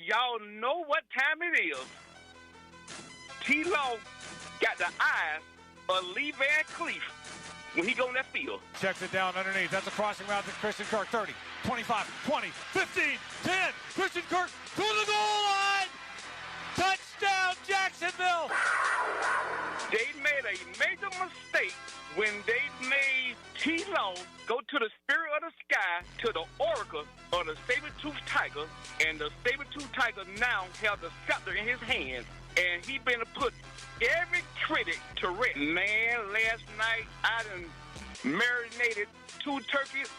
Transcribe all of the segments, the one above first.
y'all know what time it is. T-Law got the eyes of Lee Van Cleef when he go in that field. Checks it down underneath. That's a crossing route to Christian Kirk. 30, 25, 20, 15, 10. Christian Kirk to the goal line. Touchdown, Jacksonville. They made a major mistake when they made T-Law go to the spirit of the sky, to the oracle of the saber-toothed tiger, and the saber-toothed tiger now has the scepter in his hand, and he been to put every critic to rest. Man, last night I done marinated 2 turkeys.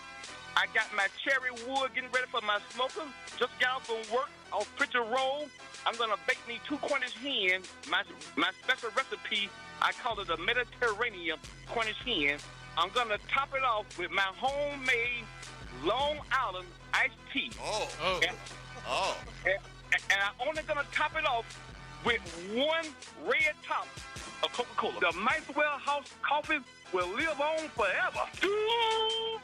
I got my cherry wood getting ready for my smoker. Just got off from work, off Pritchard Road. I'm gonna bake me 2 Cornish hens. My special recipe, I call it a Mediterranean Cornish hen. I'm gonna top it off with my homemade Long Island iced tea. And I'm only gonna top it off with 1 red top of Coca-Cola. The Maxwell House coffee will live on forever. Duval!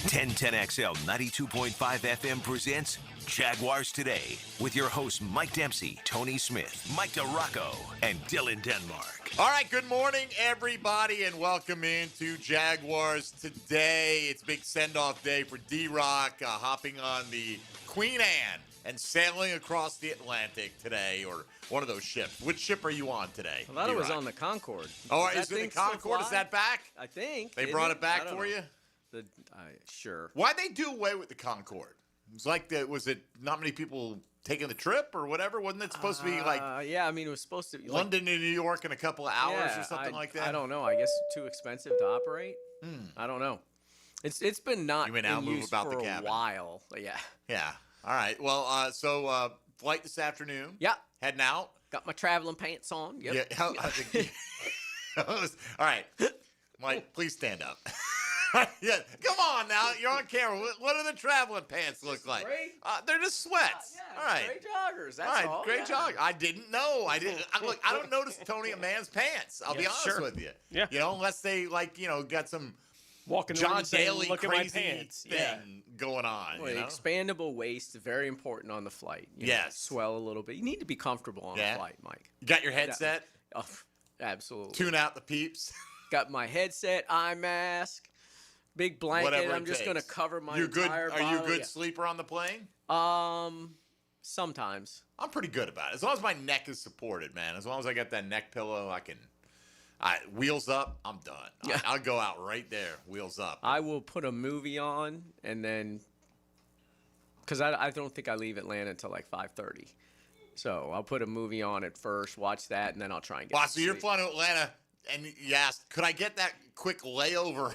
1010XL 92.5 FM presents Jaguars Today with your hosts Mike Dempsey, Tony Smith, Mike DeRocco, and Dylan Denmark. All right, good morning, everybody, and welcome into Jaguars Today. It's a big send-off day for D-Rock, hopping on the Queen Anne and sailing across the Atlantic today, or one of those ships. Which ship are you on today? I thought it was on the Concorde. Oh, is it the Concorde? Is that back? I think. They brought it back for you? Sure. Why'd they do away with the Concorde? It was like, was it not many people taking the trip or whatever? Wasn't it supposed to be like yeah, I mean, it was supposed to be London to New York in a couple of hours or something like that? I don't know. I guess too expensive to operate. I don't know. It's been not in use for a while. But yeah. Yeah. All right. Well, so flight this afternoon. Yeah. Heading out. Got my traveling pants on. Yep. Yeah. All right. Mike, please stand up. Yeah, come on now. You're on camera. What do the traveling pants look like? They're just sweats. Yeah, all right. Gray joggers. That's all. Great joggers. I didn't know. Look, I don't notice Tony a man's pants. I'll be honest with you. Yeah. You know, unless they got some walking John Daly look crazy at my pants. thing going on. Well, you know? Expandable waist is very important on the flight. You know, swell a little bit. You need to be comfortable on a flight, Mike. You got your headset? Oh, absolutely. Tune out the peeps. Got my headset, eye mask. Big blanket. Whatever I'm just going to cover my You're good. entire body. Are you a good sleeper on the plane? Sometimes. I'm pretty good about it. As long as my neck is supported, man. As long as I got that neck pillow, I can. Wheels up, I'm done. Yeah. I'll go out right there. Wheels up. I will put a movie on and then, because I don't think I leave Atlanta until like 5:30. So I'll put a movie on at first, watch that, and then I'll try and get. Wow, so you're flying to Atlanta, and you asked, could I get that quick layover?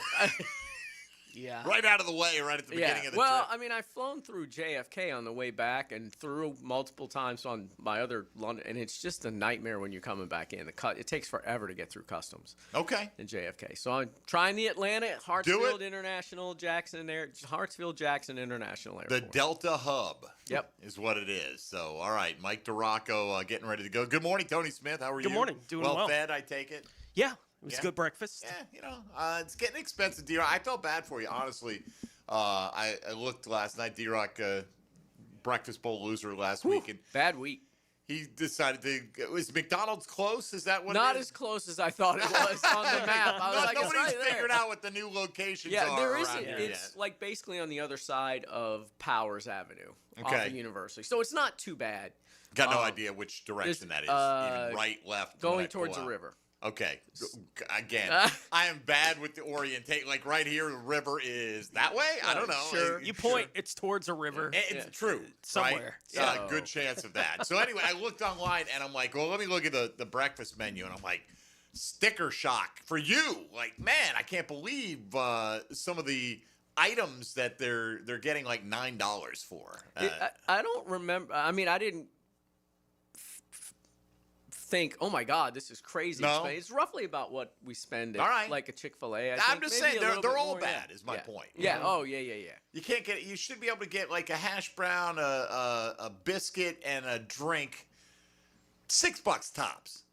Yeah. Right out of the way, right at the beginning of the trip. Well, I mean, I've flown through JFK on the way back and through multiple times on my other London, and it's just a nightmare when you're coming back in. It takes forever to get through customs. Okay. In JFK. So I'm trying the Atlanta, Hartsfield International, Jackson International Airport. The Delta Hub. Yep. Is what it is. So, all right, Mike DeRocco getting ready to go. Good morning, Tony Smith. How are you? Good morning. Doing well. Well fed, I take it? Yeah. It was a good breakfast. Yeah, you know, it's getting expensive, D-Rock. I felt bad for you, honestly. I looked last night, D-Rock, breakfast bowl loser last week. And bad week. He decided to – was McDonald's close? Is that what Not it is? as close as I thought it was on the map. I was like, nobody's it's right figured there. out what the new locations are. Yeah, there around isn't. here It's like basically on the other side of Powers Avenue off Okay. of University. So it's not too bad. Got no idea which direction that is. Even right, left. Going towards the river. Okay. Again, I am bad with the orientation. Like right here, the river is that way? I don't know. Sure. You point, it's towards a river. It's true. Somewhere. Right? Good chance of that. So anyway, I looked online and I'm like, well, let me look at the breakfast menu. And I'm like, sticker shock for you. Like, man, I can't believe some of the items that they're getting like $9 for. I don't remember. I mean, I didn't think, oh my God, this is crazy. No. It's roughly about what we spend at All right. like a Chick-fil-A. I'm just saying they're all bad. Is my point. Yeah. Oh yeah. You can't get. You should be able to get like a hash brown, a biscuit, and a drink. $6 tops.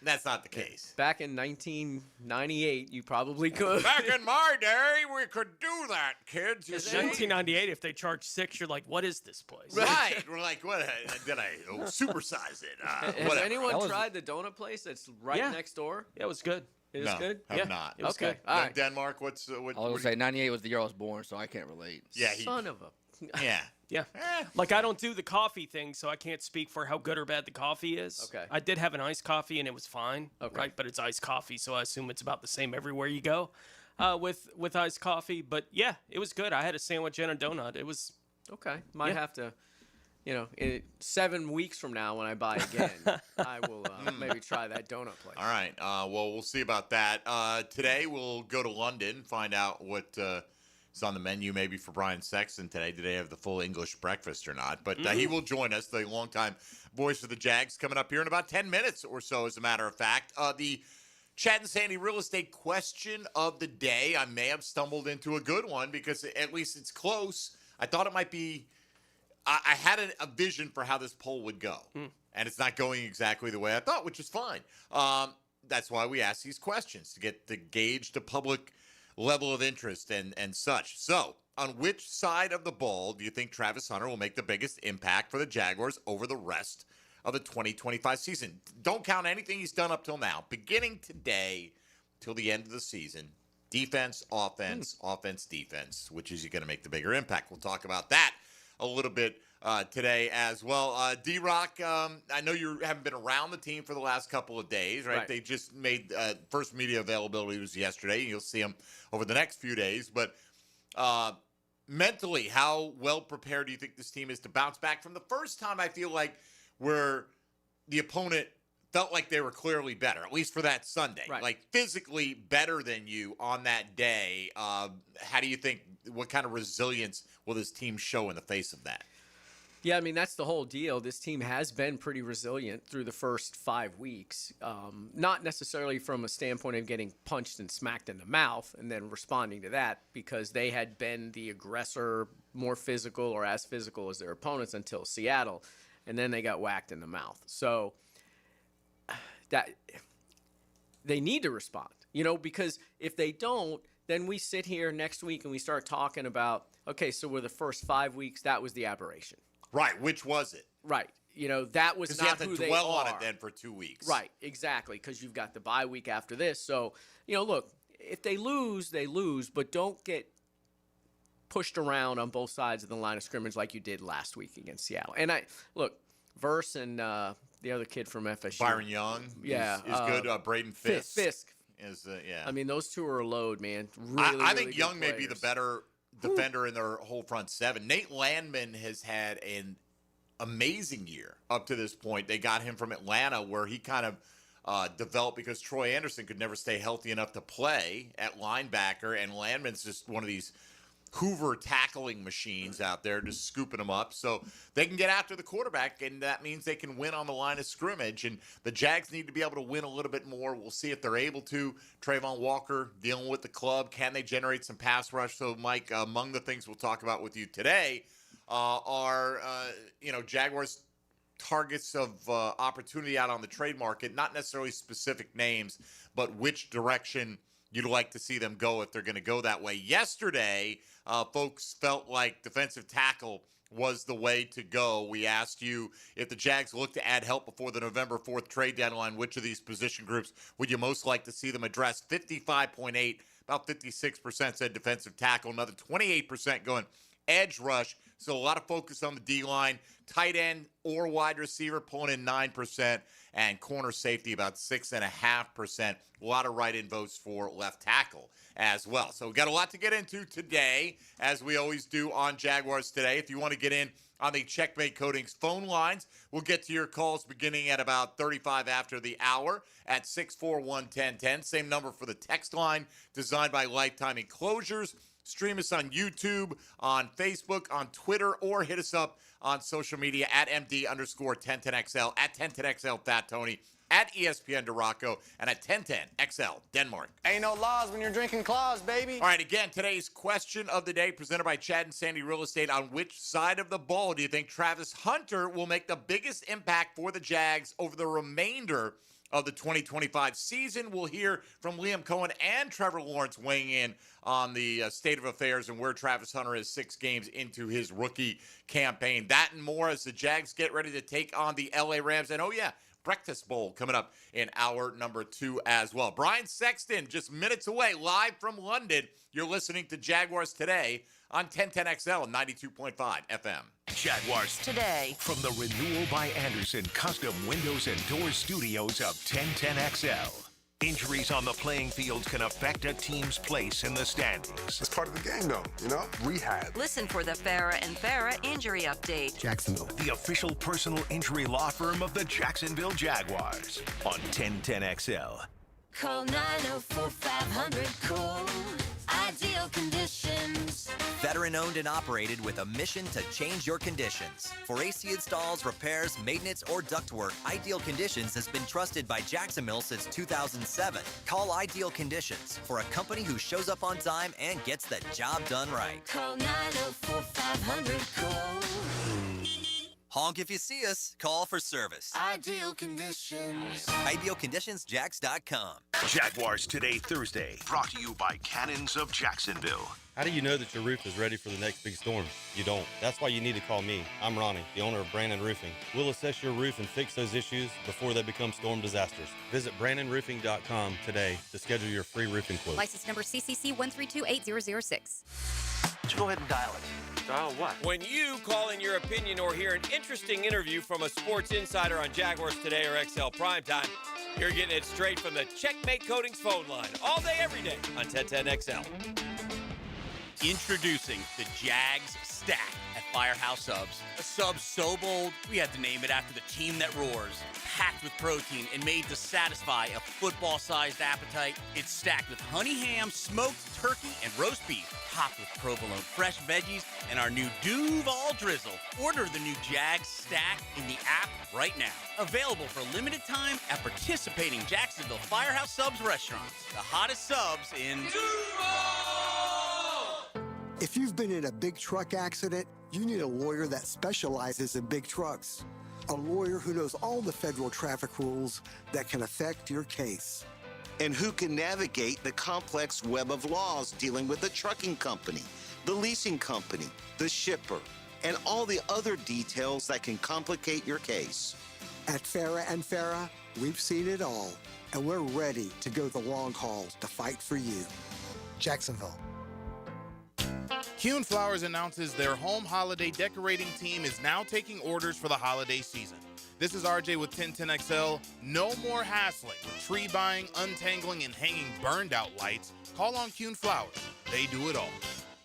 That's not the case. Back in 1998, you probably could. Back in my day, we could do that, kids. You It's see? 1998. If they charge 6, you're like, what is this place? Right. We're like, what? Did I supersize it? Has Whatever. anyone tried the donut place that's right Yeah. next door? Yeah, it was good. It is good? have Yeah, not. it was Okay. good. All right. Denmark, what? I was gonna say 98 was the year I was born, so I can't relate. Yeah, Son of a... yeah. Yeah. Like, I don't do the coffee thing, so I can't speak for how good or bad the coffee is. Okay. I did have an iced coffee, and it was fine. Okay. Right? But it's iced coffee, so I assume it's about the same everywhere you go with iced coffee. But, yeah, it was good. I had a sandwich and a donut. It was... Okay. Might Yeah. have to, 7 weeks from now when I buy again, I will maybe try that donut place. All right. Well, we'll see about that. Today, we'll go to London, find out what is on the menu maybe for Brian Sexton today. Do they have the full English breakfast or not? But he will join us, the longtime voice of the Jags, coming up here in about 10 minutes or so, as a matter of fact. The Chad and Sandy real estate question of the day. I may have stumbled into a good one because at least it's close. I thought it might be – I had a vision for how this poll would go, and it's not going exactly the way I thought, which is fine. That's why we ask these questions, to gauge the public level of interest and such. So, on which side of the ball do you think Travis Hunter will make the biggest impact for the Jaguars over the rest of the 2025 season? Don't count anything he's done up till now. Beginning today till the end of the season, defense, offense, offense, defense. Which is going to make the bigger impact? We'll talk about that a little bit today as well. D-Rock, I know you haven't been around the team for the last couple of days, right? They just made first media availability was yesterday, and you'll see them over the next few days. But mentally, how well prepared do you think this team is to bounce back from the first time, I feel like, where the opponent felt like they were clearly better, at least for that Sunday. Right. Like, physically better than you on that day. How do you think, what kind of resilience will this team show in the face of that? Yeah, I mean, that's the whole deal. This team has been pretty resilient through the first 5 weeks. Not necessarily from a standpoint of getting punched and smacked in the mouth and then responding to that, because they had been the aggressor, more physical or as physical as their opponents until Seattle, and then they got whacked in the mouth. So that they need to respond, because if they don't, then we sit here next week and we start talking about, okay, so we're the first 5 weeks, that was the aberration. Right. Which was it? Right. That was not who they are. You have to dwell on it then for 2 weeks. Right. Exactly. Because you've got the bye week after this. So, look, if they lose, they lose, but don't get pushed around on both sides of the line of scrimmage like you did last week against Seattle. And Verse and the other kid from FSU. Byron Young is good. Braden Fisk. Fisk. Yeah. I mean, those two are a load, man. Really, I really think good Young may be the players. better defender in their whole front seven. Nate Landman has had an amazing year up to this point. They got him from Atlanta, where he kind of developed because Troy Anderson could never stay healthy enough to play at linebacker, and Landman's just one of these Hoover tackling machines out there, just scooping them up. So they can get after the quarterback, and that means they can win on the line of scrimmage. And the Jags need to be able to win a little bit more. We'll see if they're able to. Trayvon Walker dealing with the club. Can they generate some pass rush? So, Mike, among the things we'll talk about with you today are Jaguars targets of opportunity out on the trade market, not necessarily specific names, but which direction you'd like to see them go if they're going to go that way. Yesterday, folks felt like defensive tackle was the way to go. We asked you, if the Jags look to add help before the November 4th trade deadline, which of these position groups would you most like to see them address? 55.8, about 56% said defensive tackle, another 28% going edge rush. So a lot of focus on the D-line. Tight end or wide receiver pulling in 9%, and corner safety about 6.5%. A lot of write-in votes for left tackle as well. So we've got a lot to get into today, as we always do on Jaguars Today. If you want to get in on the Checkmate Coatings phone lines, we'll get to your calls beginning at about 35 after the hour at 641-1010. Same number for the text line, designed by Lifetime Enclosures. Stream us on YouTube, on Facebook, on Twitter, or hit us up on social media at MD_1010XL, at 1010XL Fat Tony, at ESPN Duraco, and at 1010XL Denmark. Ain't no laws when you're drinking claws, baby. All right, again, today's question of the day presented by Chad and Sandy Real Estate. On which side of the ball do you think Travis Hunter will make the biggest impact for the Jags over the remainder of the 2025 season. We'll hear from Liam Cohen and Trevor Lawrence weighing in on the state of affairs and where Travis Hunter is 6 games into his rookie campaign. That and more as the Jags get ready to take on the LA Rams. And, oh, yeah, Breakfast Bowl coming up in hour number 2 as well. Brian Sexton just minutes away, live from London. You're listening to Jaguars Today on 1010XL and 92.5 FM. Jaguars Today. From the Renewal by Anderson Custom Windows and Doors Studios of 1010XL. Injuries on the playing field can affect a team's place in the standings. It's part of the game, though, rehab. Listen for the Farah and Farah injury update. Jacksonville. The official personal injury law firm of the Jacksonville Jaguars on 1010XL. Call 904-500-COOL. Ideal Conditions. Veteran owned and operated with a mission to change your conditions. For AC installs, repairs, maintenance, or ductwork, Ideal Conditions has been trusted by Jacksonville since 2007. Call Ideal Conditions for a company who shows up on time and gets the job done right. Call 904-500-COOL. Honk if you see us. Call for service. Ideal Conditions. IdealConditionsJax.com. Jaguars Today, Thursday. Brought to you by Cannons of Jacksonville. How do you know that your roof is ready for the next big storm? You don't. That's why you need to call me. I'm Ronnie, the owner of Brandon Roofing. We'll assess your roof and fix those issues before they become storm disasters. Visit BrandonRoofing.com today to schedule your free roofing quote. License number CCC 1328006. Go ahead and dial it. Dial what? When you call in your opinion or hear an interesting interview from a sports insider on Jaguars Today or XL Primetime, you're getting it straight from the Checkmate Coatings phone line all day, every day on 1010XL. Introducing the Jags Stack at Firehouse Subs. A sub so bold, we had to name it after the team that roars. Packed with protein and made to satisfy a football-sized appetite. It's stacked with honey ham, smoked turkey, and roast beef. Topped with provolone fresh veggies and our new Duval drizzle. Order the new Jags Stack in the app right now. Available for limited time at participating Jacksonville Firehouse Subs restaurants. The hottest subs in Duval! If you've been in a big truck accident, you need a lawyer that specializes in big trucks. A lawyer who knows all the federal traffic rules that can affect your case. And who can navigate the complex web of laws dealing with the trucking company, the leasing company, the shipper, and all the other details that can complicate your case. At Farah and Farah, we've seen it all, and we're ready to go the long haul to fight for you. Jacksonville. Kuhn Flowers announces their home holiday decorating team is now taking orders for the holiday season. This is RJ with 1010XL. No more hassling with tree buying, untangling, and hanging burned-out lights. Call on Kuhn Flowers. They do it all.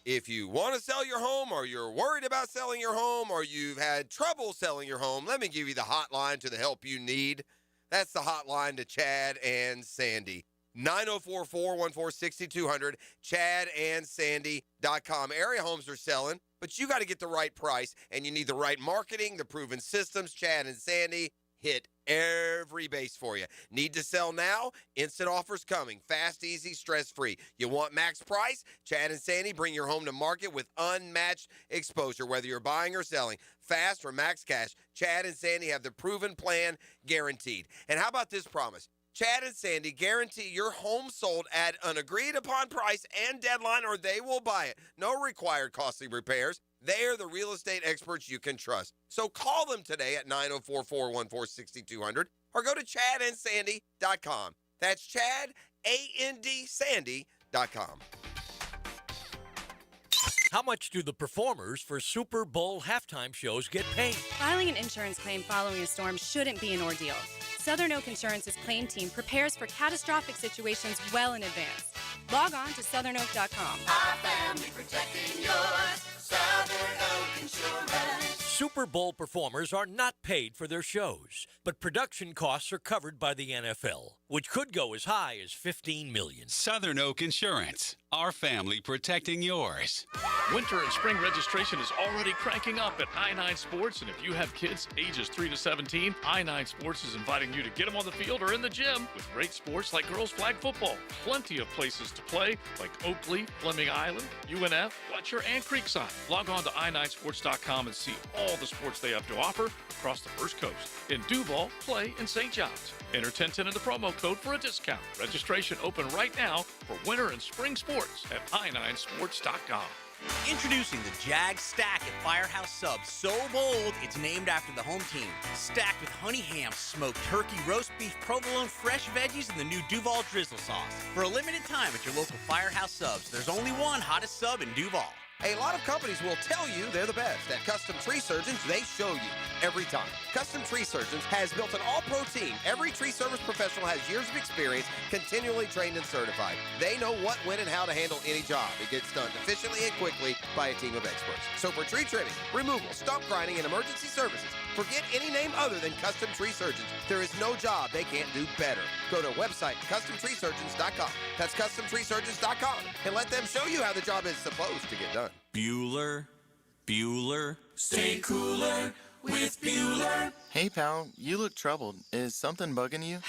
If you want to sell your home, or you're worried about selling your home, or you've had trouble selling your home, let me give you the hotline to the help you need. That's the hotline to Chad and Sandy. 904-414-6200, chadandsandy.com. Area homes are selling, but you got to get the right price, and you need the right marketing, the proven systems. Chad and Sandy hit every base for you. Need to sell now? Instant offers coming. Fast, easy, stress-free. You want max price? Chad and Sandy bring your home to market with unmatched exposure, whether you're buying or selling. Fast or max cash, Chad and Sandy have the proven plan guaranteed. And how about this promise? Chad and Sandy guarantee your home sold at an agreed-upon price and deadline, or they will buy it. No required costly repairs. They are the real estate experts you can trust. So call them today at 904-414-6200 or go to chadandsandy.com. That's Chad, A-N-D, Sandy.com. How much do the performers for Super Bowl halftime shows get paid? Filing an insurance claim following a storm shouldn't be an ordeal. Southern Oak Insurance's claim team prepares for catastrophic situations well in advance. Log on to southernoak.com. Our family protecting yours. Southern Oak Insurance. Super Bowl performers are not paid for their shows, but production costs are covered by the NFL. which could go as high as $15 million. Southern Oak Insurance, our family protecting yours. Winter and spring registration is already cranking up at I-9 Sports, and if you have kids ages 3 to 17, I-9 Sports is inviting you to get them on the field or in the gym with great sports like girls flag football. Plenty of places to play like Oakley, Fleming Island, UNF, Fletcher, and Creekside. Log on to i9sports.com and see all the sports they have to offer across the First Coast. In Duval, Clay, and St. John's. Enter 1010 in the promo code for a discount. Registration open right now for winter and spring sports at i9sports.com. Introducing the Jag Stack at Firehouse Subs. So bold, it's named after the home team. Stacked with honey ham, smoked turkey, roast beef, provolone, fresh veggies, and the new Duval drizzle sauce. For a limited time at your local Firehouse Subs, there's only one hottest sub in Duval. A lot of companies will tell you they're the best. At Custom Tree Surgeons, they show you every time. Custom Tree Surgeons has built an all-pro team. Every tree service professional has years of experience, continually trained and certified. They know what, when, and how to handle any job. It gets done efficiently and quickly by a team of experts. So for tree trimming, removal, stump grinding, and emergency services, forget any name other than Custom Tree Surgeons. There is no job they can't do better. Go to our website, CustomTreeSurgeons.com. That's CustomTreeSurgeons.com. And let them show you how the job is supposed to get done. Bueller, stay cooler with Bueller. Hey, pal, you look troubled. Is something bugging you?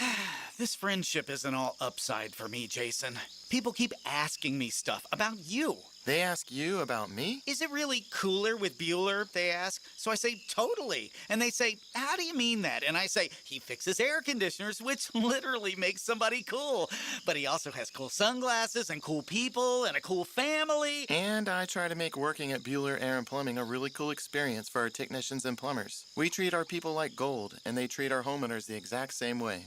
This friendship isn't all upside for me, Jason. People keep asking me stuff about you. They ask you about me? Is it really cooler with Bueller, they ask. So I say, totally. And they say, how do you mean that? And I say, he fixes air conditioners, which literally makes somebody cool. But he also has cool sunglasses and cool people and a cool family. And I try to make working at Bueller Air and Plumbing a really cool experience for our technicians and plumbers. We treat our people like gold, and they treat our homeowners the exact same way.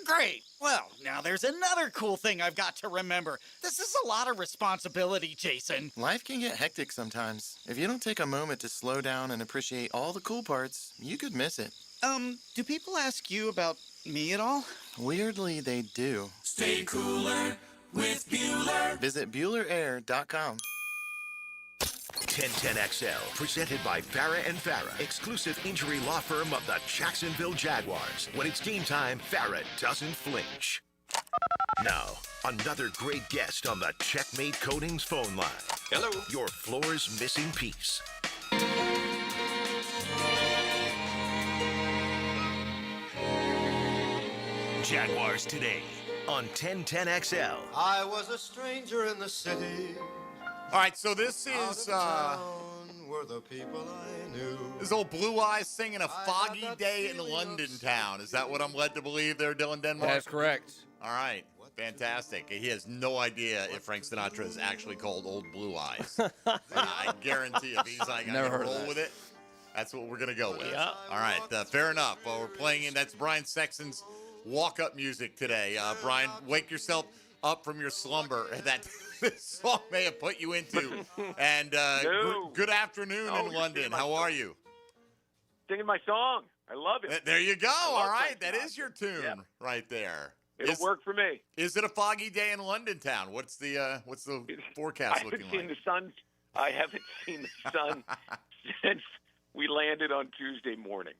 Great. Well, now there's another cool thing I've got to remember. This is a lot of responsibility, Jason. Life can get hectic sometimes. If you don't take a moment to slow down and appreciate all the cool parts, you could miss it. Do people ask you about me at all? Weirdly, they do. Stay cooler with Bueller. Visit BuellerAir.com. 1010XL, presented by Farrah and Farrah, exclusive injury law firm of the Jacksonville Jaguars. When it's game time, Farrah doesn't flinch. Now, another great guest on the Checkmate Coatings phone line. Hello. Your floor's missing piece. Jaguars Today on 1010XL. I was a stranger in the city. All right, so this is were the people I knew. This old Blue Eyes singing A Foggy Day in London Town. Is that what I'm led to believe there, Dylan Denmark? That's correct. All right, fantastic. He has no idea if Frank Sinatra is actually called Old Blue Eyes. I guarantee if he's like, I'm going to roll with it, that's what we're going to go with. Yeah. All right, fair enough. We're playing in, that's Brian Sexton's walk-up music today. Brian, wake yourself up from your slumber that this song may have put you into. And good afternoon in London. How are you? Singing my song. I love it. There you go. All right. That is your tune right there. It'll work for me. Is it a foggy day in London town? What's the forecast looking like? I haven't seen the sun since we landed on Tuesday morning.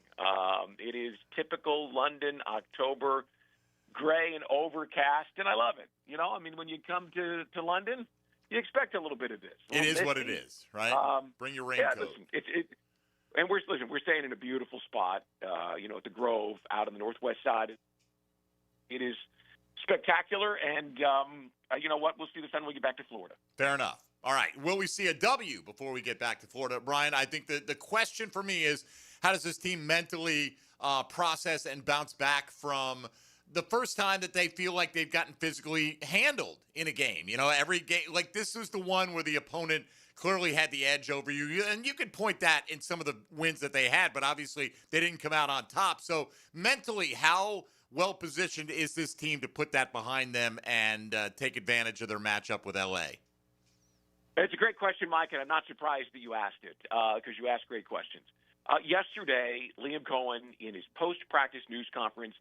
It is typical London October, gray and overcast, and I love it. You know, I mean, when you come to London, you expect a little bit of this. It is what it is, right? Bring your raincoat. Yeah, listen, and we're staying in a beautiful spot, at the Grove out on the northwest side. It is spectacular, and you know what? We'll see the sun when we get back to Florida. Fair enough. All right. Will we see a W before we get back to Florida? Brian, I think the question for me is, how does this team mentally process and bounce back from the first time that they feel like they've gotten physically handled in a game? You know, every game, like this was the one where the opponent clearly had the edge over you. And you could point that in some of the wins that they had, but obviously they didn't come out on top. So mentally, how well-positioned is this team to put that behind them and take advantage of their matchup with L.A.? It's a great question, Mike, and I'm not surprised that you asked it because you ask great questions. Yesterday, Liam Cohen, in his post-practice news conference,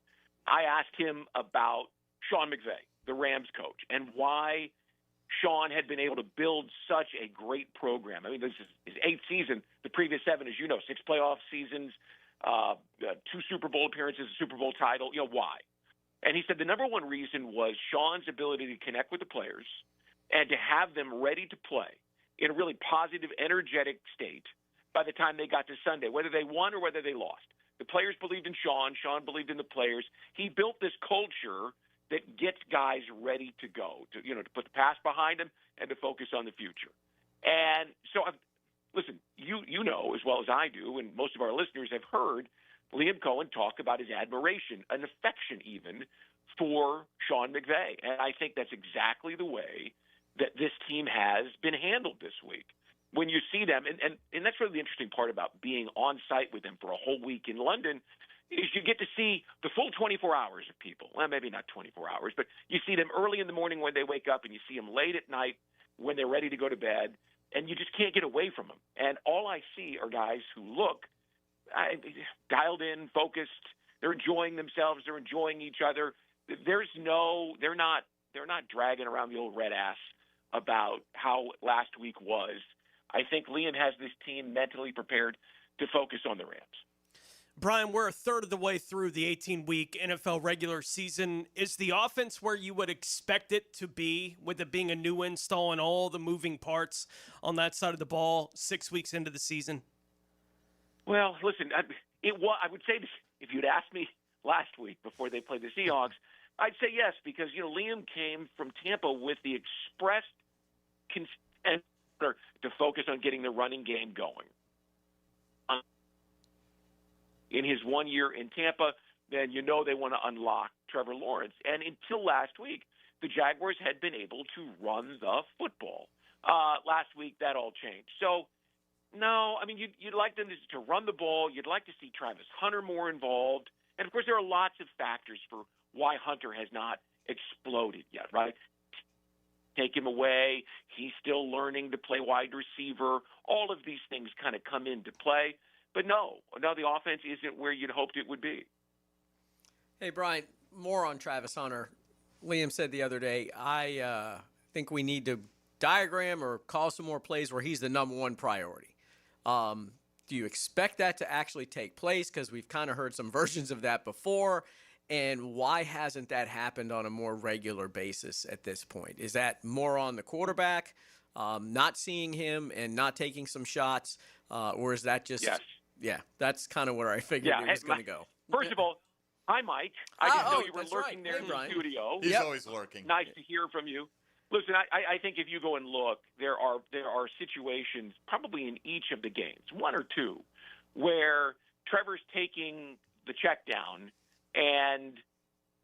I asked him about Sean McVay, the Rams coach, and why Sean had been able to build such a great program. I mean, this is his 8th season. The previous 7, as you know, 6 playoff seasons, 2 Super Bowl appearances, a Super Bowl title. You know, why? And he said the number one reason was Sean's ability to connect with the players and to have them ready to play in a really positive, energetic state by the time they got to Sunday, whether they won or whether they lost. The players believed in Sean. Sean believed in the players. He built this culture that gets guys ready to go, to put the past behind them and to focus on the future. And so, listen, you know as well as I do, and most of our listeners have heard Liam Cohen talk about his admiration, an affection even, for Sean McVay. And I think that's exactly the way that this team has been handled this week. When you see them, and that's really the interesting part about being on site with them for a whole week in London, is you get to see the full 24 hours of people. Well, maybe not 24 hours, but you see them early in the morning when they wake up, and you see them late at night when they're ready to go to bed, and you just can't get away from them. And all I see are guys who look dialed in, focused. They're enjoying themselves. They're enjoying each other. They're not dragging around the old red ass about how last week was. I think Liam has this team mentally prepared to focus on the Rams. Brian, we're a third of the way through the 18-week NFL regular season. Is the offense where you would expect it to be, with it being a new install and all the moving parts on that side of the ball 6 weeks into the season? Well, listen, I would say this, if you'd asked me last week before they played the Seahawks, I'd say yes, because Liam came from Tampa with the expressed consent to focus on getting the running game going. In his 1 year in Tampa, then they want to unlock Trevor Lawrence. And until last week, the Jaguars had been able to run the football. Last week, that all changed. So, no, I mean, you'd like them to run the ball. You'd like to see Travis Hunter more involved. And, of course, there are lots of factors for why Hunter has not exploded yet, right? Take him away. He's still learning to play wide receiver. All of these things kind of come into play. But no, the offense isn't where you'd hoped it would be. Hey, Brian, more on Travis Hunter. Liam said the other day, I think we need to diagram or call some more plays where he's the number one priority. Do you expect that to actually take place? Because we've kind of heard some versions of that before. And why hasn't that happened on a more regular basis at this point? Is that more on the quarterback, not seeing him and not taking some shots? Or is that just... Yes. Yeah, that's kind of where I figured it was going to go. First of all, hi, Mike. I didn't know you were lurking there in the studio. He's always lurking. Nice to hear from you. Listen, I think if you go and look, there are situations probably in each of the games, one or two, where Trevor's taking the check down and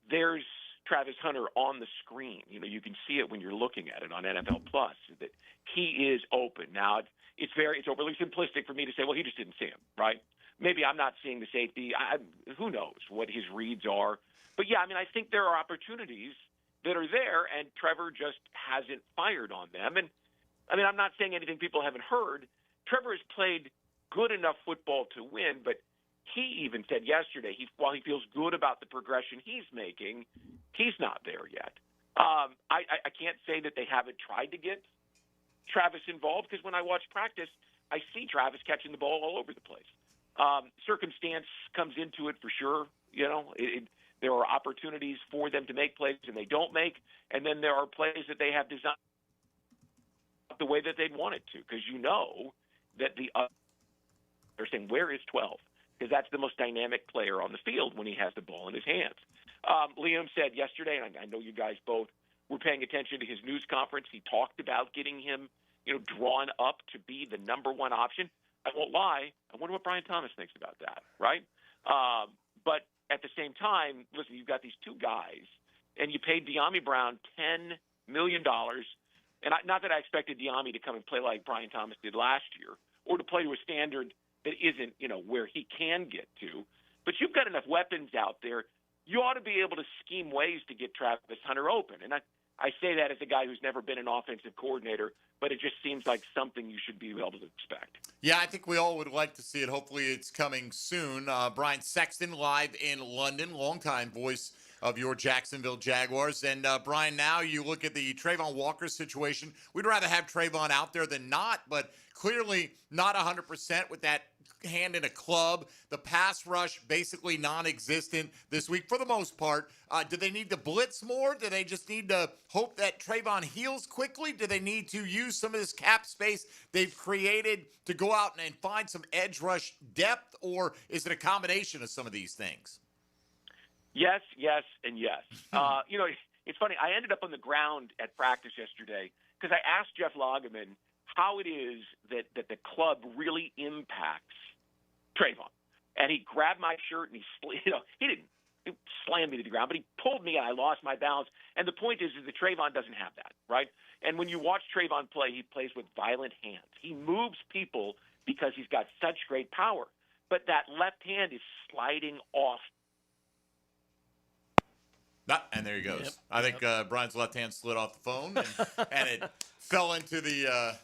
there's Travis Hunter on the screen. You can see it when you're looking at it on NFL Plus, that he is open. Now, it's overly simplistic for me to say, well, he just didn't see him, right? Maybe I'm not seeing the safety. Who knows what his reads are. But, yeah, I mean, I think there are opportunities that are there, and Trevor just hasn't fired on them. And, I mean, I'm not saying anything people haven't heard. Trevor has played good enough football to win, but he even said yesterday, while he feels good about the progression he's making, he's not there yet. I can't say that they haven't tried to get Travis involved, because when I watch practice, I see Travis catching the ball all over the place. Circumstance comes into it for sure. There are opportunities for them to make plays and they don't make, and then there are plays that they have designed the way that they'd want it to, because that they're saying, where is 12? Because that's the most dynamic player on the field when he has the ball in his hands. Liam said yesterday, and I know you guys both were paying attention to his news conference, he talked about getting him, drawn up to be the number one option. I won't lie. I wonder what Brian Thomas thinks about that, right? But at the same time, listen, you've got these two guys, and you paid De'Ami Brown $10 million. And not that I expected De'Ami to come and play like Brian Thomas did last year, or to play to a standard that isn't, where he can get to. But you've got enough weapons out there. You ought to be able to scheme ways to get Travis Hunter open. And I say that as a guy who's never been an offensive coordinator, but it just seems like something you should be able to expect. Yeah, I think we all would like to see it. Hopefully it's coming soon. Brian Sexton live in London, longtime voice of your Jacksonville Jaguars. And, Brian, now you look at the Trayvon Walker situation. We'd rather have Trayvon out there than not, but clearly not 100% with that hand in a club. The pass rush basically non-existent this week for the most part. Do they need to blitz more? Do they just need to hope that Trayvon heals quickly? Do they need to use some of this cap space they've created to go out and find some edge rush depth? Or is it a combination of some of these things? Yes, yes, and yes. It's funny. I ended up on the ground at practice yesterday because I asked Jeff Lageman how it is that the club really impacts Trayvon. And he grabbed my shirt and he didn't slam me to the ground, but he pulled me and I lost my balance. And the point is that Trayvon doesn't have that, right? And when you watch Trayvon play, he plays with violent hands. He moves people because he's got such great power. But that left hand is sliding off. And there he goes. Yep. I think Brian's left hand slid off the phone and it fell into the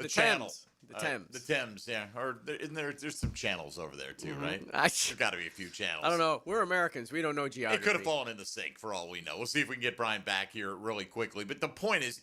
channel. The Thames. The Thames, yeah. Or there's some channels over there too, right? There's got to be a few channels. I don't know. We're Americans. We don't know geography. It could have fallen in the sink for all we know. We'll see if we can get Brian back here really quickly. But the point is,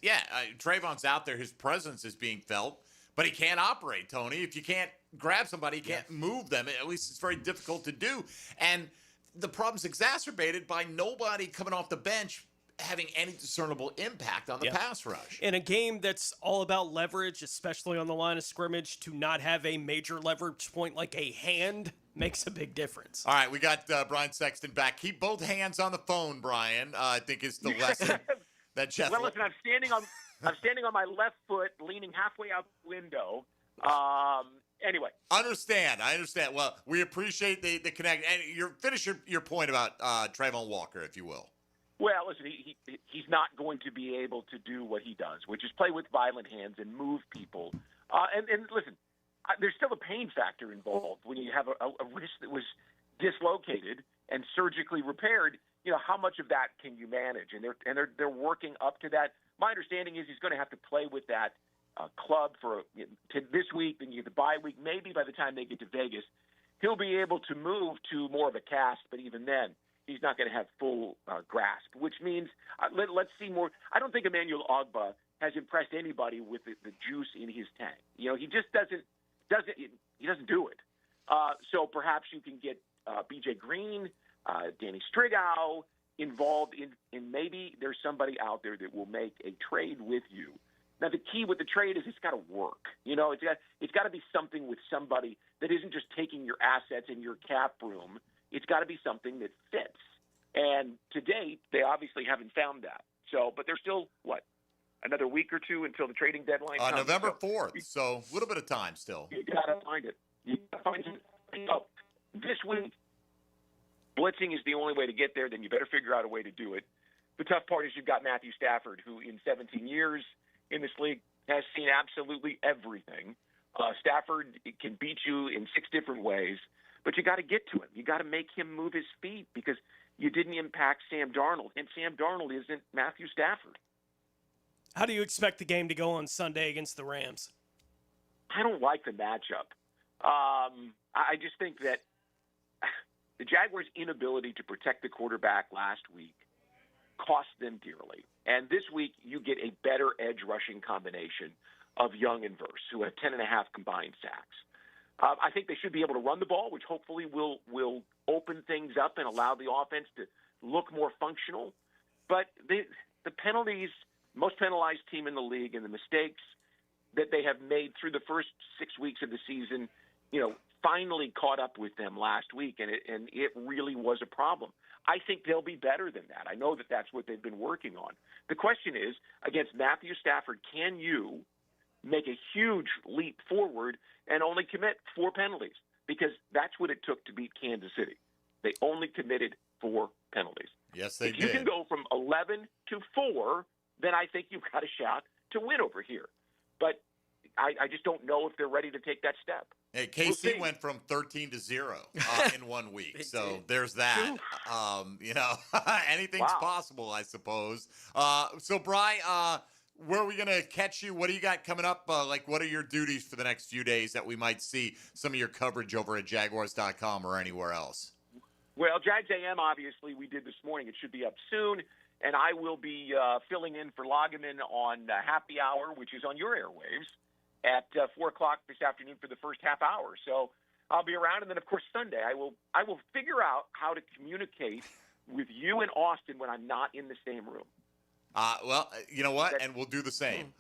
Trayvon's out there. His presence is being felt, but he can't operate, Tony. If you can't grab somebody, you can't move them. At least it's very difficult to do. And the problem's exacerbated by nobody coming off the bench having any discernible impact on the pass rush. In a game that's all about leverage, especially on the line of scrimmage, to not have a major leverage point like a hand makes a big difference. All right, we got Brian Sexton back. Keep both hands on the phone, Brian, I think is the lesson that Jeff... Well, listen, I'm standing on my left foot, leaning halfway out the window. Anyway. I understand. Well, we appreciate the connect. And finish your point about Trayvon Walker, if you will. Well, listen, he's not going to be able to do what he does, which is play with violent hands and move people. And listen, there's still a pain factor involved when you have a wrist that was dislocated and surgically repaired. How much of that can you manage? And they're working up to that. My understanding is he's going to have to play with that club for this week, then you get the bye week. Maybe by the time they get to Vegas, he'll be able to move to more of a cast, but even then, he's not going to have full grasp, which means let's see more. I don't think Emmanuel Ogbah has impressed anybody with the juice in his tank. He just doesn't do it. So perhaps you can get B.J. Green, Danny Strigow involved in maybe there's somebody out there that will make a trade with you. Now, the key with the trade is it's got to work. It's got to be something with somebody that isn't just taking your assets in your cap room. It's got to be something that fits. And to date, they obviously haven't found that. But there's still, another week or two until the trading deadline comes? November 4th, so a little bit of time still. You got to find it. So this week, blitzing is the only way to get there. Then you better figure out a way to do it. The tough part is you've got Matthew Stafford, who in 17 years in this league has seen absolutely everything. Stafford can beat you in 6 different ways. But you got to get to him. You got to make him move his feet because you didn't impact Sam Darnold, and Sam Darnold isn't Matthew Stafford. How do you expect the game to go on Sunday against the Rams? I don't like the matchup. I just think that the Jaguars' inability to protect the quarterback last week cost them dearly. And this week you get a better edge rushing combination of Young and Verse, who have 10.5 combined sacks. I think they should be able to run the ball, which hopefully will open things up and allow the offense to look more functional. But the penalties, most penalized team in the league, and the mistakes that they have made through the first 6 weeks of the season, finally caught up with them last week, and it really was a problem. I think they'll be better than that. I know that that's what they've been working on. The question is, against Matthew Stafford, can you make a huge leap forward and only commit 4 penalties? Because that's what it took to beat Kansas City. They only committed 4 penalties. Yes, they did. If you can go from 11 to 4, then I think you've got a shot to win over here. But I just don't know if they're ready to take that step. Hey, KC went from 13 to 0 in 1 week, so there's that. Anything's possible, I suppose. So, Bri, where are we going to catch you? What do you got coming up? What are your duties for the next few days that we might see some of your coverage over at Jaguars.com or anywhere else? Well, Jags AM, obviously, we did this morning. It should be up soon. And I will be filling in for Lageman on Happy Hour, which is on your airwaves, at 4 o'clock this afternoon for the first half hour. So I'll be around. And then, of course, Sunday, I will figure out how to communicate with you and Austin when I'm not in the same room. Well, you know what? And we'll do the same.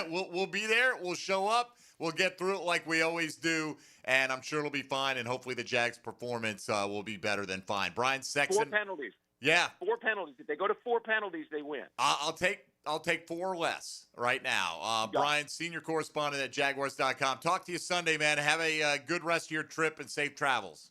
We'll be there. We'll show up. We'll get through it like we always do. And I'm sure it'll be fine. And hopefully the Jags' performance will be better than fine. Brian Sexton. 4 penalties. Yeah. 4 penalties. If they go to 4 penalties, they win. I'll take 4 or less right now. Brian, senior correspondent at Jaguars.com. Talk to you Sunday, man. Have a good rest of your trip and safe travels.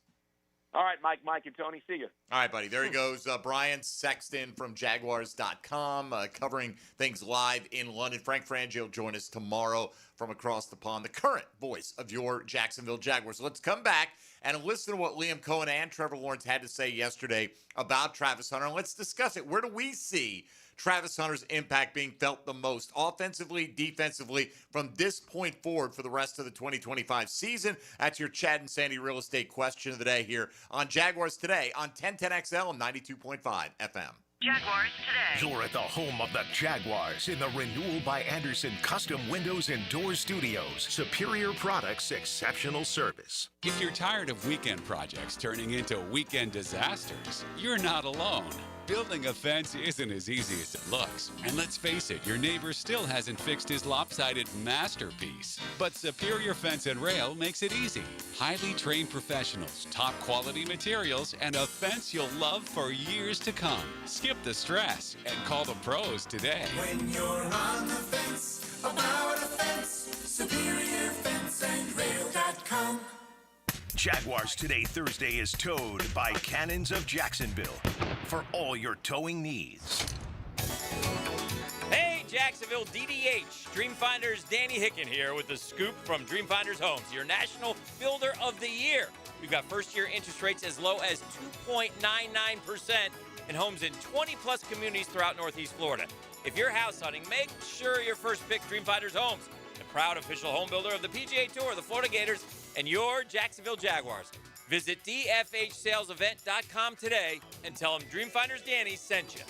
All right, Mike, and Tony, see you. All right, buddy. There he goes. Brian Sexton from Jaguars.com, covering things live in London. Frank Frangio will join us tomorrow from across the pond, the current voice of your Jacksonville Jaguars. Let's come back and listen to what Liam Cohen and Trevor Lawrence had to say yesterday about Travis Hunter. And let's discuss it. Where do we see Travis Hunter's impact being felt the most, offensively, defensively, from this point forward for the rest of the 2025 season? That's your Chad and Sandy real estate question of the day here on Jaguars Today on 1010XL and 92.5 FM. Jaguars Today. You're at the home of the Jaguars in the Renewal by Anderson Custom Windows and Doors Studios. Superior products, exceptional service. If you're tired of weekend projects turning into weekend disasters, you're not alone. Building a fence isn't as easy as it looks. And let's face it, your neighbor still hasn't fixed his lopsided masterpiece. But Superior Fence and Rail makes it easy. Highly trained professionals, top quality materials, and a fence you'll love for years to come. Skip the stress and call the pros today. When you're on the fence about a fence, SuperiorFenceandRail.com. Jaguars Today Thursday is towed by Cannons of Jacksonville for all your towing needs. Hey, Jacksonville DDH. Dreamfinders Danny Hicken here with the scoop from Dreamfinders Homes, your National Builder of the Year. We've got first-year interest rates as low as 2.99% in homes in 20-plus communities throughout Northeast Florida. If you're house hunting, make sure your first pick Dreamfinders Homes, the proud official home builder of the PGA Tour, the Florida Gators, and your Jacksonville Jaguars. Visit DFHSalesEvent.com today and tell them Dreamfinders Danny sent you.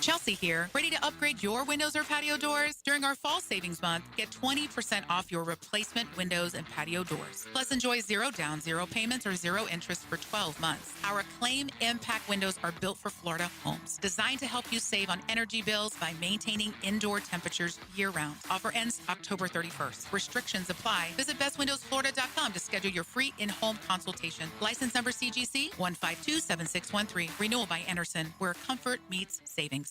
Chelsea here, ready to upgrade your windows or patio doors? During our fall savings month, get 20% off your replacement windows and patio doors. Plus, enjoy 0 down, 0 payments, or 0 interest for 12 months. Our Acclaim Impact windows are built for Florida homes, designed to help you save on energy bills by maintaining indoor temperatures year-round. Offer ends October 31st. Restrictions apply. Visit bestwindowsflorida.com to schedule your free in-home consultation. License number CGC 1527613. Renewal by Anderson, where comfort meets savings.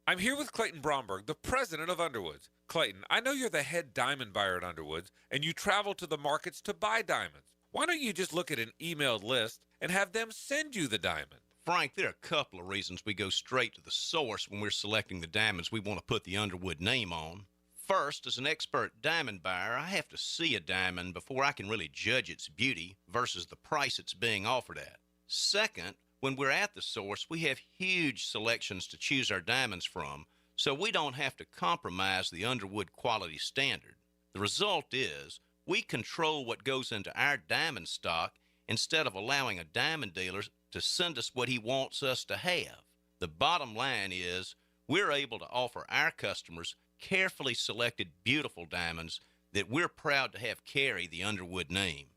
I'm here with Clayton Bromberg, the president of Underwoods. Clayton, I know you're the head diamond buyer at Underwoods, and you travel to the markets to buy diamonds. Why don't you just look at an emailed list and have them send you the diamond? Frank, there are a couple of reasons we go straight to the source when we're selecting the diamonds we want to put the Underwood name on. First, as an expert diamond buyer, I have to see a diamond before I can really judge its beauty versus the price it's being offered at. Second, when we're at the source, we have huge selections to choose our diamonds from, so we don't have to compromise the Underwood quality standard. The result is we control what goes into our diamond stock instead of allowing a diamond dealer to send us what he wants us to have. The bottom line is we're able to offer our customers carefully selected, beautiful diamonds that we're proud to have carry the Underwood name.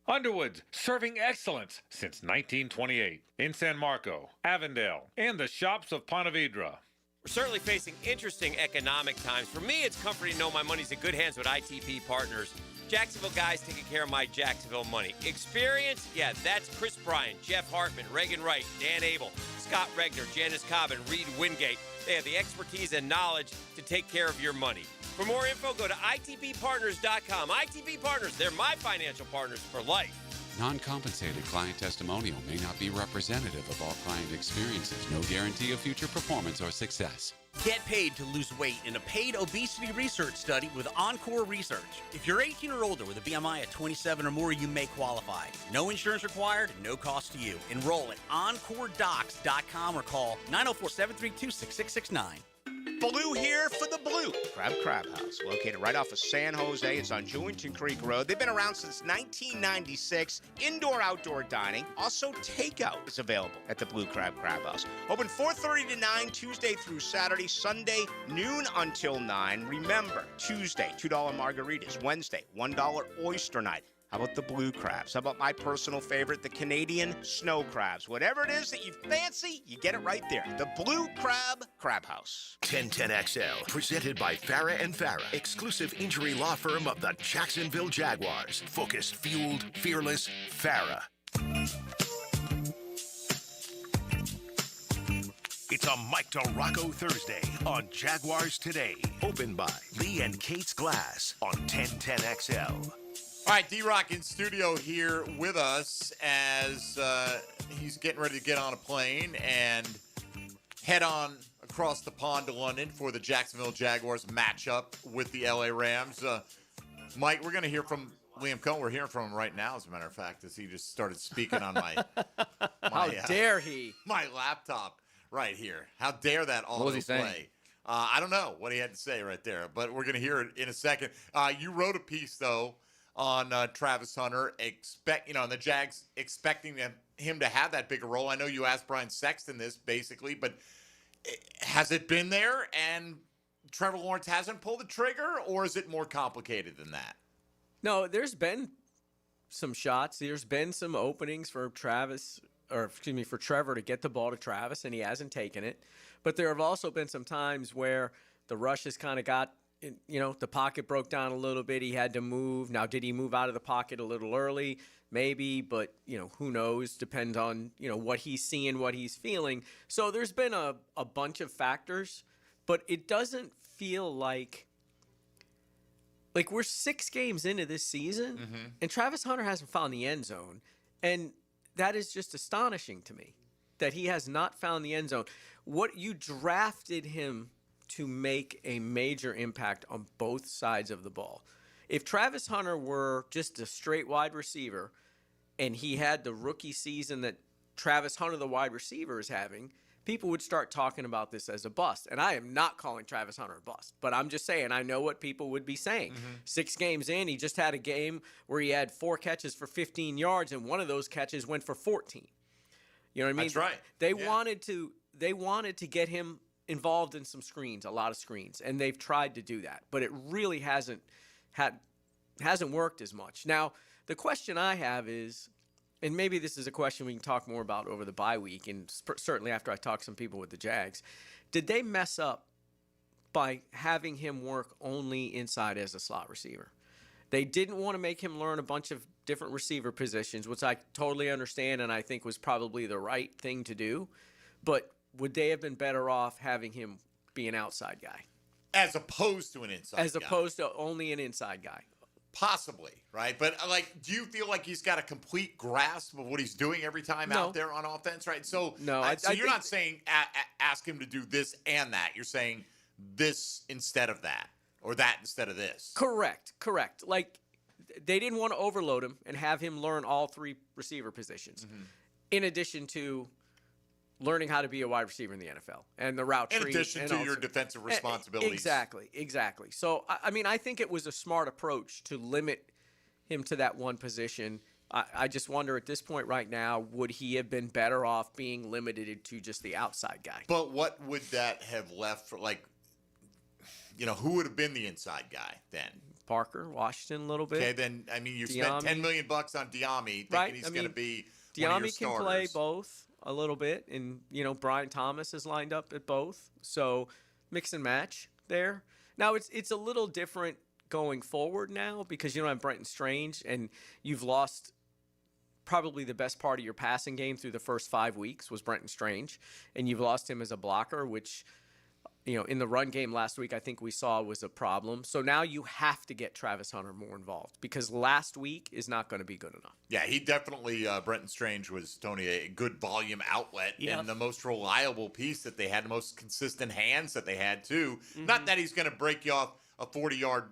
Underwoods, serving excellence since 1928 in San Marco, Avondale, and the shops of Ponte Vedra. We're certainly facing interesting economic times. For me, it's comforting to know my money's in good hands with ITP Partners. Jacksonville guys taking care of my Jacksonville money. Experience? Yeah, that's Chris Bryan, Jeff Hartman, Reagan Wright, Dan Abel, Scott Regner, Janice Cobb, and Reed Wingate. They have the expertise and knowledge to take care of your money. For more info, go to ITPPartners.com. ITP Partners, they're my financial partners for life. Non-compensated client testimonial may not be representative of all client experiences. No guarantee of future performance or success. Get paid to lose weight in a paid obesity research study with Encore Research. If you're 18 or older with a BMI at 27 or more, you may qualify. No insurance required, no cost to you. Enroll at EncoreDocs.com or call 904-732-6669. Blue here for the Blue Crab House, located right off of San Jose. It's on Jewington Creek Road. They've been around since 1996. Indoor-outdoor dining. Also, takeout is available at the Blue Crab House. Open 4:30 to 9, Tuesday through Saturday. Sunday, noon until 9. Remember, Tuesday, $2 margaritas. Wednesday, $1 oyster night. How about the blue crabs? How about my personal favorite, the Canadian snow crabs? Whatever it is that you fancy, you get it right there. The Blue Crab Crab House. 1010XL, presented by Farah and Farah, exclusive injury law firm of the Jacksonville Jaguars. Focused, fueled, fearless, Farah. It's a Mike DeRocco Thursday on Jaguars Today. Opened by Lee and Kate's Glass on 1010XL. All right, D-Rock in studio here with us as he's getting ready to get on a plane and head on across the pond to London for the Jacksonville Jaguars matchup with the LA Rams. Mike, we're going to hear from Liam Cohen. We're hearing from him right now, as a matter of fact, as he just started speaking on How dare he? My laptop right here. How dare that What was he saying? autoplay? I don't know what he had to say right there, but we're going to hear it in a second. You wrote a piece, though, on Travis Hunter, and the Jags expecting him to have that bigger role. I know you asked Brian Sexton this, basically, but has it been there and Trevor Lawrence hasn't pulled the trigger, or is it more complicated than that? No, there's been some shots. There's been some openings for Trevor to get the ball to Travis, and he hasn't taken it. But there have also been some times where the rush has kind of got, the pocket broke down a little bit. He had to move. Now, did he move out of the pocket a little early? Maybe, but, who knows? Depends on, what he's seeing, what he's feeling. So there's been a bunch of factors, but it doesn't feel like we're 6 games into this season, and Travis Hunter hasn't found the end zone. And that is just astonishing to me that he has not found the end zone. What you drafted him to make a major impact on both sides of the ball. If Travis Hunter were just a straight wide receiver and he had the rookie season that Travis Hunter, the wide receiver, is having, people would start talking about this as a bust. And I am not calling Travis Hunter a bust, but I'm just saying I know what people would be saying. 6 games in, he just had a game where he had 4 catches for 15 yards, and one of those catches went for 14. You know what I mean? That's right. They wanted to get him involved in some screens, a lot of screens, and they've tried to do that, but it really hasn't worked as much. Now, the question I have is, and maybe this is a question we can talk more about over the bye week, and certainly after I talk to some people with the Jags, did they mess up by having him work only inside as a slot receiver? They didn't want to make him learn a bunch of different receiver positions, which I totally understand and I think was probably the right thing to do, but would they have been better off having him be an outside guy? As opposed to an inside guy. As opposed to only an inside guy. Possibly, right? But, do you feel like he's got a complete grasp of what he's doing every time out there on offense, right? So, so you're not saying ask him to do this and that. You're saying this instead of that, or that instead of this. Correct. They didn't want to overload him and have him learn all 3 receiver positions, in addition to learning how to be a wide receiver in the NFL and the route tree. In addition to your defensive responsibilities. Exactly. So, I think it was a smart approach to limit him to that one position. I just wonder at this point right now, would he have been better off being limited to just the outside guy? But what would that have left for, who would have been the inside guy then? Parker, Washington a little bit. Okay, then, you spent $10 million on Diami, thinking he's going to be one of your Diami can starters. play both a little bit, and, Brian Thomas is lined up at both. So mix and match there. Now, it's a little different going forward now because you don't have Brenton Strange, and you've lost probably the best part of your passing game through the first 5 weeks was Brenton Strange, and you've lost him as a blocker, which – in the run game last week, I think we saw was a problem. So now you have to get Travis Hunter more involved because last week is not going to be good enough. Yeah, he definitely, Brenton Strange was, Tony, a good volume outlet and the most reliable piece that they had, the most consistent hands that they had, too. Not that he's going to break you off a 40-yard,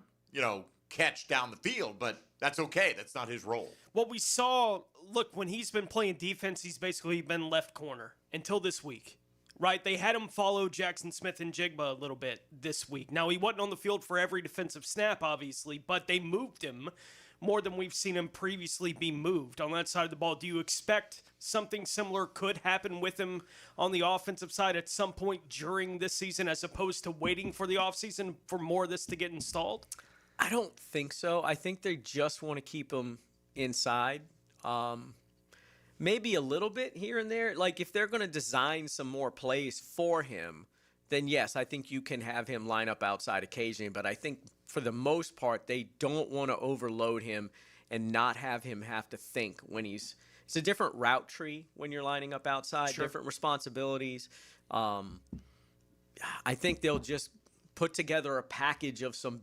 catch down the field, but that's okay. That's not his role. What we saw, look, when he's been playing defense, he's basically been left corner until this week. Right, they had him follow Jackson Smith and Jigba a little bit this week. Now, he wasn't on the field for every defensive snap, obviously, but they moved him more than we've seen him previously be moved on that side of the ball. Do you expect something similar could happen with him on the offensive side at some point during this season as opposed to waiting for the offseason for more of this to get installed? I don't think so. I think they just want to keep him inside. Maybe a little bit here and there. Like if they're going to design some more plays for him, then yes, I think you can have him line up outside occasionally. But I think for the most part, they don't want to overload him and not have him have to think when it's a different route tree when you're lining up outside, different responsibilities. I think they'll just put together a package of some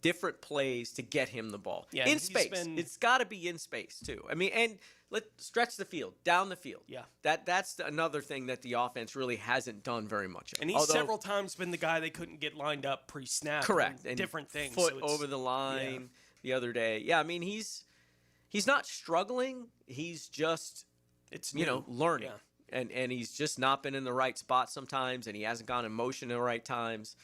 different plays to get him the ball in space. It's got to be in space too. I mean, and let's stretch the field, down the field. Yeah, that's another thing that the offense really hasn't done very much of. And he's several times been the guy they couldn't get lined up pre-snap. Correct, and different things. Foot over the line the other day. Yeah, I mean he's not struggling. He's just learning. Yeah. And he's just not been in the right spot sometimes, and he hasn't gone in motion in the right times.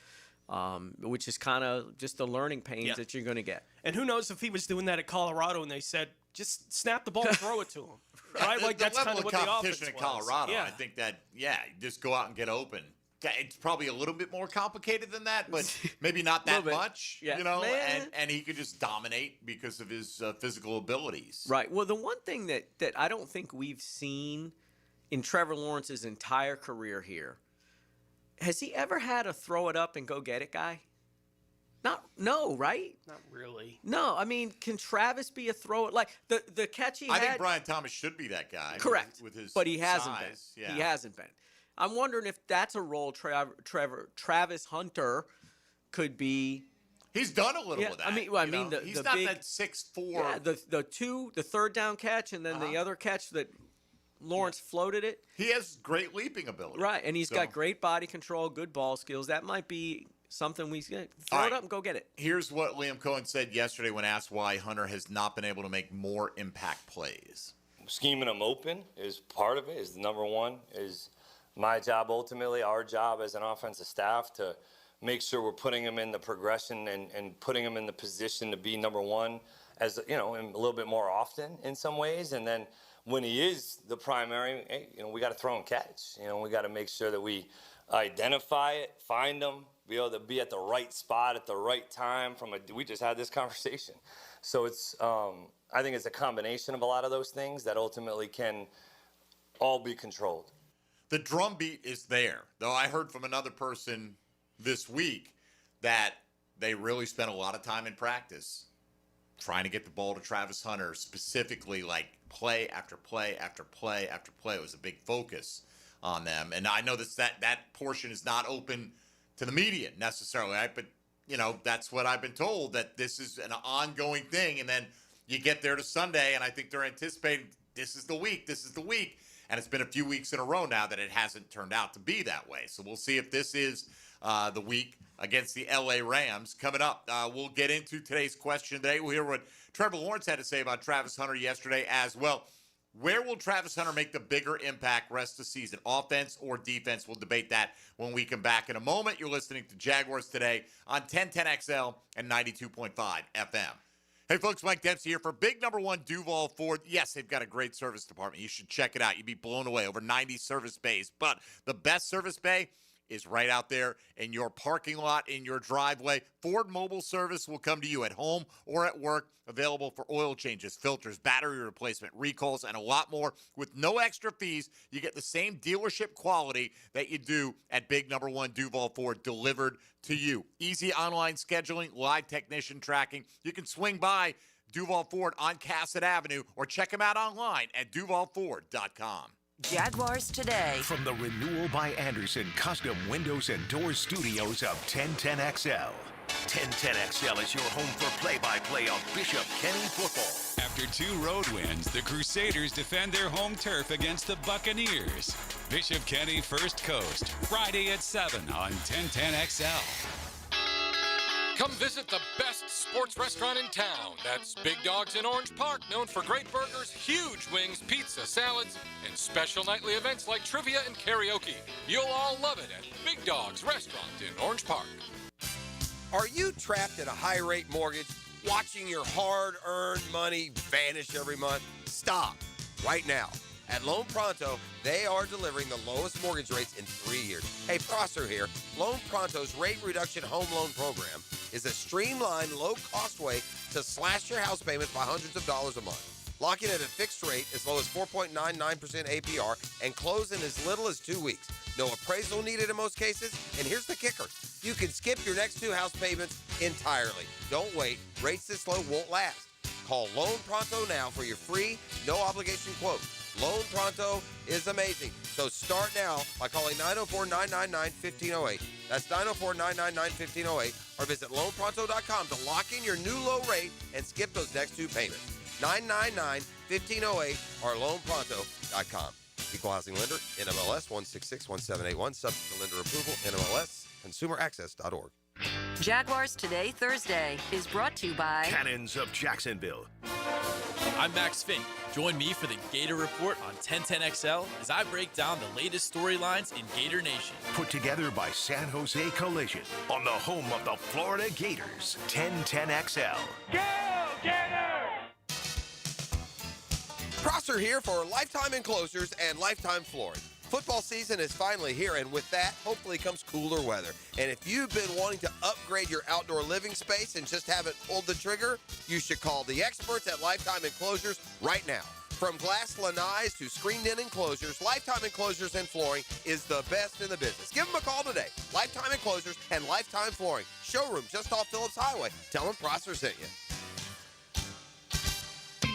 Which is kind of just the learning pains that you're going to get. And who knows if he was doing that at Colorado and they said, just snap the ball and throw it to him. Right? Like that's kind of what the offense was. In Colorado, I think that, just go out and get open. It's probably a little bit more complicated than that, but maybe not that much, and he could just dominate because of his physical abilities. Right. Well, the one thing that I don't think we've seen in Trevor Lawrence's entire career here, has he ever had a throw it up and go get it guy? No, right? Not really. No, I mean, can Travis be a throw it? Like the catch he had? I think Brian Thomas should be that guy. Correct. With his but he hasn't size. been. Yeah. He hasn't been. I'm wondering if that's a role Travis Hunter could be. He's done a little of that. He's not big, that 6'4". Yeah, the third down catch and then the other catch that Lawrence floated it. He has great leaping ability. Right, and he's got great body control, good ball skills. That might be something we throw it up and go get it. Here's what Liam Cohen said yesterday when asked why Hunter has not been able to make more impact plays. Scheming him open is part of it, is number one, is my job ultimately, our job as an offensive staff to make sure we're putting him in the progression and putting him in the position to be number one as, a little bit more often in some ways. And then when he is the primary, we got to throw and catch. We got to make sure that we identify it, find them, be able to be at the right spot at the right time. We just had this conversation. So it's, I think it's a combination of a lot of those things that ultimately can all be controlled. The drumbeat is there, though I heard from another person this week that they really spent a lot of time in practice trying to get the ball to Travis Hunter, specifically like play after play after play after play. It was a big focus on them. And I know that portion is not open to the media necessarily, right? But, that's what I've been told, that this is an ongoing thing. And then you get there to Sunday, and I think they're anticipating this is the week. And it's been a few weeks in a row now that it hasn't turned out to be that way. So we'll see if this is the week against the L.A. Rams. Coming up, we'll get into today's question today. We'll hear what Trevor Lawrence had to say about Travis Hunter yesterday as well. Where will Travis Hunter make the bigger impact rest of the season, offense or defense? We'll debate that when we come back in a moment. You're listening to Jaguars Today on 1010XL and 92.5 FM. Hey, folks, Mike Dempsey here for big number one Duval Ford. Yes, they've got a great service department. You should check it out. You'd be blown away. Over 90 service bays. But the best service bay is right out there in your parking lot, in your driveway. Ford Mobile Service will come to you at home or at work. Available for oil changes, filters, battery replacement, recalls, and a lot more. With no extra fees, you get the same dealership quality that you do at big number one Duval Ford delivered to you. Easy online scheduling, live technician tracking. You can swing by Duval Ford on Cassett Avenue or check them out online at duvalford.com. Jaguars Today. From the Renewal by Anderson Custom Windows and Doors Studios of 1010XL. 1010XL is your home for play-by-play of Bishop Kenny football. After 2 road wins, the Crusaders defend their home turf against the Buccaneers. Bishop Kenny First Coast, Friday at 7 on 1010XL. Come visit the best sports restaurant in town. That's Big Dogs in Orange Park, known for great burgers, huge wings, pizza, salads, and special nightly events like trivia and karaoke. You'll all love it at Big Dogs Restaurant in Orange Park. Are you trapped in a high-rate mortgage, watching your hard-earned money vanish every month? Stop right now. At Loan Pronto, they are delivering the lowest mortgage rates in 3 years. Hey, Prosser here. Loan Pronto's rate reduction home loan program is a streamlined, low-cost way to slash your house payments by hundreds of dollars a month. Lock in at a fixed rate as low as 4.99% APR and close in as little as 2 weeks. No appraisal needed in most cases. And here's the kicker. You can skip your next 2 house payments entirely. Don't wait. Rates this low won't last. Call Loan Pronto now for your free, no-obligation quote. Loan Pronto is amazing. So start now by calling 904-999-1508. That's 904-999-1508. Or visit loanpronto.com to lock in your new low rate and skip those next 2 payments. 999-1508 or loanpronto.com. Equal housing lender, NMLS 1661781, subject to lender approval, NMLS, consumeraccess.org. Jaguars Today, Thursday, is brought to you by Cannons of Jacksonville. I'm Max Fink. Join me for the Gator Report on 1010XL as I break down the latest storylines in Gator Nation. Put together by San Jose Collision on the home of the Florida Gators, 1010XL. Go, Gators! Prosser here for Lifetime Enclosures and Lifetime Flooring. Football season is finally here, and with that, hopefully comes cooler weather. And if you've been wanting to upgrade your outdoor living space and just haven't pulled the trigger, you should call the experts at Lifetime Enclosures right now. From glass lanais to screened-in enclosures, Lifetime Enclosures and Flooring is the best in the business. Give them a call today. Lifetime Enclosures and Lifetime Flooring. Showroom just off Phillips Highway. Tell them Prosser sent you.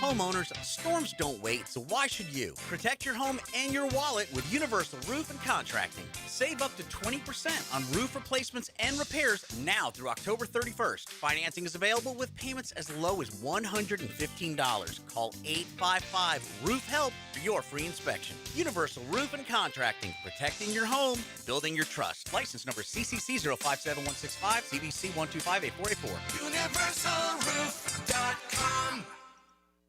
Homeowners, storms don't wait, so why should you? Protect your home and your wallet with Universal Roof and Contracting. Save up to 20% on roof replacements and repairs now through October 31st. Financing is available with payments as low as $115. Call 855-ROOF-HELP for your free inspection. Universal Roof and Contracting, protecting your home, building your trust. License number CCC 057165, CBC 1258484. UniversalRoof.com.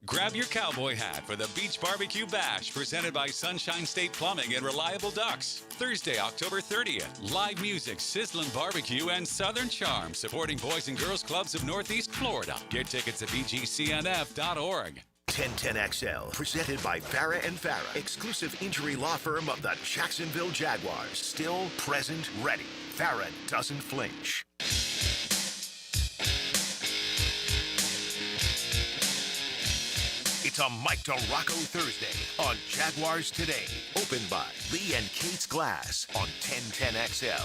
Grab your cowboy hat for the Beach Barbecue Bash presented by Sunshine State Plumbing and Reliable Ducks. Thursday, October 30th. Live music, sizzling barbecue, and Southern Charm supporting Boys and Girls Clubs of Northeast Florida. Get tickets at bgcnf.org. 1010XL, presented by Farah & Farah, exclusive injury law firm of the Jacksonville Jaguars. Still, present, ready. Farah doesn't flinch. It's a Mike DeRocco Thursday on Jaguars Today. Opened by Lee and Kate's Glass on 1010XL.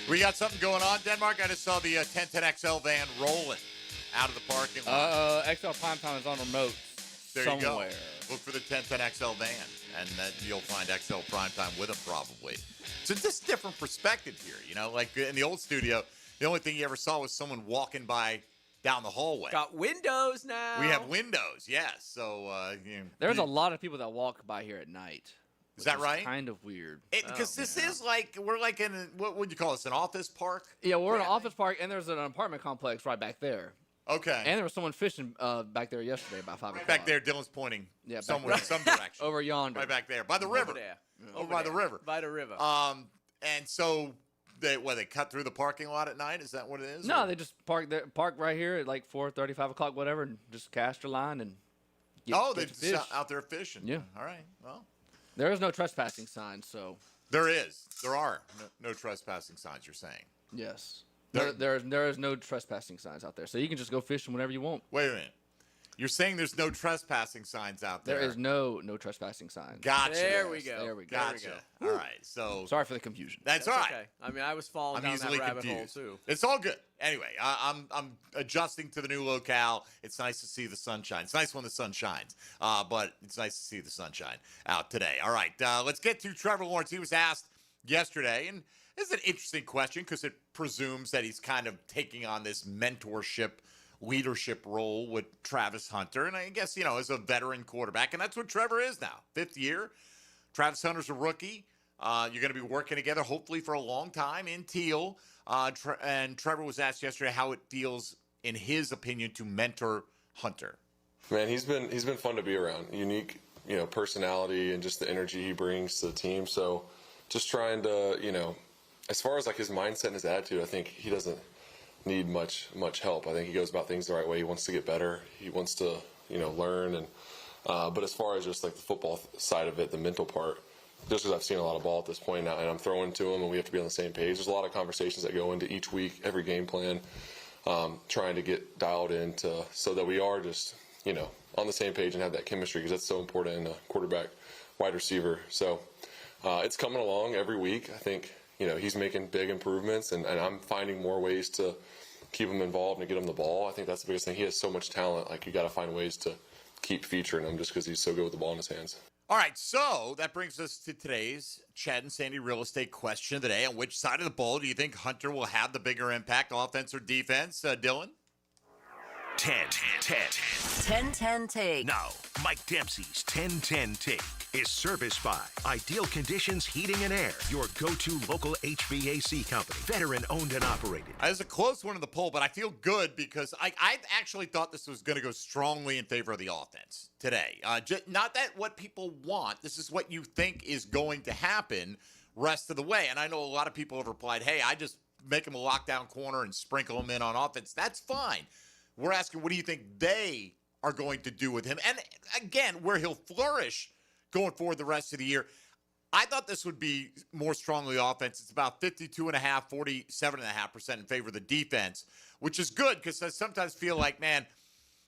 We got something going on, Denmark. I just saw the 1010XL van rolling out of the parking lot. XL Primetime is on remote There somewhere. you go. Look for the 1010XL van, and then you'll find XL Primetime with them probably. So just different perspective here, you know? Like in the old studio, the only thing you ever saw was someone walking by down the hallway. Got windows now. We have windows, yes. So There's a lot of people that walk by here at night. Is that right? Kind of weird. Because this is like, we're like in, what would you call this, an office park? Yeah, we're in an office park, and there's an apartment complex right back there. Okay. And there was someone fishing back there yesterday about 5 o'clock. Back there, Dylan's pointing somewhere, some direction. Over yonder. Right back there, by the river. Over there. Over by the river. By the river. And so they cut through the parking lot at night? Is that what it is? No, they just park right here at like 4:30, 5 o'clock, whatever, and just cast your line and they're just out there fishing. Yeah. All right. Well, there is no trespassing sign, so. There are no trespassing signs, you're saying? Yes. There is no trespassing signs out there, so you can just go fishing whenever you want. Wait a minute. You're saying there's no trespassing signs out there? There is no trespassing signs. Gotcha. There we go. Gotcha. All right. So sorry for the confusion. That's all right. Okay. I mean, I was falling down that rabbit hole too. It's all good. Anyway, I'm adjusting to the new locale. It's nice to see the sunshine. It's nice when the sun shines, but it's nice to see the sunshine out today. All right. Let's get to Trevor Lawrence. He was asked yesterday, and this is an interesting question because it presumes that he's kind of taking on this mentorship, leadership role with Travis Hunter. And I guess, as a veteran quarterback, and that's what Trevor is now, 5th year. Travis Hunter's a rookie. You're going to be working together, hopefully, for a long time in Teal. And Trevor was asked yesterday how it feels, in his opinion, to mentor Hunter. Man, he's been fun to be around. Unique, personality and just the energy he brings to the team. So just trying to, as far as like his mindset and his attitude, I think he doesn't need much help. I think he goes about things the right way. He wants to get better. He wants to, learn, and But as far as just like the football side of it, the mental part, just because I've seen a lot of ball at this point now, and I'm throwing to him, and we have to be on the same page. There's a lot of conversations that go into each week, every game plan, trying to get dialed into so that we are just, on the same page and have that chemistry, because that's so important in a quarterback, wide receiver. So it's coming along every week. I think, he's making big improvements, and I'm finding more ways to keep him involved and get him the ball. I think that's the biggest thing. He has so much talent. Like, you got to find ways to keep featuring him just because he's so good with the ball in his hands. All right, so that brings us to today's Chad and Sandy real estate question of the day. On which side of the ball do you think Hunter will have the bigger impact, offense or defense? Dylan? 10-10 take. Now, Mike Dempsey's 10-10 take is serviced by Ideal Conditions Heating and Air, your go-to local HVAC company. Veteran owned and operated. That was a close one in the poll, but I feel good because I actually thought this was going to go strongly in favor of the offense today. Not that what people want. This is what you think is going to happen rest of the way. And I know a lot of people have replied, hey, I just make him a lockdown corner and sprinkle him in on offense. That's fine. We're asking, what do you think they are going to do with him? And again, where he'll flourish going forward the rest of the year. I thought this would be more strongly offense. It's about 52.5%, 47.5% in favor of the defense, which is good because I sometimes feel like, man,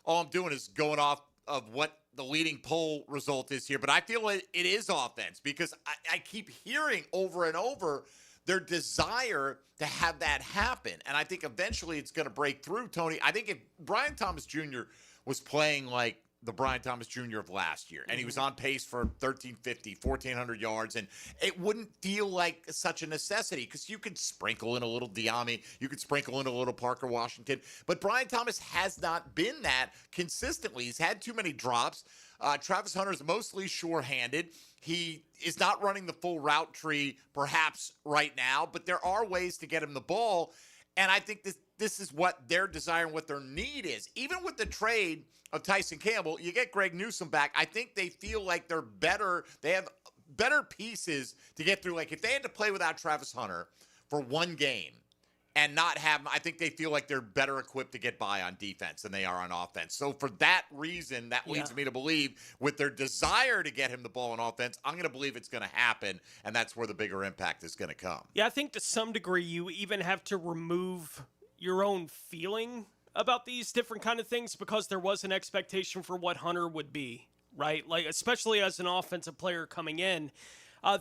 all I'm doing is going off of what the leading poll result is here. But I feel it is offense because I keep hearing over and over their desire to have that happen. And I think eventually it's going to break through, Tony. I think if Brian Thomas Jr. was playing like the Brian Thomas Jr. of last year, and he was on pace for 1,350, 1,400 yards, and it wouldn't feel like such a necessity because you could sprinkle in a little Diami, you could sprinkle in a little Parker Washington, but Brian Thomas has not been that consistently. He's had too many drops. Travis Hunter is mostly sure-handed. He is not running the full route tree perhaps right now, but there are ways to get him the ball, and I think this is what their desire and what their need is. Even with the trade of Tyson Campbell, you get Greg Newsome back. I think they feel like they're better. They have better pieces to get through. Like if they had to play without Travis Hunter for one game and not have him, I think they feel like they're better equipped to get by on defense than they are on offense. So for that reason, that leads me to believe with their desire to get him the ball on offense, I'm going to believe it's going to happen, and that's where the bigger impact is going to come. Yeah, I think to some degree you even have to remove your own feeling about these different kind of things because there was an expectation for what Hunter would be, right? Like, especially as an offensive player coming in.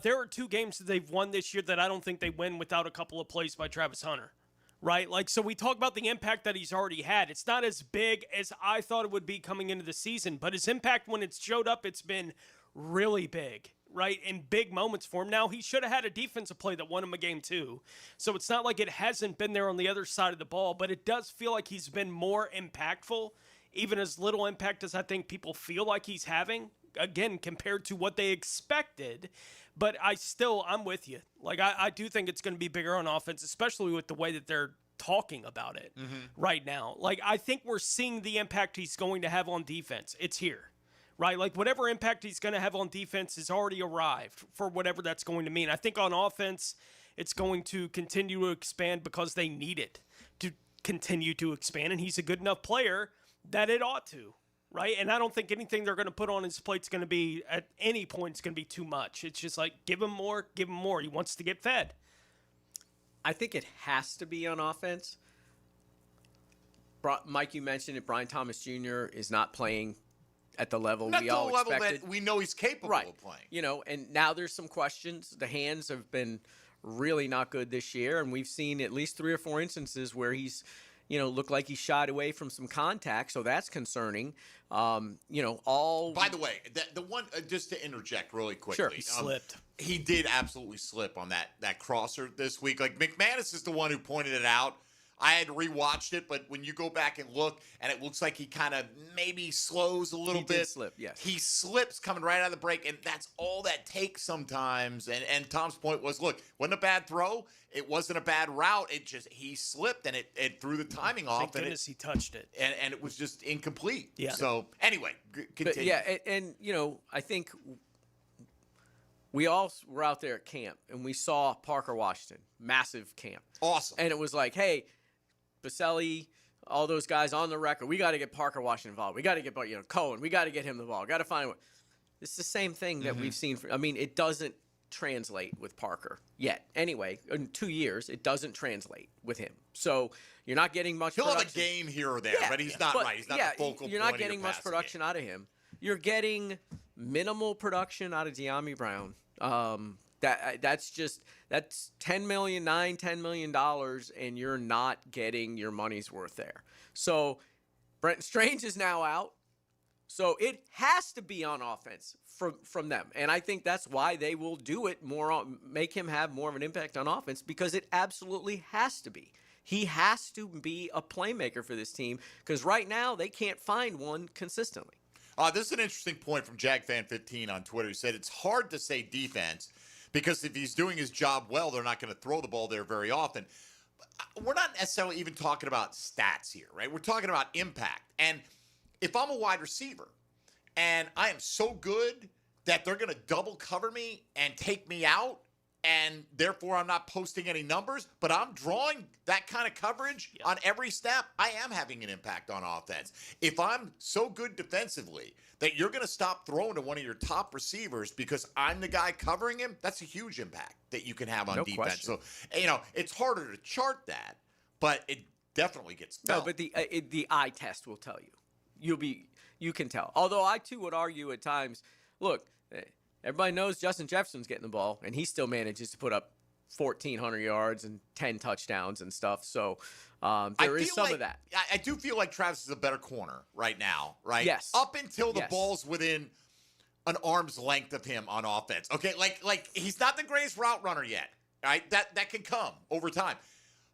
There are 2 games that they've won this year that I don't think they win without a couple of plays by Travis Hunter, right? Like, so we talk about the impact that he's already had. It's not as big as I thought it would be coming into the season, but his impact when it's showed up, it's been really big, right? In big moments for him. Now, he should have had a defensive play that won him a game too. So it's not like it hasn't been there on the other side of the ball, but it does feel like he's been more impactful, even as little impact as I think people feel like he's having, again, compared to what they expected. But I'm with you. Like, I do think it's going to be bigger on offense, especially with the way that they're talking about it right now. Like, I think we're seeing the impact he's going to have on defense. It's here. Right, like whatever impact he's going to have on defense has already arrived for whatever that's going to mean. I think on offense, it's going to continue to expand because they need it to continue to expand, and he's a good enough player that it ought to, right? And I don't think anything they're going to put on his plate is going to be, at any point, it's going to be too much. It's just like, give him more, give him more. He wants to get fed. I think it has to be on offense. Mike, you mentioned it. Brian Thomas Jr. is not playing at the level we all expected. Not the level that we know he's capable of playing. And now there's some questions. The hands have been really not good this year, and we've seen at least 3 or 4 instances where he's, looked like he shied away from some contact, so that's concerning. By the way, the one, just to interject really quickly. Sure. He slipped. He did absolutely slip on that crosser this week. Like, McManus is the one who pointed it out. I had rewatched it, but when you go back and look, and it looks like he kind of maybe slows a little bit. He did slip, yes. He slips coming right out of the break, and that's all that takes sometimes. And Tom's point was, look, wasn't a bad throw. It wasn't a bad route. It just, he slipped, and it threw the timing off. Thank goodness he touched it. And it was just incomplete. Yeah. So, anyway, continue. But, I think we all were out there at camp, and we saw Parker Washington, massive camp. Awesome. And it was like, hey, Baselli, all those guys on the record. We got to get Parker Washington involved. We got to get Cohen. We got to get him the ball. Got to find one. It's the same thing that we've seen. It doesn't translate with Parker yet. Anyway, in 2 years, it doesn't translate with him. So you're not getting much. He'll production. have a game here or there, but he's not right. He's not the focal point. You're not getting much production out of him. You're getting minimal production out of De'Ami Brown. That's $10 million, $10 million, and you're not getting your money's worth there. So Brenton Strange is now out. So it has to be on offense from them. And I think that's why they will do it more, make him have more of an impact on offense, because it absolutely has to be. He has to be a playmaker for this team, because right now they can't find one consistently. This is an interesting point from JagFan15 on Twitter. He said it's hard to say defense because if he's doing his job well, they're not going to throw the ball there very often. We're not necessarily even talking about stats here, right? We're talking about impact. And if I'm a wide receiver and I am so good that they're going to double cover me and take me out, and therefore I'm not posting any numbers, but I'm drawing that kind of coverage on every snap, I am having an impact on offense. If I'm so good defensively that you're going to stop throwing to one of your top receivers because I'm the guy covering him, that's a huge impact that you can have on defense. Question. So, it's harder to chart that, but it definitely gets felt. No, but the eye test will tell you. You can tell. Although I, too, would argue at times, look, everybody knows Justin Jefferson's getting the ball, and he still manages to put up 1,400 yards and 10 touchdowns and stuff. So there is some of that. I do feel like Travis is a better corner right now, right? Yes. Up until the ball's within an arm's length of him on offense. Okay, like he's not the greatest route runner yet, right? That can come over time.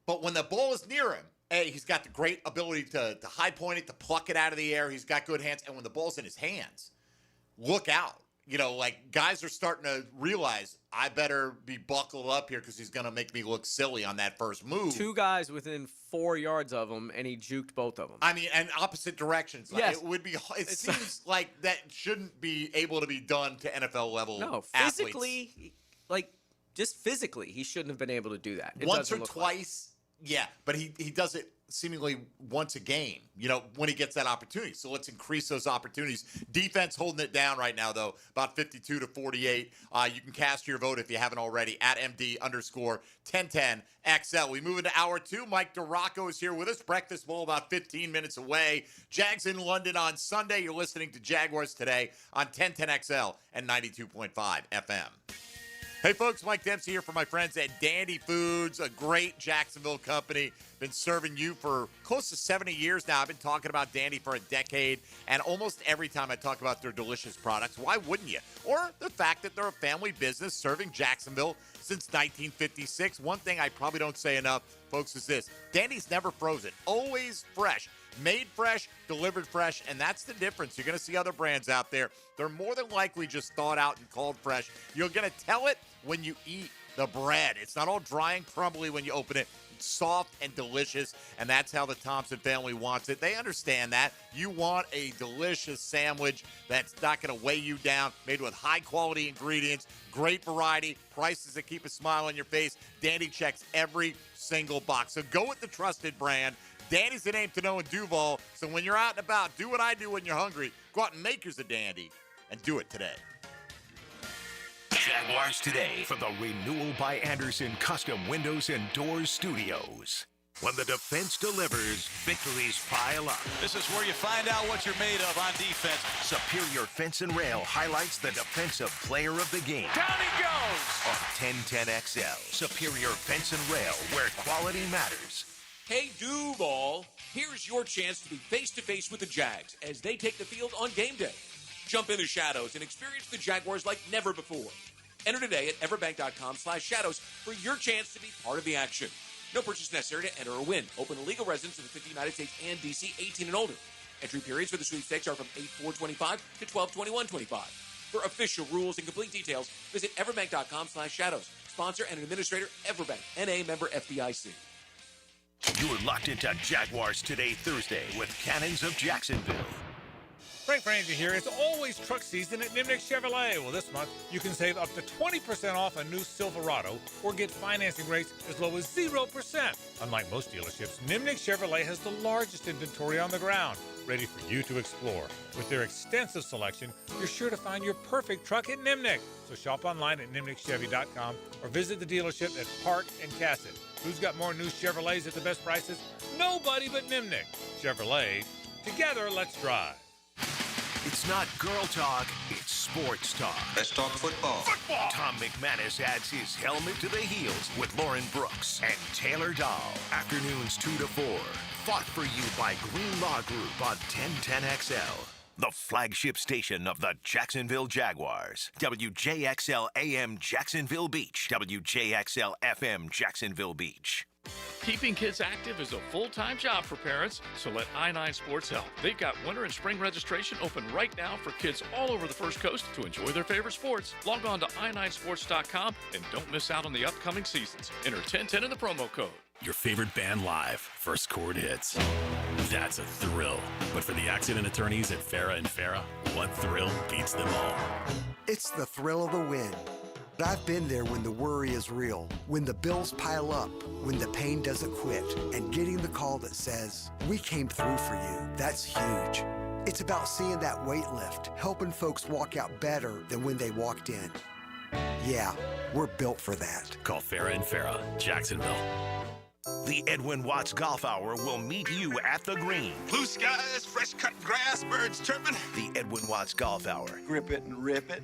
But when the ball is near him, he's got the great ability to high point it, to pluck it out of the air. He's got good hands. And when the ball's in his hands, look out. Guys are starting to realize I better be buckled up here because he's going to make me look silly on that first move. 2 guys within 4 yards of him, and he juked both of them. And opposite directions. Yes. It would be. It seems like that shouldn't be able to be done to NFL level. No, athletes. physically, just physically, he shouldn't have been able to do that. Once or twice, yeah, but he does it seemingly once a game, when he gets that opportunity. So let's increase those opportunities. Defense holding it down right now, though, about 52-48. You can cast your vote if you haven't already at MD_1010XL. We move into hour 2. Mike DeRocco is here with us. Breakfast Bowl about 15 minutes away. Jags in London on Sunday. You're listening to Jaguars Today on 1010XL and 92.5 FM. Hey, folks, Mike Dempsey here for my friends at Dandy Foods, a great Jacksonville company. Been serving you for close to 70 years now. I've been talking about Dandy for a decade, and almost every time I talk about their delicious products, why wouldn't you? Or the fact that they're a family business serving Jacksonville since 1956. One thing I probably don't say enough, folks, is this. Dandy's never frozen, always fresh. Made fresh, delivered fresh, and that's the difference. You're going to see other brands out there. They're more than likely just thawed out and called fresh. You're going to tell it when you eat the bread. It's not all dry and crumbly when you open it. It's soft and delicious, and that's how the Thompson family wants it. They understand that. You want a delicious sandwich that's not going to weigh you down, made with high-quality ingredients, great variety, prices that keep a smile on your face. Dandy checks every single box. So go with the trusted brand. Dandy's the name to know in Duval. So when you're out and about, do what I do when you're hungry. Go out and make yours a Dandy, and do it today. Jaguars Today for the Renewal by Anderson Custom Windows and Doors Studios. When the defense delivers, victories pile up. This is where you find out what you're made of on defense. Superior Fence and Rail highlights the defensive player of the game. Down he goes! On 1010XL, Superior Fence and Rail, where quality matters. Hey, Duval, here's your chance to be face-to-face with the Jags as they take the field on game day. Jump in the shadows and experience the Jaguars like never before. Enter today at everbank.com/shadows for your chance to be part of the action. No purchase necessary to enter or win. Open to legal residents in the 50 United States and D.C., 18 and older. Entry periods for the sweepstakes are from 8/4/25 to 12/21/25. For official rules and complete details, visit everbank.com/shadows. Sponsor and administrator, Everbank, N.A. member FDIC. You're locked into Jaguars Today Thursday with Cannons of Jacksonville. Frank Frangie here. It's always truck season at Nimnick Chevrolet. Well, this month you can save up to 20% off a new Silverado or get financing rates as low as 0%. Unlike most dealerships, Nimnick Chevrolet has the largest inventory on the ground, ready for you to explore. With their extensive selection, you're sure to find your perfect truck at Nimnick. So shop online at nimnickchevy.com or visit the dealership at Park and Cassett. Who's got more new Chevrolets at the best prices? Nobody but Nimnick. Chevrolet. Together, let's drive. It's not girl talk, it's sports talk. Let's talk football. Football! Tom McManus adds his helmet to the heels with Lauren Brooks and Taylor Dahl. Afternoons 2 to 4. Fought for you by Green Law Group on 1010XL. The flagship station of the Jacksonville Jaguars. WJXL AM Jacksonville Beach. WJXL FM Jacksonville Beach. Keeping kids active is a full-time job for parents, so let I-9 Sports help. They've got winter and spring registration open right now for kids all over the First Coast to enjoy their favorite sports. Log on to i9sports.com and don't miss out on the upcoming seasons. Enter 1010 in the promo code. Your favorite band live, First Chord Hits. That's a thrill. But for the accident attorneys at Farah and Farah, what thrill beats them all? It's the thrill of the win. I've been there when the worry is real, when the bills pile up, when the pain doesn't quit, and getting the call that says, "We came through for you." That's huge. It's about seeing that weight lift, helping folks walk out better than when they walked in. Yeah, we're built for that. Call Farah and Farah, Jacksonville. The Edwin Watts Golf Hour will meet you at the green. Blue skies, fresh cut grass, birds chirping. The Edwin Watts Golf Hour. Grip it and rip it.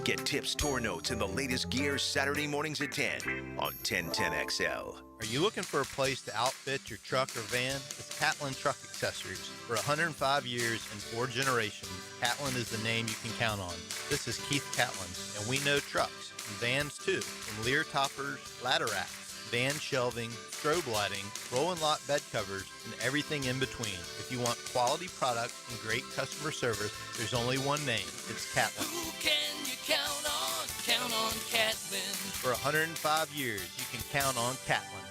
Get tips, tour notes, and the latest gear Saturday mornings at 10 on 1010XL. Are you looking for a place to outfit your truck or van? It's Catlin Truck Accessories. For 105 years and 4 generations, Catlin is the name you can count on. This is Keith Catlin, and we know trucks and vans too, from Lear toppers, ladder racks, van shelving, strobe lighting, roll and lot bed covers, and everything in between. If you want quality products and great customer service, there's only one name. It's Catlin. Who can you count on? Count on Catlin. For 105 years, you can count on Catlin.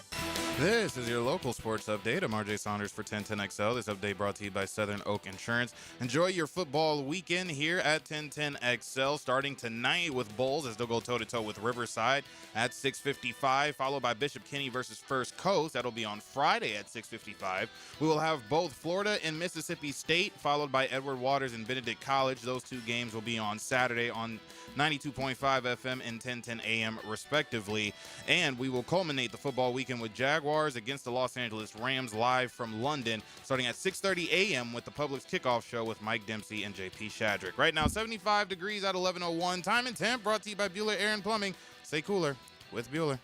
This is your local sports update. I'm RJ Saunders for 1010XL. This update brought to you by Southern Oak Insurance. Enjoy your football weekend here at 1010XL, starting tonight with Bulls as they'll go toe-to-toe with Riverside at 6:55, followed by Bishop Kenny versus First Coast. That'll be on Friday at 6:55. We will have both Florida and Mississippi State, followed by Edward Waters and Benedict College. Those two games will be on Saturday on 92.5 FM and 1010 AM respectively. And we will culminate the football weekend with Jaguars against the Los Angeles Rams live from London starting at 6:30 a.m. with the Publix kickoff show with Mike Dempsey and JP Shadrick. Right now, 75 degrees at 11:01. Time and temp brought to you by Bueller Air and Plumbing. Stay cooler with Bueller.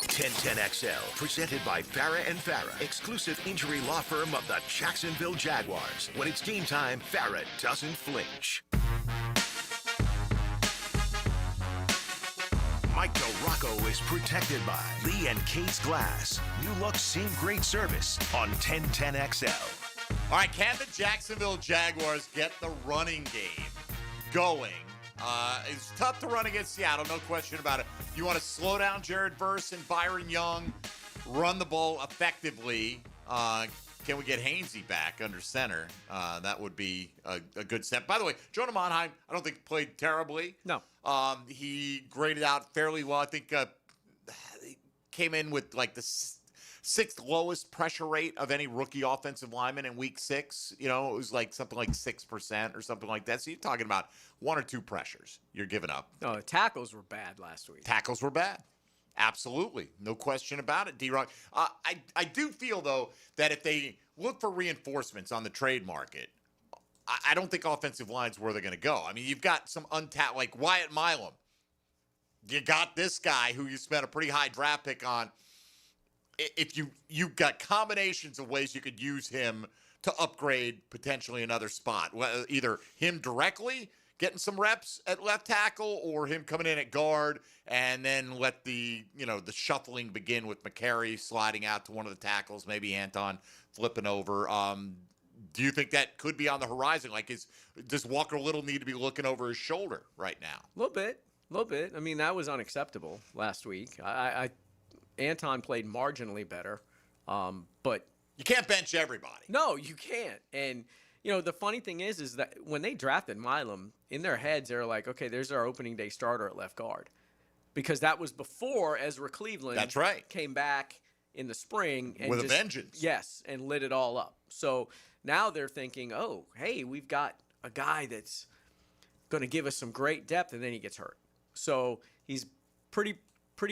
1010XL, presented by Farah and Farah, exclusive injury law firm of the Jacksonville Jaguars. When it's game time, Farah doesn't flinch. Mike Del Rocco is protected by Lee and Kate's Glass. New look, same great service on 1010XL. All right, can the Jacksonville Jaguars get the running game going? It's tough to run against Seattle, no question about it. You want to slow down Jared Verse and Byron Young, run the ball effectively. Can we get Hainsey back under center? That would be a good step. By the way, Jonah Monheim, I don't think played terribly. No. He graded out fairly well. I think he came in with like the sixth lowest pressure rate of any rookie offensive lineman in week 6. You know, it was like something like 6% or something like that. So you're talking about 1 or 2 pressures you're giving up. No, tackles were bad last week. Tackles were bad. Absolutely. No question about it, D-Rock. I do feel, though, that if they look for reinforcements on the trade market, I don't think offensive line's where they're going to go. I mean, you've got some untapped, like Wyatt Milam. You got this guy who you spent a pretty high draft pick on. If you've got combinations of ways you could use him to upgrade potentially another spot, either him directly getting some reps at left tackle or him coming in at guard and then let the shuffling begin with McCary sliding out to one of the tackles, maybe Anton flipping over. Do you think that could be on the horizon? Like, does Walker Little need to be looking over his shoulder right now? A little bit. I mean, that was unacceptable last week. Anton played marginally better, but You can't bench everybody. No, you can't. And the funny thing is that when they drafted Milam, in their heads they're like, okay, there's our opening day starter at left guard, because that was before Ezra Cleveland. That's right. Came back in the spring and with a vengeance. Yes, and lit it all up. So now they're thinking, oh, hey, we've got a guy that's going to give us some great depth, and then he gets hurt. So he's pretty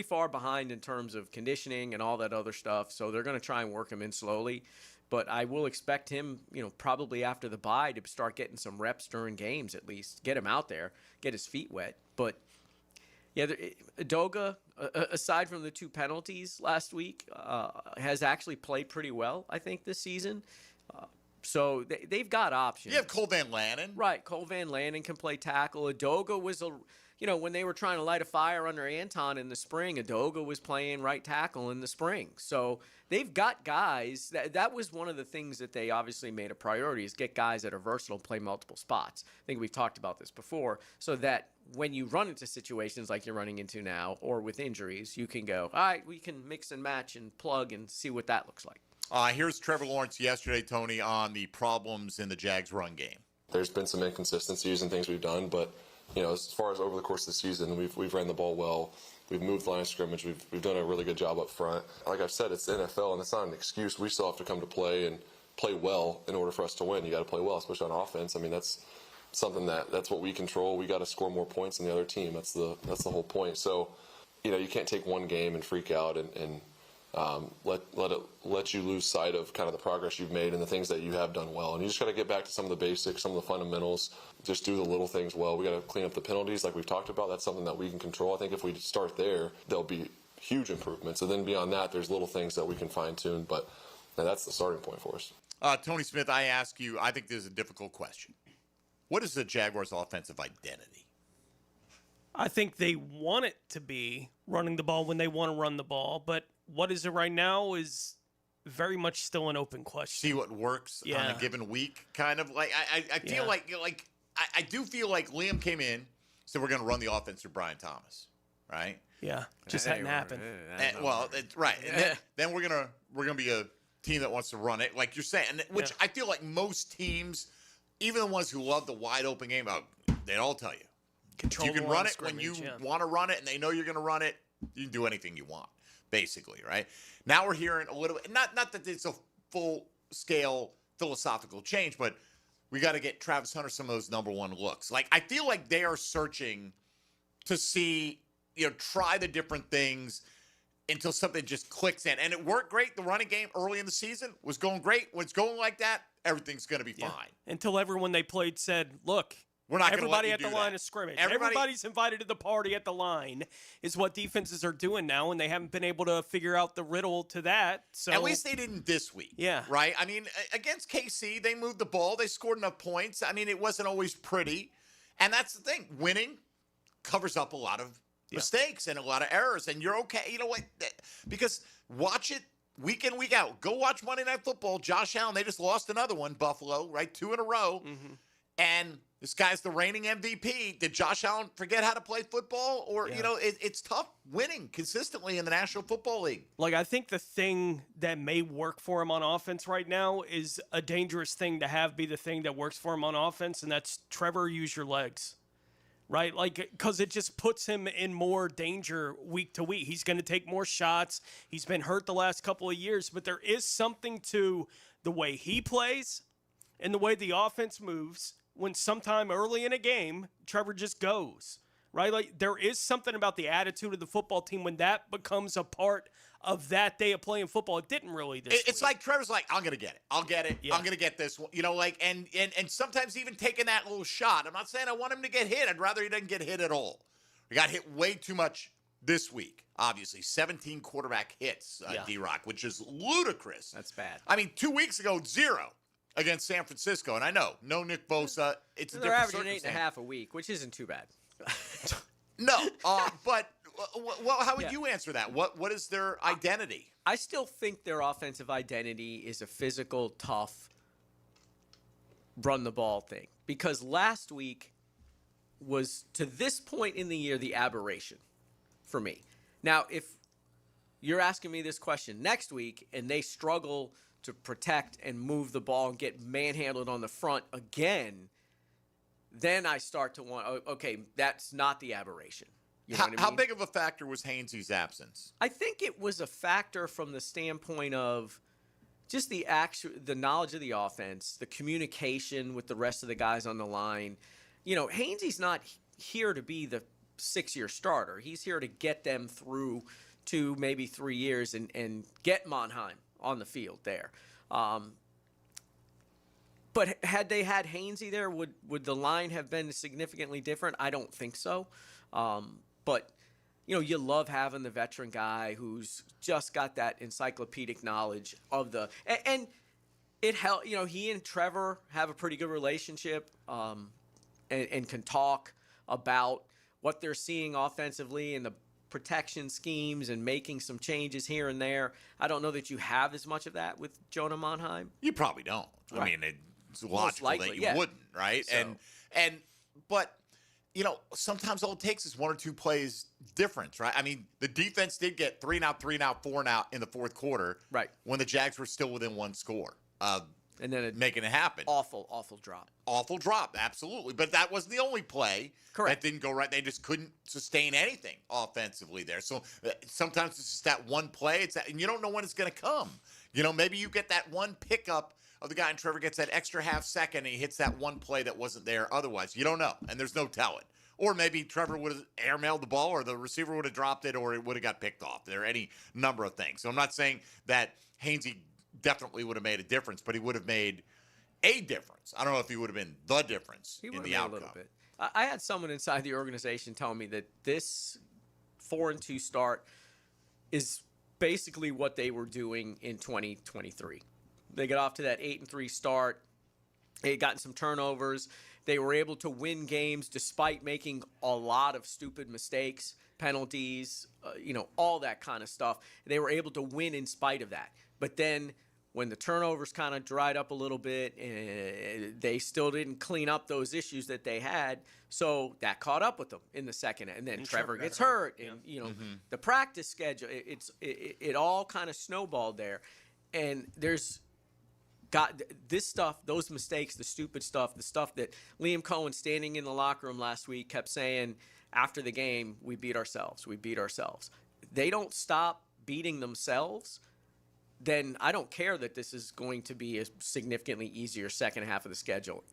far behind in terms of conditioning and all that other stuff. So they're going to try and work him in slowly. But I will expect him, probably after the bye to start getting some reps during games at least. Get him out there, get his feet wet. But, yeah, Udoka, aside from the 2 penalties last week, has actually played pretty well, I think, this season. So they've got options. You have Cole Van Lannon. Right. Cole Van Lannon can play tackle. Udoka was when they were trying to light a fire under Anton in the spring, Udoka was playing right tackle in the spring. So they've got guys. That was one of the things that they obviously made a priority, is get guys that are versatile, play multiple spots. I think we've talked about this before, so that when you run into situations like you're running into now or with injuries, you can go, all right, we can mix and match and plug and see what that looks like. Here's Trevor Lawrence yesterday, Tony, on the problems in the Jags run game. There's been some inconsistencies and things we've done, but as far as over the course of the season, we've ran the ball well. We've moved the line of scrimmage. We've done a really good job up front. Like I've said, it's the NFL, and it's not an excuse. We still have to come to play and play well in order for us to win. You got to play well, especially on offense. I mean, that's something that's what we control. We got to score more points than the other team. That's the whole point. So, you can't take one game and freak out and let you lose sight of kind of the progress you've made and the things that you have done well. And you just got to get back to some of the basics, some of the fundamentals. Just do the little things well. We got to clean up the penalties like we've talked about. That's something that we can control. I think if we start there, there'll be huge improvements. And then beyond that, there's little things that we can fine tune. But that's the starting point for us. Tony Smith, I ask you, I think this is a difficult question. What is the Jaguars' offensive identity? I think they want it to be running the ball when they want to run the ball, but what is it right now is very much still an open question. See what works on a given week, kind of like I feel like I do feel like Liam came in, so we're going to run the offense through Brian Thomas, right? Yeah, just hadn't happened. Right. And then we're gonna be a team that wants to run it, like you're saying, which I feel like most teams, even the ones who love the wide open game, they all tell you. Control you can run it when you want to run it, and they know you're going to run it. You can do anything you want, basically, right? Now we're hearing a little bit, not that it's a full-scale philosophical change, but we got to get Travis Hunter some of those number one looks. Like, I feel like they are searching to see, try the different things until something just clicks in. And it worked great. The running game early in the season was going great. When it's going like that, everything's going to be fine. Until everyone they played said, look, we're not everybody at the line of scrimmage. Everybody's invited to the party at the line is what defenses are doing now, and they haven't been able to figure out the riddle to that. So at least they didn't this week. Yeah. Right? I mean, against KC, they moved the ball. They scored enough points. I mean, it wasn't always pretty. And that's the thing. Winning covers up a lot of mistakes and a lot of errors, and you're okay. You know what? Because watch it week in, week out. Go watch Monday Night Football. Josh Allen, they just lost another one, Buffalo, right? 2 in a row. Mm-hmm. And this guy's the reigning MVP. Did Josh Allen forget how to play football? Or, it's tough winning consistently in the National Football League. Like, I think the thing that may work for him on offense right now is a dangerous thing to have be the thing that works for him on offense, and that's Trevor, use your legs. Right? Like, because it just puts him in more danger week to week. He's going to take more shots. He's been hurt the last couple of years, but there is something to the way he plays and the way the offense moves when sometime early in a game, Trevor just goes, right? Like, there is something about the attitude of the football team when that becomes a part of that day of playing football. It didn't really this It's week. like Trevor's like, I'm going to get it. I'll get it. Yeah. I'm going to get this one. And sometimes even taking that little shot. I'm not saying I want him to get hit. I'd rather he doesn't get hit at all. He got hit way too much this week, obviously. 17 quarterback hits, D-Rock, which is ludicrous. That's bad. I mean, 2 weeks ago, 0 against San Francisco. And I know, no Nick Bosa. It's a They're different averaging circumstance. 8.5 a week, which isn't too bad. No, but how would you answer that? What is their identity? I still think their offensive identity is a physical, tough, run the ball thing. Because last week was, to this point in the year, the aberration for me. Now, if you're asking me this question next week and they struggle to protect and move the ball and get manhandled on the front again, then I start to want, okay, that's not the aberration. You know what I mean? How big of a factor was Hainsey's absence? I think it was a factor from the standpoint of just the knowledge of the offense, the communication with the rest of the guys on the line. You know, Hainsey's not here to be the 6-year starter. He's here to get them through 2, maybe 3 years and get Monheim on the field there. But had they had Hainsey there, would the line have been significantly different? I don't think so. But, you know, you love having the veteran guy who's just got that encyclopedic knowledge of the – and it helped. You know, he and Trevor have a pretty good relationship and can talk about what they're seeing offensively and the protection schemes and making some changes here and there. I don't know that you have as much of that with Jonah Monheim. You probably don't. Right. I mean, it's logical that you wouldn't, right? So. But you know, sometimes all it takes is 1 or 2 plays difference, right? I mean, the defense did get 3 and out, 4 and out in the fourth quarter, right? When the Jags were still within 1 score, and then making it happen. Awful drop, absolutely. But that wasn't the only play. Correct. That didn't go right. They just couldn't sustain anything offensively there. So sometimes it's just that one play. And you don't know when it's going to come. You know, maybe you get that one pickup of the guy, and Trevor gets that extra half second, and he hits that one play that wasn't there otherwise. You don't know, and there's no telling. Or maybe Trevor would have airmailed the ball, or the receiver would have dropped it, or it would have got picked off. There are any number of things. So I'm not saying that Hainsey definitely would have made a difference, but he would have made a difference. I don't know if he would have been the difference in the outcome. A little bit. I had someone inside the organization tell me that this 4-2 start is basically what they were doing in 2023. They got off to that 8-3 start. They had gotten some turnovers. They were able to win games despite making a lot of stupid mistakes, penalties, all that kind of stuff. They were able to win in spite of that. But then when the turnovers kind of dried up a little bit, they still didn't clean up those issues that they had. So that caught up with them in the second. And then Trevor gets hurt. And, the practice schedule, it all kind of snowballed there. And there's got this stuff, those mistakes, the stupid stuff, the stuff that Liam Cohen standing in the locker room last week kept saying after the game, we beat ourselves. They don't stop beating themselves, then I don't care that this is going to be a significantly easier second half of the schedule.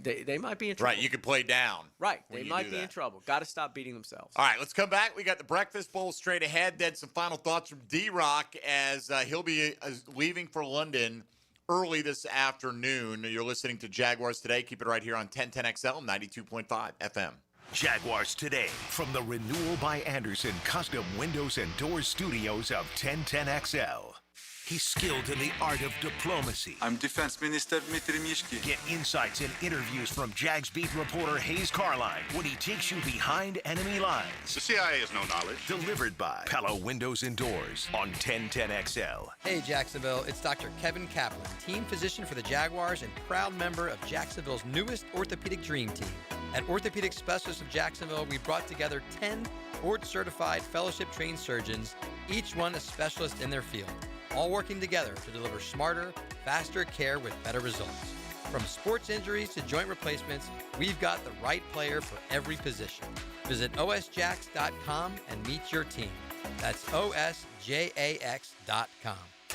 They might be in trouble. Right, you can play down. Right, they might be in trouble. Got to stop beating themselves. All right, let's come back. We got the Breakfast Bowl straight ahead. Then some final thoughts from D-Rock as he'll be leaving for London early this afternoon. You're listening to Jaguars Today. Keep it right here on 1010XL, 92.5 FM. Jaguars Today from the Renewal by Anderson Custom Windows and Doors Studios of 1010XL. He's skilled in the art of diplomacy. I'm Defense Minister Dmitry Mishkin. Get insights and interviews from Jags beat reporter Hayes Carline when he takes you behind enemy lines. The CIA has no knowledge. Delivered by Pella Windows and Doors on 1010XL. Hey Jacksonville, it's Dr. Kevin Kaplan, team physician for the Jaguars and proud member of Jacksonville's newest orthopedic dream team. At Orthopedic Specialists of Jacksonville, we brought together 10 board-certified fellowship-trained surgeons, each one a specialist in their field, all working together to deliver smarter, faster care with better results. From sports injuries to joint replacements, we've got the right player for every position. Visit osjax.com and meet your team. That's osjax.com.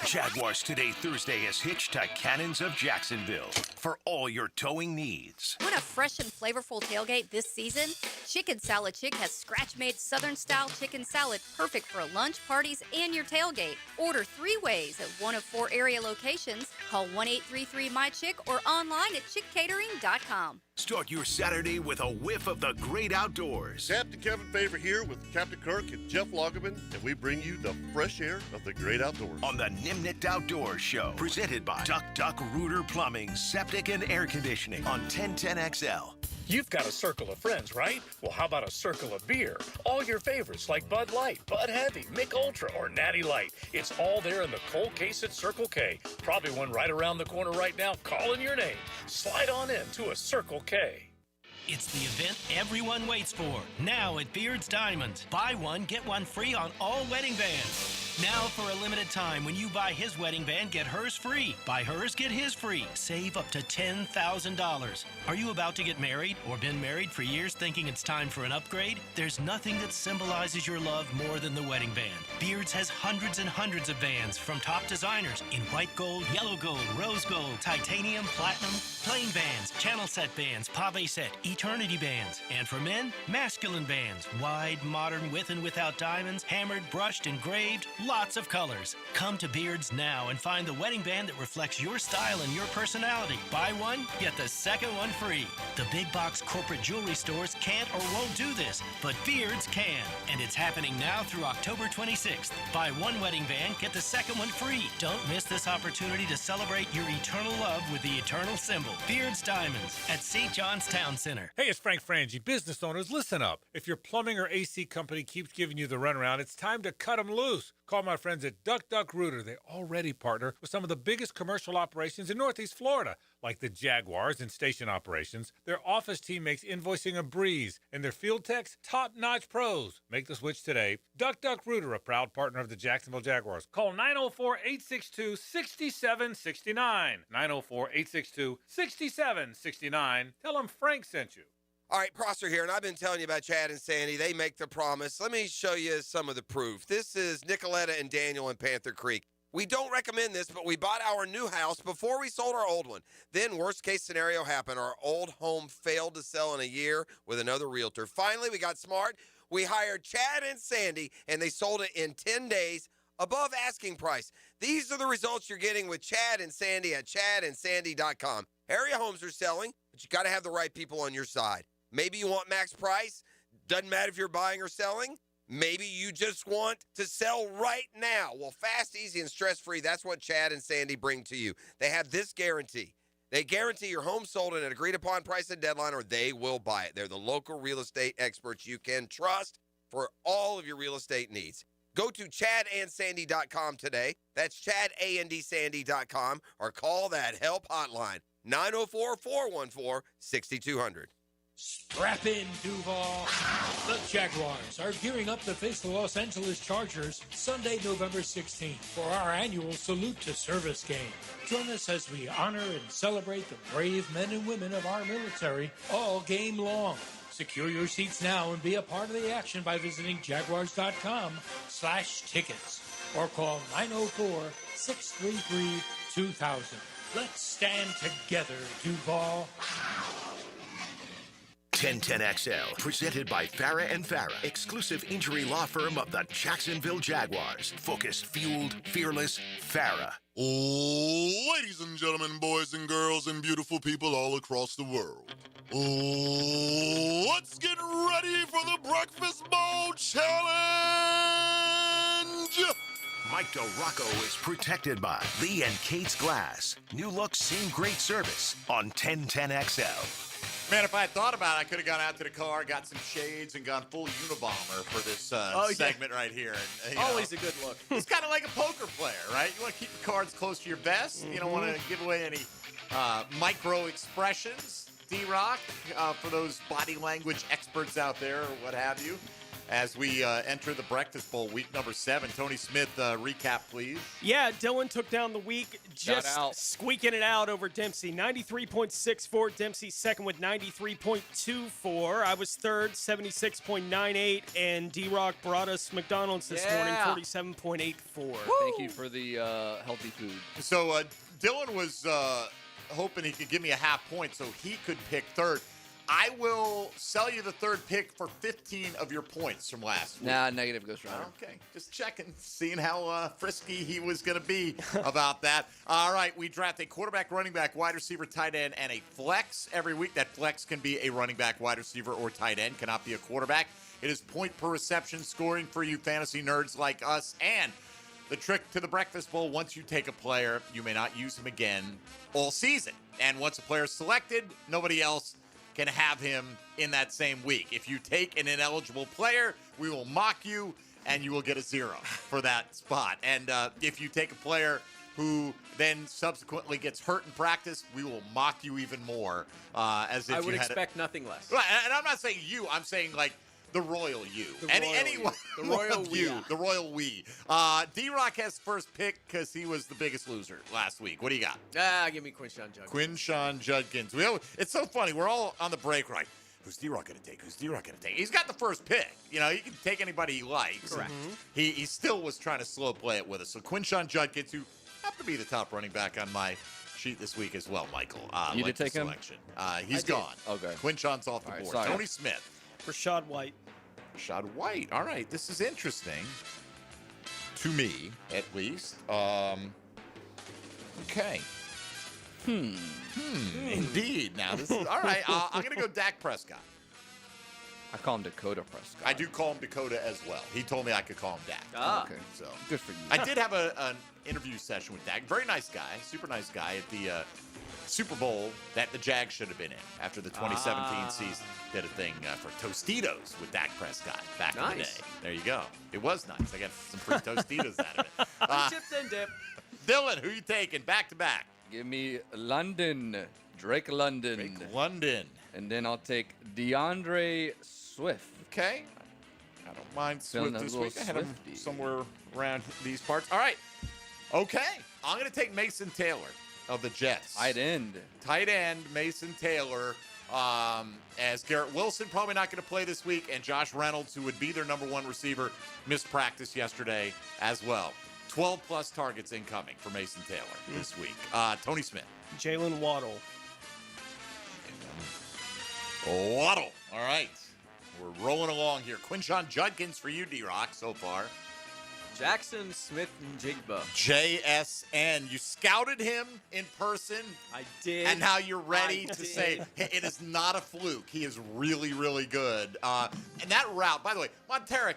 Jaguars Today Thursday is hitched to Cannons of Jacksonville for all your towing needs. Want a fresh and flavorful tailgate this season? Chicken Salad Chick has scratch-made Southern-style chicken salad perfect for lunch, parties, and your tailgate. Order 3 ways at one of 4 area locations. Call 1-833-MY-CHICK or online at chickcatering.com. Start your Saturday with a whiff of the great outdoors. Captain Kevin Favor here with Captain Kirk and Jeff Loggeman, and we bring you the fresh air of the great outdoors. On the Nimnit Outdoors Show, presented by Duck Rooter Plumbing, Septic and Air Conditioning on 1010XL. You've got a circle of friends, right? Well, how about a circle of beer? All your favorites like Bud Light, Bud Heavy, Mick Ultra, or Natty Light. It's all there in the cold case at Circle K. Probably one right around the corner right now calling your name. Slide on in to a Circle K. It's the event everyone waits for. Now at Beard's Diamonds. Buy one, get one free on all wedding bands. Now for a limited time, when you buy his wedding band, get hers free. Buy hers, get his free. Save up to $10,000. Are you about to get married or been married for years thinking it's time for an upgrade? There's nothing that symbolizes your love more than the wedding band. Beards has hundreds and hundreds of bands from top designers in white gold, yellow gold, rose gold, titanium, platinum, plain bands, channel set bands, pave set, eternity bands. And for men, masculine bands. Wide, modern, with and without diamonds, hammered, brushed, engraved, lots of colors. Come to Beards now and find the wedding band that reflects your style and your personality. Buy one, get the second one free. The big box corporate jewelry stores can't or won't do this, but Beards can. And it's happening now through October 26th. Buy one wedding band, get the second one free. Don't miss this opportunity to celebrate your eternal love with the eternal symbol, Beards Diamonds, at St. John's Town Center. Hey, it's Frank Frangie. Business owners, listen up. If your plumbing or AC company keeps giving you the runaround, it's time to cut them loose. Call my friends at Duck Duck Rooter. They already partner with some of the biggest commercial operations in Northeast Florida, like the Jaguars and station operations. Their office team makes invoicing a breeze, and their field techs, top-notch pros. Make the switch today. Duck Duck Rooter, a proud partner of the Jacksonville Jaguars. Call 904-862-6769. 904-862-6769. Tell them Frank sent you. All right, Prosser here, and I've been telling you about Chad and Sandy. They make the promise. Let me show you some of the proof. This is Nicoletta and Daniel in Panther Creek. We don't recommend this, but we bought our new house before we sold our old one. Then worst case scenario happened. Our old home failed to sell in a year with another realtor. Finally, we got smart. We hired Chad and Sandy, and they sold it in 10 days above asking price. These are the results you're getting with Chad and Sandy at chadandsandy.com. Area homes are selling, but you got to have the right people on your side. Maybe you want max price. Doesn't matter if you're buying or selling. Maybe you just want to sell right now. Well, fast, easy, and stress-free, that's what Chad and Sandy bring to you. They have this guarantee. They guarantee your home sold at an agreed-upon price and deadline, or they will buy it. They're the local real estate experts you can trust for all of your real estate needs. Go to chadandsandy.com today. That's chadandsandy.com, or call that help hotline, 904-414-6200. Strap in, Duval. The Jaguars are gearing up to face the Los Angeles Chargers Sunday, November 16th for our annual Salute to Service game. Join us as we honor and celebrate the brave men and women of our military all game long. Secure your seats now and be a part of the action by visiting jaguars.com/tickets or call 904-633-2000. Let's stand together, Duval. 1010XL, presented by Farah and Farah, exclusive injury law firm of the Jacksonville Jaguars. Focused, fueled, fearless, Farah. Ladies and gentlemen, boys and girls, and beautiful people all across the world. Let's get ready for the Breakfast Bowl Challenge! Mike DeRocco is protected by Lee and Kate's Glass. New look, same great service on 1010XL. Man, if I had thought about it, I could have gone out to the car, got some shades, and gone full Unabomber for this segment right here. And, Always a good look. It's kind of like a poker player, right? You want to keep your cards close to your vest. You don't want to give away any micro expressions. D-Rock, for those body language experts out there or what have you. As we enter the Breakfast Bowl, week number 7. Tony Smith, recap, please. Yeah, Dylan took down the week, just squeaking it out over Dempsey. 93.64. Dempsey second with 93.24. I was third, 76.98. And D-Rock brought us McDonald's this morning, 47.84. Thank you for the healthy food. So Dylan was hoping he could give me a half point so he could pick third. I will sell you the third pick for 15 of your points from last week. Nah, negative Ghost Rider. Okay, just checking, seeing how frisky he was going to be about that. All right, we draft a quarterback, running back, wide receiver, tight end, and a flex every week. That flex can be a running back, wide receiver, or tight end, cannot be a quarterback. It is point per reception scoring for you fantasy nerds like us. And the trick to the Breakfast Bowl, once you take a player, you may not use him again all season. And once a player is selected, nobody else can have him in that same week. If you take an ineligible player, we will mock you, and you will get a 0 for that spot. And if you take a player who then subsequently gets hurt in practice, we will mock you even more. As if I would expect nothing less. Right, and I'm not saying you. I'm saying, like, The royal you. The Anyone. the royal we. The royal we. D-Rock has first pick because he was the biggest loser last week. What do you got? Give me Quinshawn Judkins. Quinshawn Judkins. It's so funny. We're all on the break, right? Who's D-Rock going to take? Who's D-Rock going to take? He's got the first pick. You know, he can take anybody he likes. Correct. He still was trying to slow play it with us. So Quinshawn Judkins, who happened to be the top running back on my sheet this week as well, Michael. You did take him? He's gone. Okay. Quinshawn's off the board. sorry. Tony Smith. Rashad White. Rashad White. All right, this is interesting. To me, at least. Okay. Indeed. Now, this is... All right, I'm going to go Dak Prescott. I call him Dakota Prescott. I do call him Dakota as well. He told me I could call him Dak. Okay. So Good for you. I did have an interview session with Dak. Very nice guy. Super nice guy at the Super Bowl that the Jags should have been in after the 2017 season. Did a thing for Tostitos with Dak Prescott back in the day. Nice. There you go. It was nice. I got some free Tostitos out of it. Chips and dip. Dylan, who you taking back to back? Give me London. Drake London. Drake London. And then I'll take DeAndre Swift. Okay. I don't mind Feeling Swift a this little week. I had him Swifty. somewhere around these parts. All right. Okay. I'm going to take Mason Taylor of the Jets. Tight end. Tight end, Mason Taylor. As Garrett Wilson probably not going to play this week, and Josh Reynolds, who would be their number one receiver, missed practice yesterday as well. 12-plus targets incoming for Mason Taylor this week. Tony Smith. Jalen Waddle. Waddle. All right. We're rolling along here. Quinshawn Judkins for you, D-Rock, so far. Jackson Smith and Jigba. JSN. You scouted him in person. I did. And now you're ready I to did. say it is not a fluke. He is really, really good. And that route, by the way, Monteric,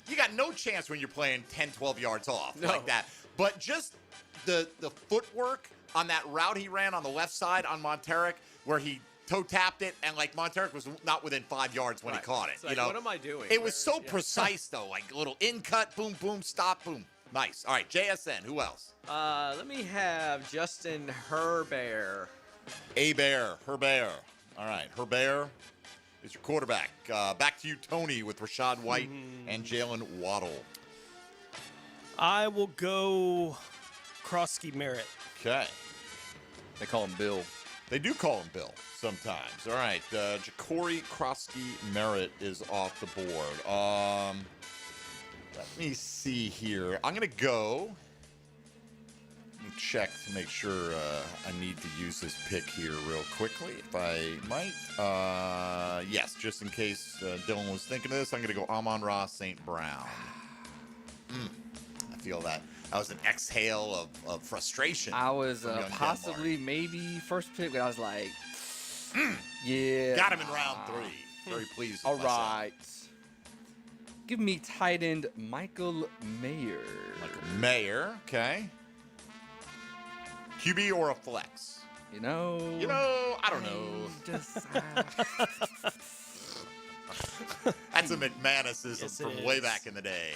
you got no chance when you're playing 10, 12 yards off like that. But just the footwork on that route he ran on the left side on Monteric, where he toe tapped it, and like Monteric was not within 5 yards when he caught it. It's like, what am I doing? It was so precise though, like a little in cut, boom, boom, stop, boom. Nice. All right, JSN. Who else? Let me have Justin Herbert. Herbert. All right, Herbert is your quarterback. Back to you, Tony, with Rashad White and Jalen Waddle. I will go Krosky Merritt. Okay. They call him Bill. They do call him Bill sometimes. All right, Ja'Cory Krosky Merritt is off the board. Let me see here. I'm going to go. Let me check to make sure I need to use this pick here real quickly, if I might. Yes, just in case Dylan was thinking of this, I'm going to go Amon-Ra St. Brown. I feel that. That was an exhale of frustration. I was from young possibly maybe first pick, but I was like, yeah. Got him in round 3. Very pleased with All myself. right. Give me tight end Michael Mayer. Mayer, okay. QB or a flex? You know, I don't know. That's a McManusism Yes, it from way is. back in the day.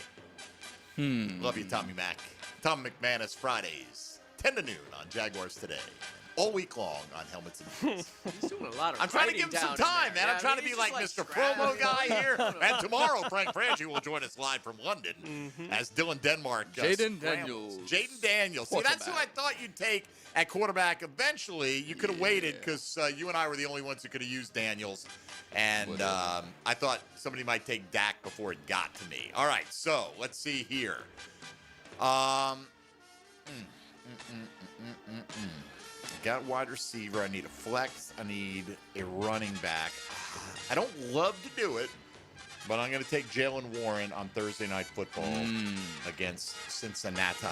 Love you, Tommy Mac. Tom McManus Fridays, 10 to noon on Jaguars Today. All week long on Helmets and Boots. He's doing a lot of I'm trying to give him some time, man. I'm trying to be like Mr. Promo guy here. And tomorrow, Frank Franchi will join us live from London as Dylan Denmark. Jaden scrambles. Daniels. Jaden Daniels. See, that's who I thought you'd take at quarterback eventually. You could have waited because you and I were the only ones who could have used Daniels. And I thought somebody might take Dak before it got to me. All right, so let's see here. Got wide receiver. I need a flex. I need a running back. I don't love to do it, but I'm going to take Jalen Warren on Thursday Night Football against Cincinnati.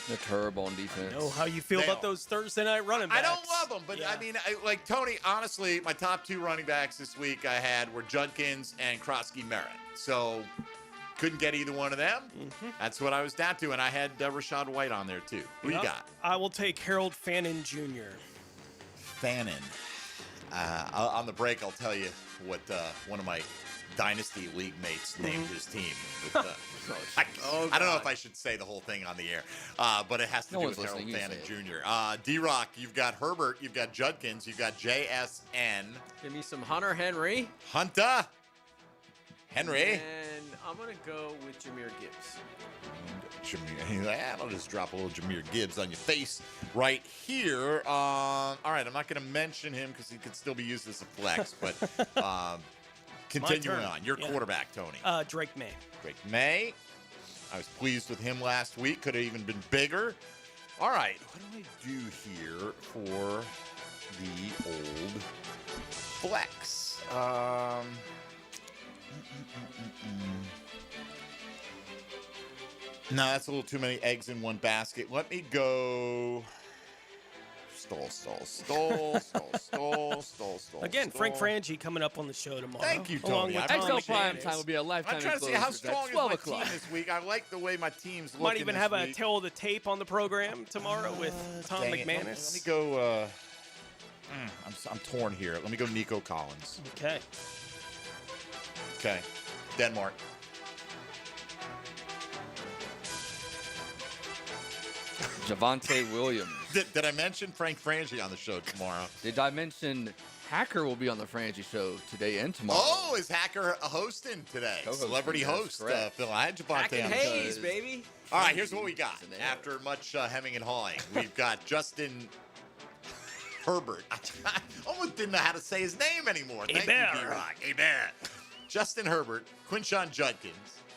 The turbo on defense. Know how you feel about those Thursday night running backs. I don't love them, but I mean, like Tony, honestly, my top 2 running backs this week I had were Judkins and Krosky Merritt. So couldn't get either one of them. That's what I was down to, and I had Rashad White on there too. Who you got? I will take Harold Fannin Jr. Fannin. On the break, I'll tell you what one of my Dynasty League mates named his team. With, I don't know if I should say the whole thing on the air, but it has to do with Harold Fannin Jr. D-Rock, you've got Herbert, you've got Judkins, you've got JSN. Give me some Hunter Henry. Hunter. Henry. And I'm going to go with Jahmyr Gibbs. I'll just drop a little Jahmyr Gibbs on your face right here. All right, I'm not going to mention him because he could still be used as a flex, but continuing on. Your quarterback, Tony. Drake May. Drake May. I was pleased with him last week. Could have even been bigger. All right, what do I do here for the old flex? No, that's a little too many eggs in one basket. Let me go. Stole. Again, Frank Frangie coming up on the show tomorrow. Thank you, Tony. XL Prime Time will be a lifetime. I'm trying to see how strong is my team this week. I like the way my team's looking. Might even have a tail of the tape on the program tomorrow with Tom McManus. Let me go. I'm torn here. Let me go Nico Collins. Okay. Denmark. Javonte Williams. Did I mention Frank Frangie on the show tomorrow? Did I mention Hacker will be on the Frangie show today and tomorrow? Oh, is Hacker hosting today? Co-hosting, Celebrity host, Phil. I had Javonte on the Hayes, baby. All right, here's what we got. After much hemming and hawing, we've got Justin Herbert. I almost didn't know how to say his name anymore. Thank you, D-Rock. Amen. Justin Herbert, Quinshon Judkins,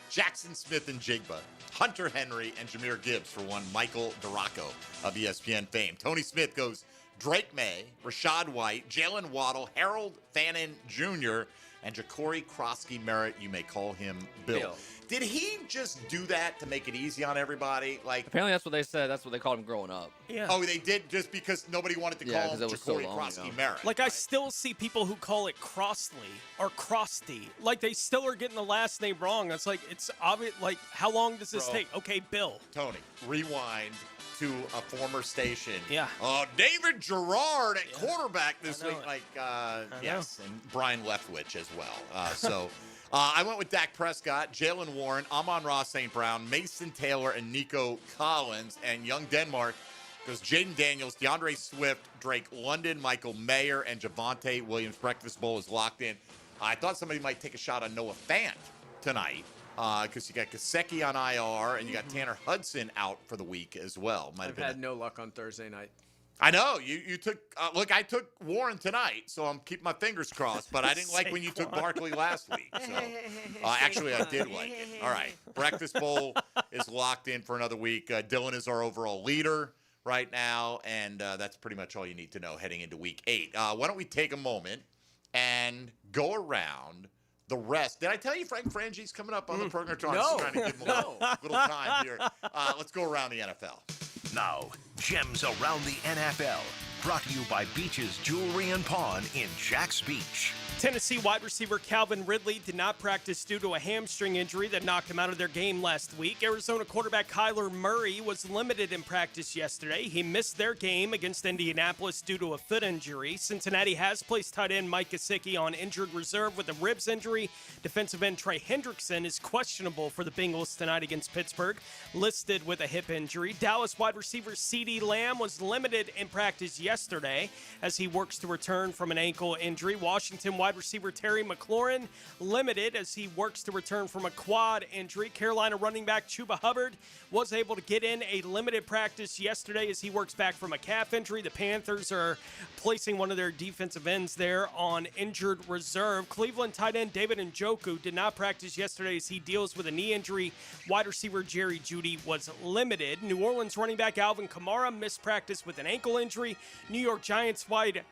Jackson Smith and Jigba, Hunter Henry, and Jahmyr Gibbs for one Michael Duraco of ESPN fame. Tony Smith goes Drake May, Rashad White, Jalen Waddle, Harold Fannin Jr., and Ja'Cory Krosky-Merritt. You may call him Bill. Did he just do that to make it easy on everybody? Like, apparently that's what they said. That's what they called him growing up. Yeah. Oh, they did just because nobody wanted to call him Ja'Cory Krosky-Merritt. Like, I still see people who call it Crossley or Crosty. Like, they still are getting the last name wrong. It's like, it's obvious. Like, how long does this take? Okay, Bill. Tony, rewind to a former station. Yeah. David Gerard at quarterback this week. Like, yes, and Brian Leftwich as well. I went with Dak Prescott, Jalen Warren, Amon-Ra St. Brown, Mason Taylor, and Nico Collins. And young Denmark goes Jaden Daniels, DeAndre Swift, Drake London, Michael Mayer, and Javonte Williams. Breakfast Bowl is locked in. I thought somebody might take a shot on Noah Fant tonight because you got Gesicki on IR and you got Tanner Hudson out for the week as well. I've had no luck on Thursday night. I know you took look. I took Warren tonight, so I'm keeping my fingers crossed. But I didn't like when you took Barkley last week. So actually, I did like it. All right, Breakfast Bowl is locked in for another week. Dylan is our overall leader right now, and that's pretty much all you need to know heading into Week 8. Why don't we take a moment and go around the rest? Did I tell you Frank Frangie's coming up on the program? I'm just trying to give him a little time here. Let's go around the NFL. Now, Gems Around the NFL, brought to you by Beach's Jewelry and Pawn in Jax Beach. Tennessee wide receiver Calvin Ridley did not practice due to a hamstring injury that knocked him out of their game last week. Arizona quarterback Kyler Murray was limited in practice yesterday. He missed their game against Indianapolis due to a foot injury. Cincinnati has placed tight end Mike Gesicki on injured reserve with a ribs injury. Defensive end Trey Hendrickson is questionable for the Bengals tonight against Pittsburgh, listed with a hip injury. Dallas wide receiver CeeDee Lamb was limited in practice yesterday as he works to return from an ankle injury. Washington wide receiver Terry McLaurin limited as he works to return from a quad injury. Carolina running back Chuba Hubbard was able to get in a limited practice yesterday as he works back from a calf injury. The Panthers are placing one of their defensive ends there on injured reserve. Cleveland tight end David Njoku did not practice yesterday as he deals with a knee injury. Wide receiver Jerry Jeudy was limited. New Orleans running back Alvin Kamara missed practice with an ankle injury. New York Jets wide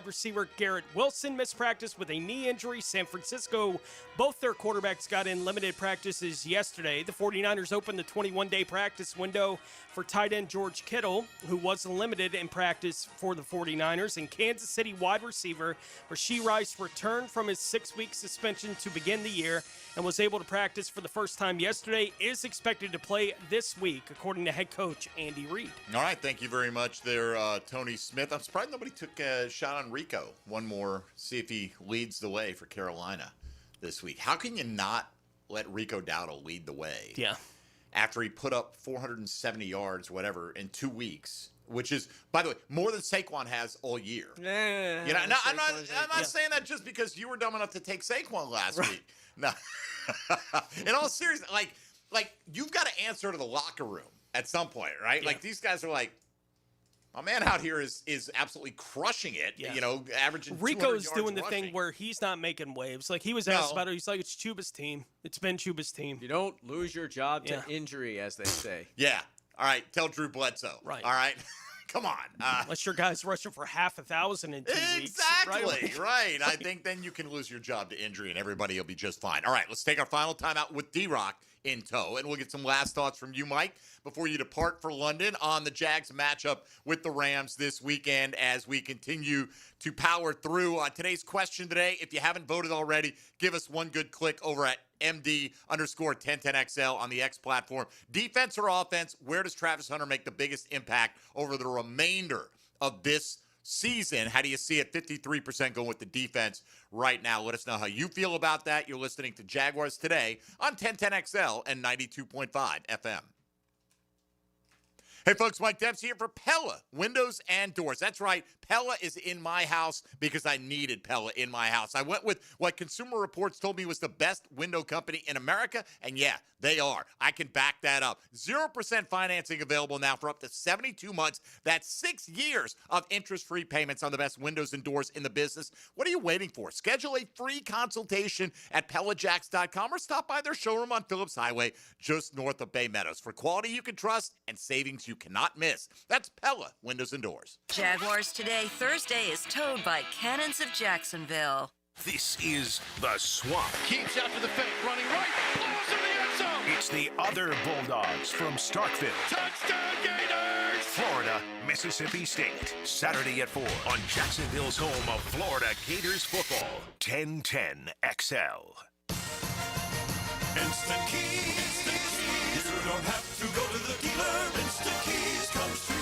receiver Garrett Wilson missed practice with a knee injury. San Francisco, both their quarterbacks got in limited practices yesterday. The 49ers opened the 21-day practice window for tight end George Kittle, who was limited in practice for the 49ers. And Kansas City wide receiver Rashee Rice returned from his 6-week suspension to begin the year and was able to practice for the first time yesterday, is expected to play this week, according to head coach Andy Reid. All right, thank you very much there, Tony Smith. I'm surprised nobody took a shot on Rico. One more, see if he leads the way for Carolina this week. How can you not let Rico Dowdle lead the way? Yeah. After he put up 470 yards, whatever, in 2 weeks which is, by the way, more than Saquon has all year. Yeah, You know, no, I'm not saying that just because you were dumb enough to take Saquon last week. No, in all seriousness, like you've got to answer to the locker room at some point, right? Yeah. Like these guys are like, my man out here is absolutely crushing it. Yeah. You know, averaging. Rico's 200 yards doing the rushing. thing where he's not making waves. Like he was asked about it. He's like, it's Chuba's team. It's been Chuba's team. You don't lose your job to injury, as they say. Yeah. All right. Tell Drew Bledsoe. Right. All right. Come on. Unless your guy's rushing for 1,000 in 2 weeks. Exactly. Right. I think then you can lose your job to injury and everybody will be just fine. All right. Let's take our final timeout with D-Rock in tow, and we'll get some last thoughts from you, Mike, before you depart for London on the Jags matchup with the Rams this weekend as we continue to power through. Today's question today, if you haven't voted already, give us one good click over at MD_1010XL on the X platform. Defense or offense, where does Travis Hunter make the biggest impact over the remainder of this season? How do you see it? 53% going with the defense right now. Let us know how you feel about that. You're listening to Jaguars Today on 1010XL and 92.5 FM. Hey, folks, Mike Dempsey here for Pella Windows and Doors. That's right. Pella is in my house because I needed Pella in my house. I went with what Consumer Reports told me was the best window company in America, and yeah, they are. I can back that up. 0% financing available now for up to 72 months. That's 6 years of interest-free payments on the best windows and doors in the business. What are you waiting for? Schedule a free consultation at PellaJacks.com or stop by their showroom on Phillips Highway just north of Bay Meadows for quality you can trust and savings you cannot miss. That's Pella Windows and Doors. Jaguars Today Thursday is towed by Cannons of Jacksonville. This is the Swamp. Keeps out to the fake, running right, blows in the end zone. It's the other Bulldogs from Starkville. Touchdown Gators! Florida, Mississippi State. Saturday at 4 on Jacksonville's home of Florida Gators football. 1010 XL. Instant Keys. You don't have to go to the dealer. Instant Keys comes to you.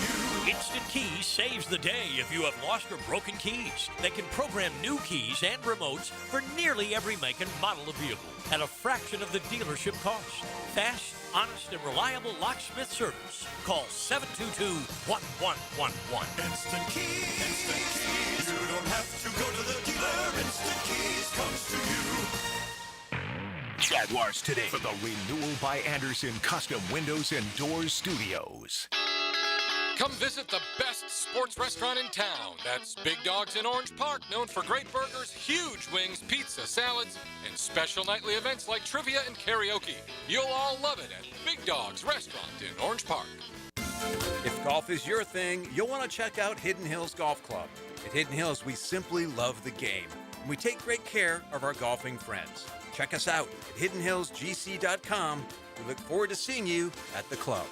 Instant Keys saves the day if you have lost or broken keys. They can program new keys and remotes for nearly every make and model of vehicle at a fraction of the dealership cost. Fast, honest, and reliable locksmith service. Call 722-1111. Instant Keys. Instant Keys. You don't have to go to the dealer. Instant Keys comes to you. Jaguars Today for the Renewal by Anderson Custom Windows and Doors Studios. Come visit the best sports restaurant in town. That's Big Dogs in Orange Park, known for great burgers, huge wings, pizza, salads, and special nightly events like trivia and karaoke. You'll all love it at Big Dogs Restaurant in Orange Park. If golf is your thing, you'll want to check out Hidden Hills Golf Club. At Hidden Hills, we simply love the game, and we take great care of our golfing friends. Check us out at hiddenhillsgc.com. We look forward to seeing you at the club.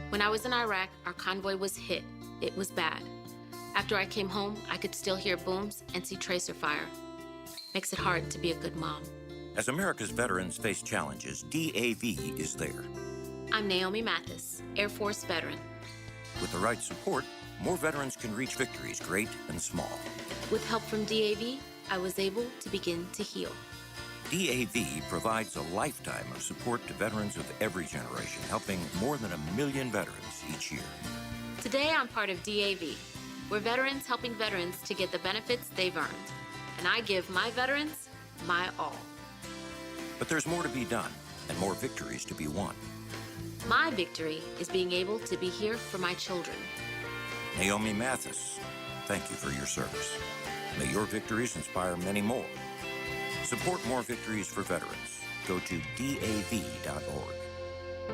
When I was in Iraq, our convoy was hit. It was bad. After I came home, I could still hear booms and see tracer fire. Makes it hard to be a good mom. As America's veterans face challenges, DAV is there. I'm Naomi Mathis, Air Force veteran. With the right support, more veterans can reach victories, great and small. With help from DAV, I was able to begin to heal. DAV provides a lifetime of support to veterans of every generation, helping more than 1 million veterans each year. Today, I'm part of DAV. We're veterans helping veterans to get the benefits they've earned. And I give my veterans my all. But there's more to be done and more victories to be won. My victory is being able to be here for my children. Naomi Mathis, thank you for your service. May your victories inspire many more. Support more victories for veterans. Go to DAV.org.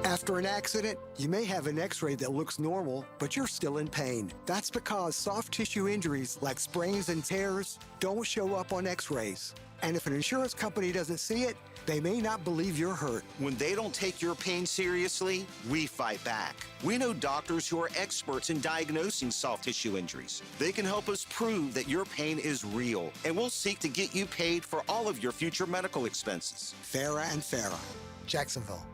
After an accident, you may have an x-ray that looks normal, but you're still in pain. That's because soft tissue injuries like sprains and tears don't show up on x-rays. And if an insurance company doesn't see it, they may not believe you're hurt. When they don't take your pain seriously, we fight back. We know doctors who are experts in diagnosing soft tissue injuries. They can help us prove that your pain is real, and we'll seek to get you paid for all of your future medical expenses. Farah and Farah, Jacksonville.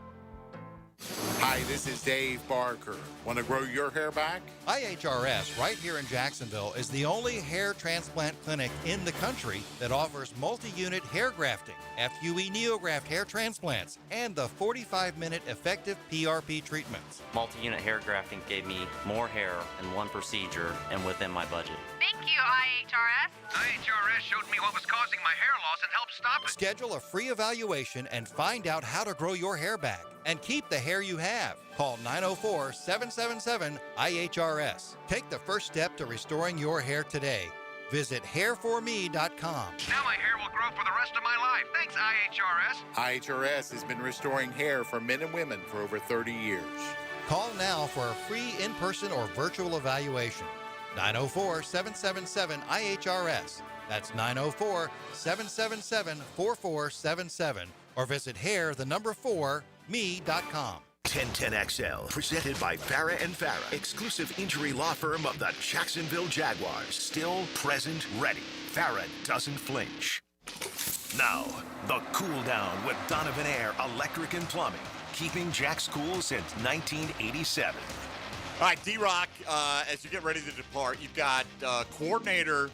Hi, this is Dave Barker. Want to grow your hair back? IHRS, right here in Jacksonville, is the only hair transplant clinic in the country that offers multi-unit hair grafting, FUE NeoGraft hair transplants, and the 45-minute effective PRP treatments. Multi-unit hair grafting gave me more hair in one procedure and within my budget. Thank you, IHRS. IHRS showed me what was causing my hair loss and helped stop it. Schedule a free evaluation and find out how to grow your hair back and keep the hair you have. Call 904-777-IHRS. Take the first step to restoring your hair today. Visit hairforme.com. Now my hair will grow for the rest of my life. Thanks, IHRS. IHRS has been restoring hair for men and women for over 30 years. Call now for a free in-person or virtual evaluation. 904-777-IHRS. That's 904-777-4477. Or visit hair4me.com. 1010XL, presented by Farah and Farah, exclusive injury law firm of the Jacksonville Jaguars. Still, present, ready. Farah doesn't flinch. Now, the cool down with Donovan Air Electric and Plumbing, keeping Jack's cool since 1987. All right, D-Rock, as you get ready to depart, you've got coordinator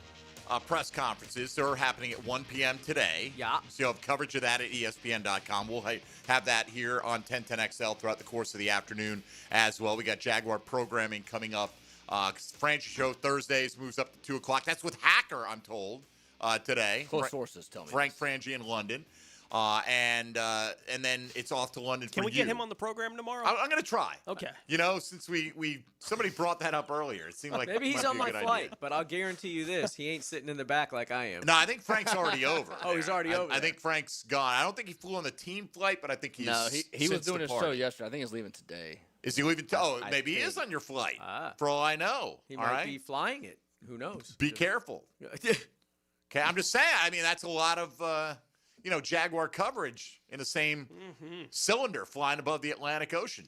press conferences. They're happening at 1 p.m. today. Yeah. So you'll have coverage of that at ESPN.com. We'll have that here on 1010XL throughout the course of the afternoon as well. We got Jaguar programming coming up. Franchise show Thursdays moves up to 2 o'clock. That's with Hacker, I'm told, today. Close sources tell me. Frank Frangie in London. And then it's off to London Can for we you. get him on the program tomorrow? I'm going to try. Okay. You know, since somebody brought that up earlier, it seemed like Maybe he's might on be a my good flight, idea. but I'll guarantee you this: he ain't sitting in the back like I am. No, I think Frank's already over. Oh, he's already over. I think Frank's gone. I don't think he flew on the team flight, but I think he's No, he was doing his show departed. yesterday. I think he's leaving today. Is he leaving? I Maybe he think. is on your flight. Ah. For all I know. He all might right? be flying it. Who knows? Be careful. Okay, I'm just saying. I mean, that's a lot of Jaguar coverage in the same cylinder flying above the Atlantic Ocean.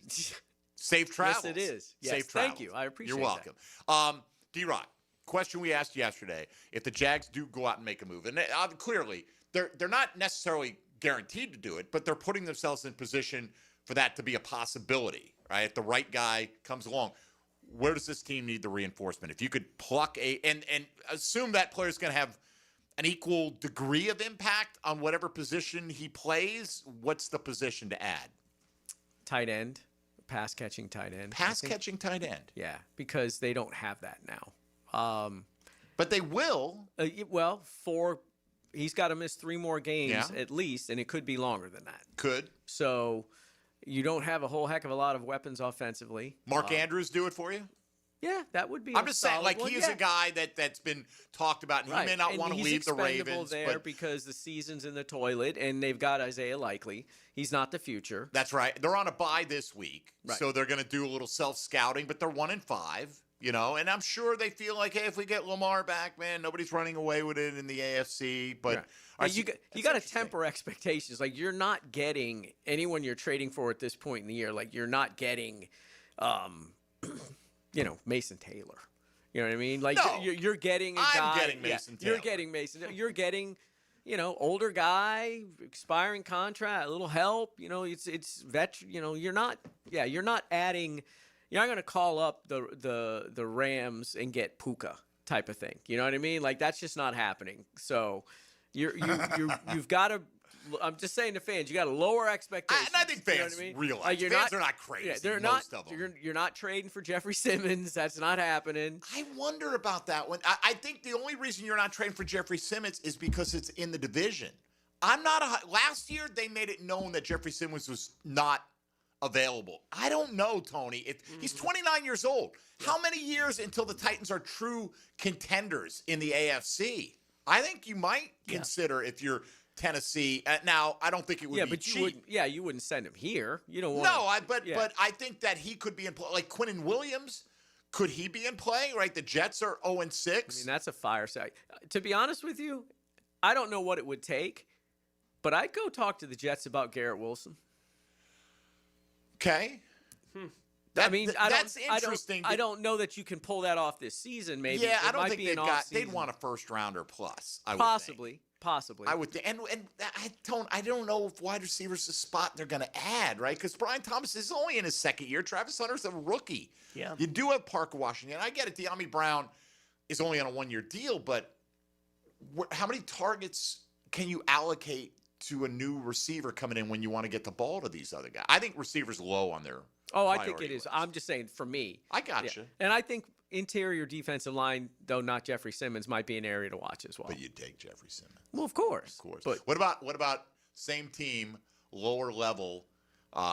Safe travels. Yes, it is. Yes, Safe thank travels. you. I appreciate You're welcome. D-Rock, question we asked yesterday: if the Jags do go out and make a move, and clearly they're not necessarily guaranteed to do it, but they're putting themselves in position for that to be a possibility, right? If the right guy comes along. Where does this team need the reinforcement? If you could pluck and assume that player's going to have an equal degree of impact on whatever position he plays, what's the position to add? Tight end, pass catching tight end. Pass catching tight end. Yeah, because they don't have that now. But they will. He's got to miss 3 more games Yeah. at least, and it could be longer than that. Could. So you don't have a whole heck of a lot of weapons offensively. Mark Andrews do it for you? Yeah, that would be. I'm just saying, like, he is a guy that's been talked about, and he may not want to leave the Ravens. There but because the season's in the toilet, and they've got Isaiah Likely. He's not the future. That's right. They're on a bye this week, Right. so they're going to do a little self-scouting, but they're 1-5, and I'm sure they feel like, hey, if we get Lamar back, man, nobody's running away with it in the AFC. But you got to temper expectations. Like, you're not getting anyone you're trading for at this point in the year. Like, you're not getting, Mason Taylor. You know what I mean? Like, No. you're getting a guy. I'm getting Mason Taylor. You're getting Mason. You're getting, older guy, expiring contract, a little help. It's you're not adding. You're not going to call up the Rams and get Puka type of thing. You know what I mean? Like, that's just not happening. So you've got to. I'm just saying to fans, you got to lower expectations. And I think fans you know what I mean? realize Like, fans are not crazy. They're most not. of them. You're not trading for Jeffrey Simmons. That's not happening. I wonder about that one. I think the only reason you're not trading for Jeffrey Simmons is because it's in the division. Last year they made it known that Jeffrey Simmons was not available. I don't know, Tony. He's 29 years old. How many years until the Titans are true contenders in the AFC? I think you might consider if you're Tennessee. Now, I don't think it would be cheap. You wouldn't send him here. You don't want. No, but I think that he could be in play. Like Quinnen Williams, could he be in play? Right, the Jets are 0-6. I mean, that's a fire site. To be honest with you, I don't know what it would take, but I'd go talk to the Jets about Garrett Wilson. Okay. That's interesting. I don't know that you can pull that off this season. Maybe. Yeah, I It don't might think be they'd an they'd off-season. want a first rounder plus. I would Possibly. think. Possibly. I would think. And I don't know if wide receiver's the spot they're going to add, right? Because Brian Thomas is only in his second year. Travis Hunter's a rookie. Yeah. You do have Parker Washington. I get it. De'Ami Brown is only on a one-year deal, but how many targets can you allocate to a new receiver coming in when you want to get the ball to these other guys? I think receivers low on their I think it is. List. I'm just saying for me. I gotcha. Yeah. And I think interior defensive line, though not Jeffrey Simmons, might be an area to watch as well. But you'd take Jeffrey Simmons. Well, of course. But what about same team, lower level?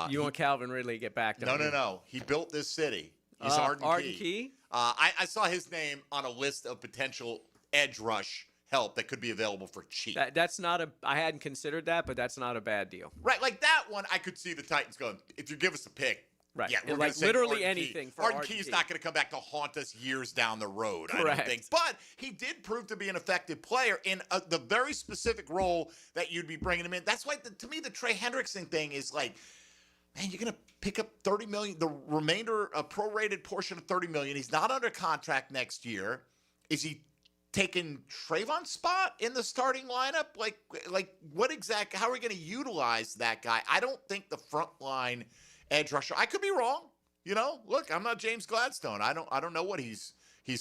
You want Calvin Ridley to get back? No. He built this city. He's Arden Key. I saw his name on a list of potential edge rush help that could be available for cheap. That's not I hadn't considered that, but that's not a bad deal. Right, like that one, I could see the Titans going, if you give us a pick. Right. Yeah, we're like literally anything for Arden Key's not going to come back to haunt us years down the road, Correct. I don't think. But he did prove to be an effective player in the very specific role that you'd be bringing him in. That's why, to me, the Trey Hendrickson thing is like, man, you're going to pick up $30 million, the remainder, a prorated portion of $30 million. He's not under contract next year. Is he taking Trayvon's spot in the starting lineup? Like what exactly? How are we going to utilize that guy? I don't think the front line edge rusher. I could be wrong. Look, I'm not James Gladstone. I don't know what he's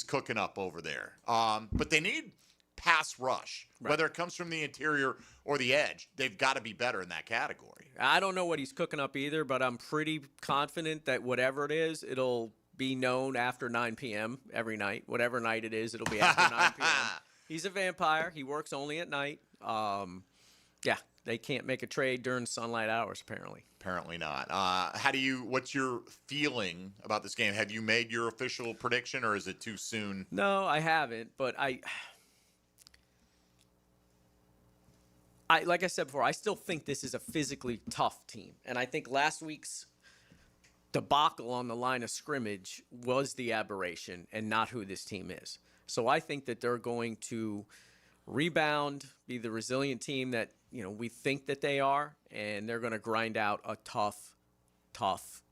cooking up over there. But they need pass rush, whether it comes from the interior or the edge. They've got to be better in that category. I don't know what he's cooking up either, but I'm pretty confident that whatever it is, it'll be known after 9 p.m. every night. Whatever night it is, it'll be after 9 p.m. He's a vampire. He works only at night. Yeah, they can't make a trade during sunlight hours, apparently. Apparently not. What's your feeling about this game? Have you made your official prediction, or is it too soon? No, I haven't, but I like I said before, I still think this is a physically tough team. And I think last week's debacle on the line of scrimmage was the aberration and not who this team is. So I think that they're going to rebound, be the resilient team that, we think that they are, and they're going to grind out a tough,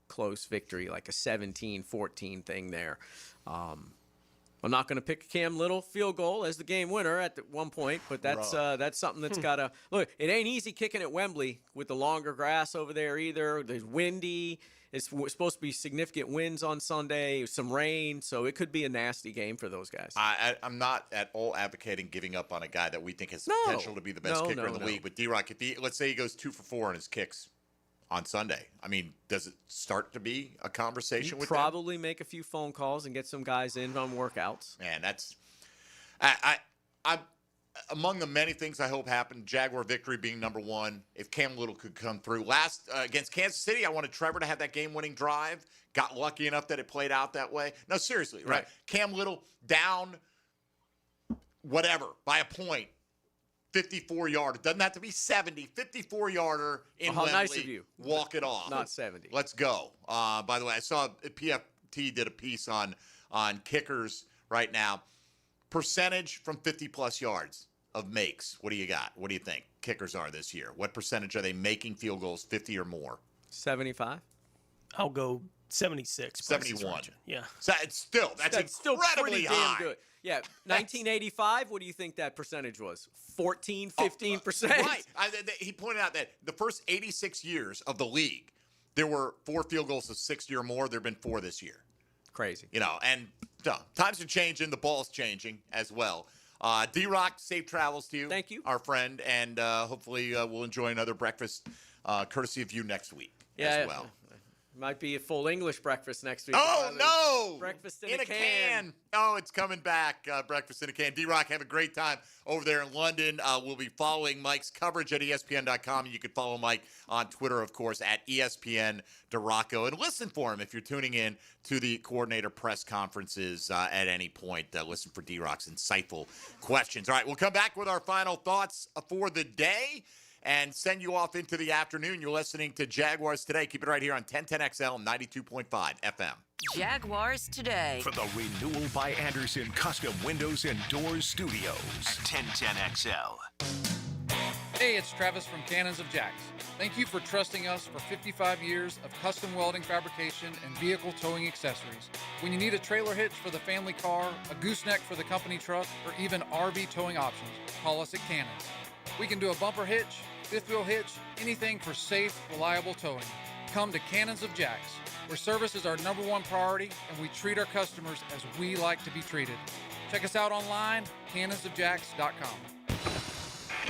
close victory, like a 17-14 thing there. I'm not going to pick Cam Little field goal as the game winner at one point, but that's something that's got to – look, it ain't easy kicking at Wembley with the longer grass over there either. There's windy. It's supposed to be significant winds on Sunday, some rain, so it could be a nasty game for those guys. I'm not at all advocating giving up on a guy that we think has potential to be the best kicker in the league. But D-Rock, let's say he goes 2 for 4 on his kicks on Sunday. I mean, does it start to be a conversation with probably make a few phone calls and get some guys in on workouts. Man, that's I'm among the many things I hope happen, Jaguar victory being number one. If Cam Little could come through. Last against Kansas City, I wanted Trevor to have that game-winning drive. Got lucky enough that it played out that way. No, seriously, right? Cam Little down whatever by a point. 54-yarder. Doesn't have to be 70. 54-yarder in Wembley. Nice of you. Walk it off. Not 70. Let's go. By the way, I saw PFT did a piece on kickers right now. Percentage from 50-plus yards of makes. What do you got? What do you think kickers are this year? What percentage are they making field goals 50 or more? 75. I'll go 76. 71. Yeah. So that's incredibly high. Damn good. Yeah, 1985, what do you think that percentage was? 14, 15%? Right. He pointed out that the first 86 years of the league, there were 4 field goals of 60 or more. There have been 4 this year. Crazy. And times are changing. The ball's changing as well. D-Rock, safe travels to you. Thank you. Our friend. And hopefully we'll enjoy another breakfast courtesy of you next week as well. Might be a full English breakfast next week. Oh, no. Breakfast in a can. Oh, it's coming back. Breakfast in a can. D-Rock, have a great time over there in London. We'll be following Mike's coverage at ESPN.com. You can follow Mike on Twitter, of course, at ESPN DeRocco. And listen for him if you're tuning in to the coordinator press conferences at any point. Listen for D-Rock's insightful questions. All right, we'll come back with our final thoughts for the day and send you off into the afternoon. You're listening to Jaguars Today. Keep it right here on 1010XL 92.5 FM. Jaguars Today. From the Renewal by Anderson Custom Windows and Doors Studios at 1010XL. Hey, it's Travis from Cannons of Jacks. Thank you for trusting us for 55 years of custom welding fabrication and vehicle towing accessories. When you need a trailer hitch for the family car, a gooseneck for the company truck, or even RV towing options, call us at Cannons. We can do a bumper hitch, fifth wheel hitch, anything for safe, reliable towing. Come to Cannons of Jacks, where service is our #1 priority and we treat our customers as we like to be treated. Check us out online, cannonsofjacks.com.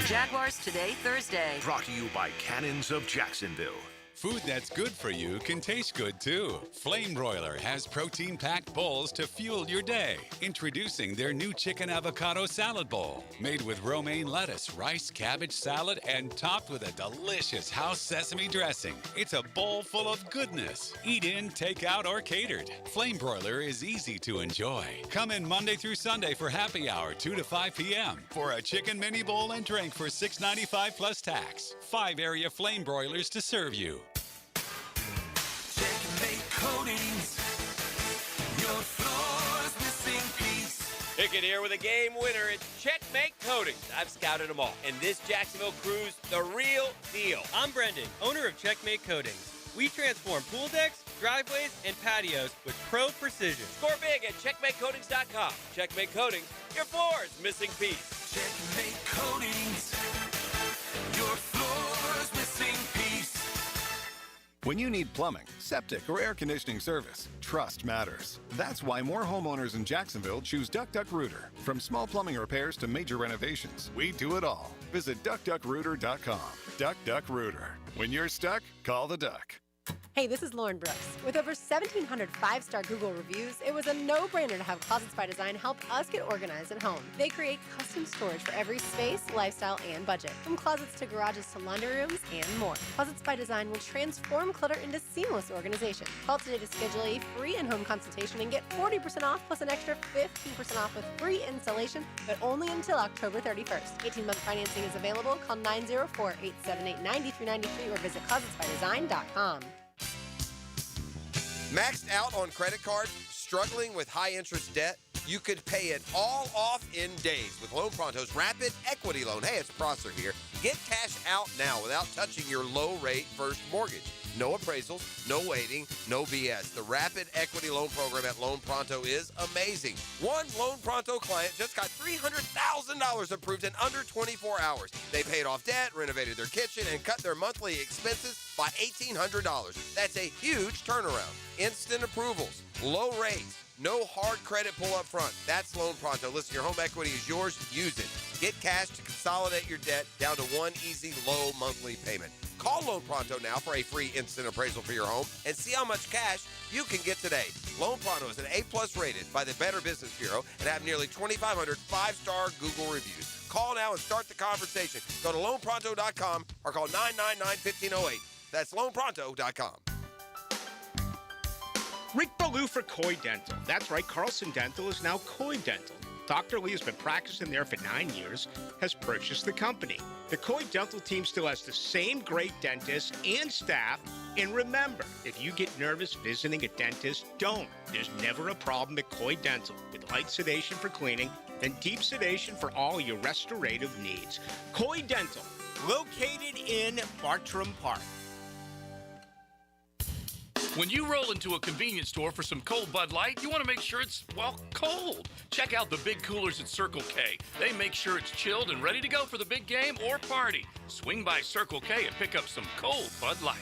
Jaguars Today, Thursday. Brought to you by Cannons of Jacksonville. Food that's good for you can taste good too. Flame Broiler has protein-packed bowls to fuel your day. Introducing their new chicken avocado salad bowl. Made with romaine lettuce, rice, cabbage salad, and topped with a delicious house sesame dressing. It's a bowl full of goodness. Eat in, take out, or catered. Flame Broiler is easy to enjoy. Come in Monday through Sunday for happy hour, 2 to 5 p.m. for a chicken mini bowl and drink for $6.95 plus tax. 5 area Flame Broilers to serve you. Checkmate Coatings. Your floor's missing piece. Pickett here with a game winner at Checkmate Coatings. I've scouted them all. And this Jacksonville crew's the real deal. I'm Brendan, owner of Checkmate Coatings. We transform pool decks, driveways, and patios with pro precision. Score big at checkmatecoatings.com. Checkmate Coatings, your floor's missing piece. Checkmate Coatings. Your floor's missing piece. When you need plumbing, septic, or air conditioning service, trust matters. That's why more homeowners in Jacksonville choose Duck Duck Rooter. From small plumbing repairs to major renovations, we do it all. Visit DuckDuckRooter.com. Duck Duck Rooter. When you're stuck, call the Duck. Hey, this is Lauren Brooks. With over 1,700 5-star Google reviews, it was a no-brainer to have Closets by Design help us get organized at home. They create custom storage for every space, lifestyle, and budget. From closets to garages to laundry rooms and more. Closets by Design will transform clutter into seamless organization. Call today to schedule a free in-home consultation and get 40% off plus an extra 15% off with free installation, but only until October 31st. 18-month financing is available. Call 904-878-9393 or visit closetsbydesign.com. Maxed out on credit cards, struggling with high interest debt? You could pay it all off in days with Loan Pronto's Rapid Equity Loan. Hey, it's Prosser here. Get cash out now without touching your low rate first mortgage. No appraisals, no waiting, no BS. The Rapid Equity Loan Program at Loan Pronto is amazing. One Loan Pronto client just got $300,000 approved in under 24 hours. They paid off debt, renovated their kitchen, and cut their monthly expenses by $1,800. That's a huge turnaround. Instant approvals, low rates, no hard credit pull up front. That's Loan Pronto. Listen, your home equity is yours. Use it. Get cash to consolidate your debt down to one easy, low monthly payment. Call Loan Pronto now for a free instant appraisal for your home and see how much cash you can get today. Loan Pronto is an A+ rated by the Better Business Bureau and have nearly 2,500 5-star Google reviews. Call now and start the conversation. Go to loanpronto.com or call 999-1508. That's loanpronto.com. Rick Ballou for Coy Dental. That's right, Carlson Dental is now Coy Dental. Dr. Lee has been practicing there for 9 years, has purchased the company. The Coy Dental team still has the same great dentists and staff. And remember, if you get nervous visiting a dentist, don't. There's never a problem at Coy Dental with light sedation for cleaning and deep sedation for all your restorative needs. Coy Dental, located in Bartram Park. When you roll into a convenience store for some cold Bud Light, you want to make sure it's, well, cold. Check out the big coolers at Circle K. They make sure it's chilled and ready to go for the big game or party. Swing by Circle K and pick up some cold Bud Light.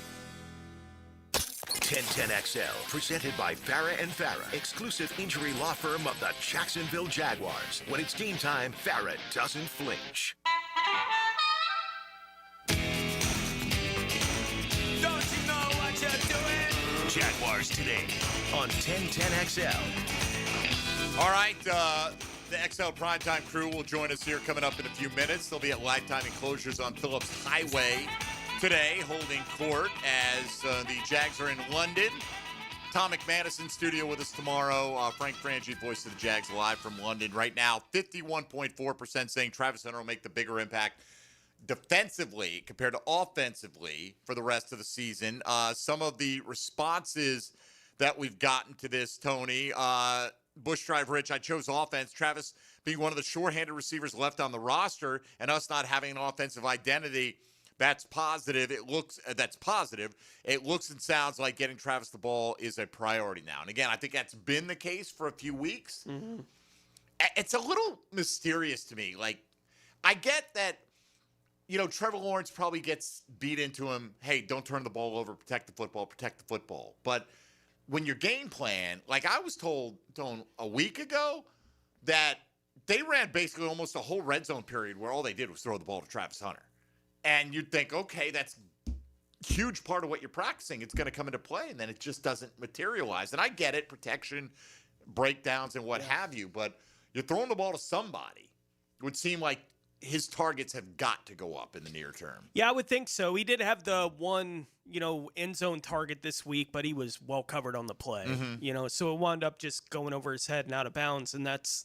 1010XL, presented by Farah and Farah, exclusive injury law firm of the Jacksonville Jaguars. When it's game time, Farah doesn't flinch. Don't you know what you're doing? Jaguars Today on 1010XL. All right, the XL Primetime crew will join us here coming up in a few minutes. They'll be at Lifetime Enclosures on Phillips Highway today, holding court as the Jags are in London. Tom McManus in studio with us tomorrow. Frank Frangie, voice of the Jags, live from London. Right now, 51.4% saying Travis Hunter will make the bigger impact defensively compared to offensively for the rest of the season. Some of the responses that we've gotten to this, Tony, Bush Drive Rich, I chose offense. Travis being one of the shorthanded receivers left on the roster, and us not having an offensive identity. That's positive. That's positive. It looks and sounds like getting Travis the ball is a priority now. And again, I think that's been the case for a few weeks. Mm-hmm. It's a little mysterious to me. Like, I get that, Trevor Lawrence probably gets beat into him. Hey, don't turn the ball over. Protect the football. But when your game plan, like I was told a week ago, that they ran basically almost a whole red zone period where all they did was throw the ball to Travis Hunter. And you'd think, okay, that's a huge part of what you're practicing. It's going to come into play, and then it just doesn't materialize. And I get it, protection, breakdowns, and what have you, but you're throwing the ball to somebody. It would seem like his targets have got to go up in the near term. Yeah, I would think so. He did have the one, end zone target this week, but he was well covered on the play. Mm-hmm. So it wound up just going over his head and out of bounds, and that's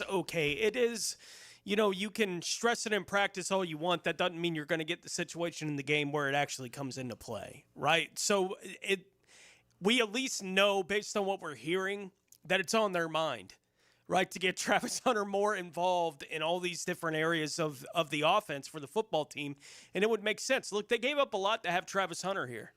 okay. It is... you can stress it in practice all you want. That doesn't mean you're going to get the situation in the game where it actually comes into play, right? So we at least know, based on what we're hearing, that it's on their mind, right, to get Travis Hunter more involved in all these different areas of the offense for the football team. And it would make sense. Look, they gave up a lot to have Travis Hunter here.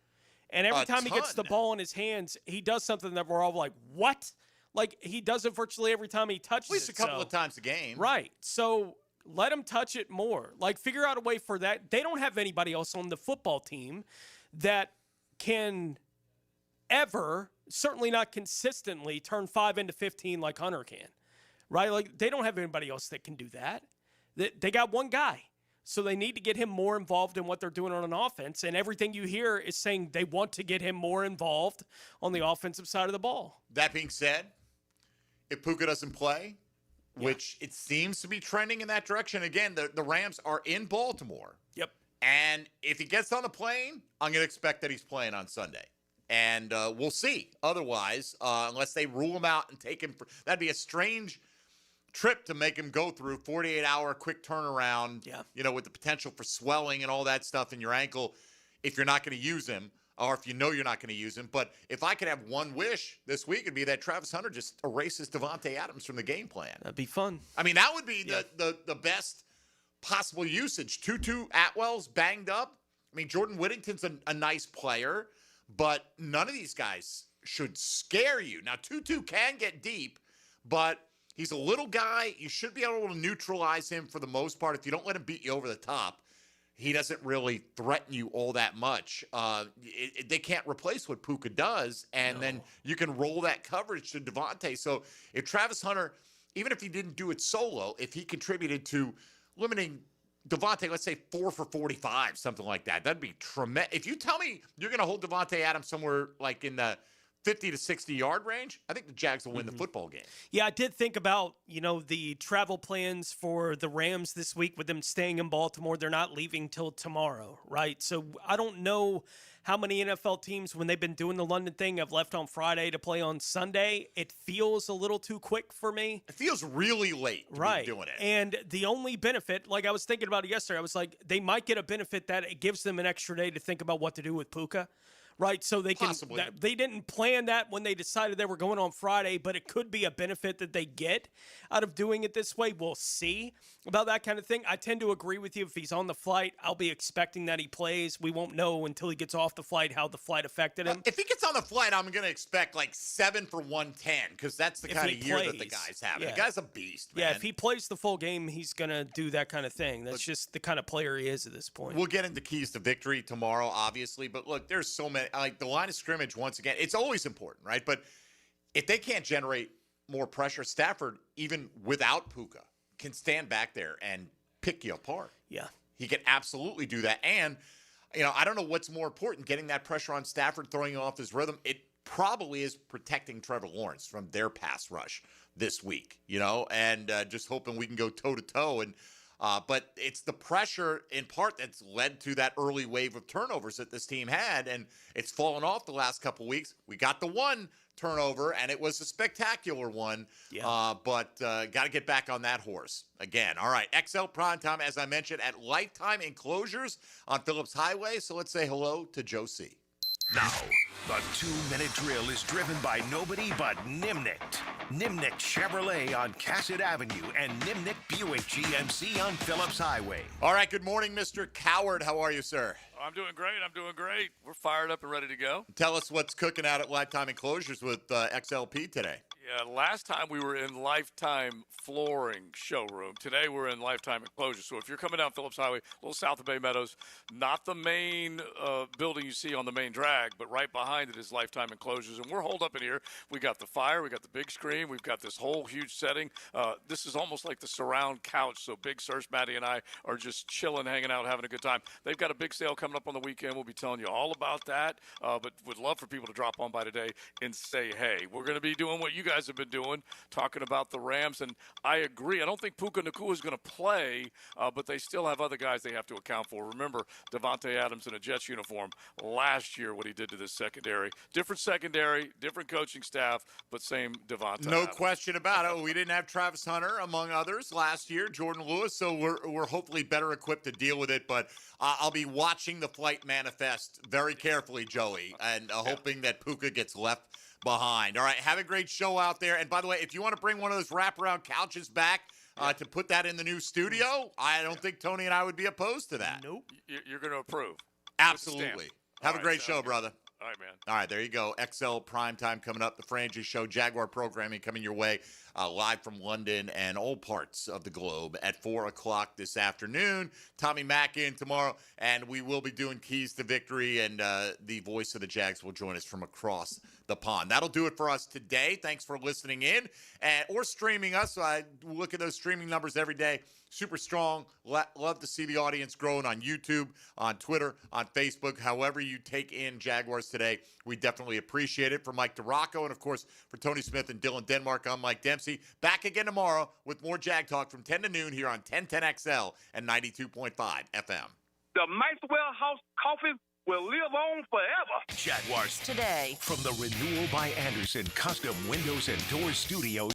And every time he gets the ball in his hands, he does something that we're all like, what? Like, he does it virtually every time he touches it. At least a couple of times a game. Right. So let him touch it more. Like, figure out a way for that. They don't have anybody else on the football team that can ever, certainly not consistently, turn 5 into 15 like Hunter can. Right? Like, they don't have anybody else that can do that. They got one guy. So they need to get him more involved in what they're doing on an offense. And everything you hear is saying they want to get him more involved on the offensive side of the ball. That being said, if Puka doesn't play, which it seems to be trending in that direction, again, the Rams are in Baltimore. Yep. And if he gets on the plane, I'm going to expect that he's playing on Sunday. And we'll see. Otherwise, unless they rule him out and take him that'd be a strange trip to make him go through, 48-hour quick turnaround, with the potential for swelling and all that stuff in your ankle if you're not going to use him, or if you know you're not going to use him. But if I could have one wish this week, it'd be that Travis Hunter just erases Devontae Adams from the game plan. That'd be fun. I mean, that would be the best possible usage. Tutu Atwell's banged up. I mean, Jordan Whittington's a nice player, but none of these guys should scare you. Now, Tutu can get deep, but he's a little guy. You should be able to neutralize him for the most part. If you don't let him beat you over the top, he doesn't really threaten you all that much. They can't replace what Puka does, and then you can roll that coverage to Devontae. So if Travis Hunter, even if he didn't do it solo, if he contributed to limiting Devontae, let's say 4 for 45, something like that, that'd be tremendous. If you tell me you're going to hold Devontae Adams somewhere like in the 50 to 60-yard range, I think the Jags will win the football game. Yeah, I did think about, the travel plans for the Rams this week with them staying in Baltimore. They're not leaving till tomorrow, right? So I don't know how many NFL teams, when they've been doing the London thing, have left on Friday to play on Sunday. It feels a little too quick for me. It feels really late to be doing it. And the only benefit, like I was thinking about it yesterday, I was like, they might get a benefit that it gives them an extra day to think about what to do with Puka. Right, so they can. They didn't plan that when they decided they were going on Friday, but it could be a benefit that they get out of doing it this way. We'll see about that kind of thing. I tend to agree with you. If he's on the flight, I'll be expecting that he plays. We won't know until he gets off the flight how the flight affected him. If he gets on the flight, I'm going to expect like 7 for 110 because that's the kind of year that the guy's having. Yeah. The guy's a beast, man. Yeah, if he plays the full game, he's going to do that kind of thing. That's just the kind of player he is at this point. We'll get into keys to victory tomorrow, obviously. But look, there's so many. Like the line of scrimmage, once again, it's always important, right? But if they can't generate more pressure, Stafford, even without Puka, can stand back there and pick you apart. Yeah. He can absolutely do that. And, I don't know what's more important, getting that pressure on Stafford, throwing him off his rhythm. It probably is protecting Trevor Lawrence from their pass rush this week, and just hoping we can go toe-to-toe. And but it's the pressure in part that's led to that early wave of turnovers that this team had, and it's fallen off the last couple of weeks. We got the one turnover, and it was a spectacular one, but got to get back on that horse again. All right, XL Primetime, as I mentioned, at Lifetime Enclosures on Phillips Highway, so let's say hello to Joe C. Now, the 2-minute drill is driven by nobody but Nimnicht. Nimnick Chevrolet on Cassett Avenue and Nimnick Buick GMC on Phillips Highway. All right, good morning, Mr. Coward. How are you, sir? I'm doing great. We're fired up and ready to go. Tell us what's cooking out at Lifetime Enclosures with XLP today. Yeah, last time we were in Lifetime Flooring Showroom. Today we're in Lifetime Enclosures. So if you're coming down Phillips Highway, a little south of Bay Meadows, not the main building you see on the main drag, but right behind it is Lifetime Enclosures. And we're holed up in here. We got the fire. We got the big screen. We've got this whole huge setting. This is almost like the surround couch. So Big Surge, Maddie, and I are just chilling, hanging out, having a good time. They've got a big sale coming up on the weekend. We'll be telling you all about that. But would love for people to drop on by today and say, hey, we're going to be doing what you guys have been doing, talking about the Rams. And I agree. I don't think Puka Nacua is going to play, but they still have other guys they have to account for. Remember Devontae Adams in a Jets uniform last year, what he did to this secondary. Different secondary, different coaching staff, but same Devontae No Adams. question about it. We didn't have Travis Hunter, among others, last year, Jordan Lewis, so we're hopefully better equipped to deal with it. But I'll be watching the flight manifest very carefully, Joey, and hoping that Puka gets left behind. All right, have a great show out there. And by the way, if you want to bring one of those wraparound couches back to put that in the new studio, I don't think Tony and I would be opposed to that. Nope. You're going to approve. Absolutely. Have a great show, sounds good. brother. All right, man. All right, there you go. XL Primetime coming up. The Frangie Show, Jaguar programming coming your way live from London and all parts of the globe at 4 o'clock this afternoon. Tommy Mack in tomorrow, and we will be doing Keys to Victory, and the voice of the Jags will join us from across the pond. That'll do it for us today. Thanks for listening in or streaming us. I look at those streaming numbers every day. Super strong. Love to see the audience growing on YouTube, on Twitter, on Facebook. However you take in Jaguars Today, we definitely appreciate it. For Mike DeRocco and, of course, for Tony Smith and Dylan Denmark, I'm Mike Dempsey. Back again tomorrow with more Jag Talk from 10 to noon here on 1010XL and 92.5 FM. The Maxwell House Coffee will live on forever. Jaguars Today. From the Renewal by Anderson Custom Windows and Doors Studio.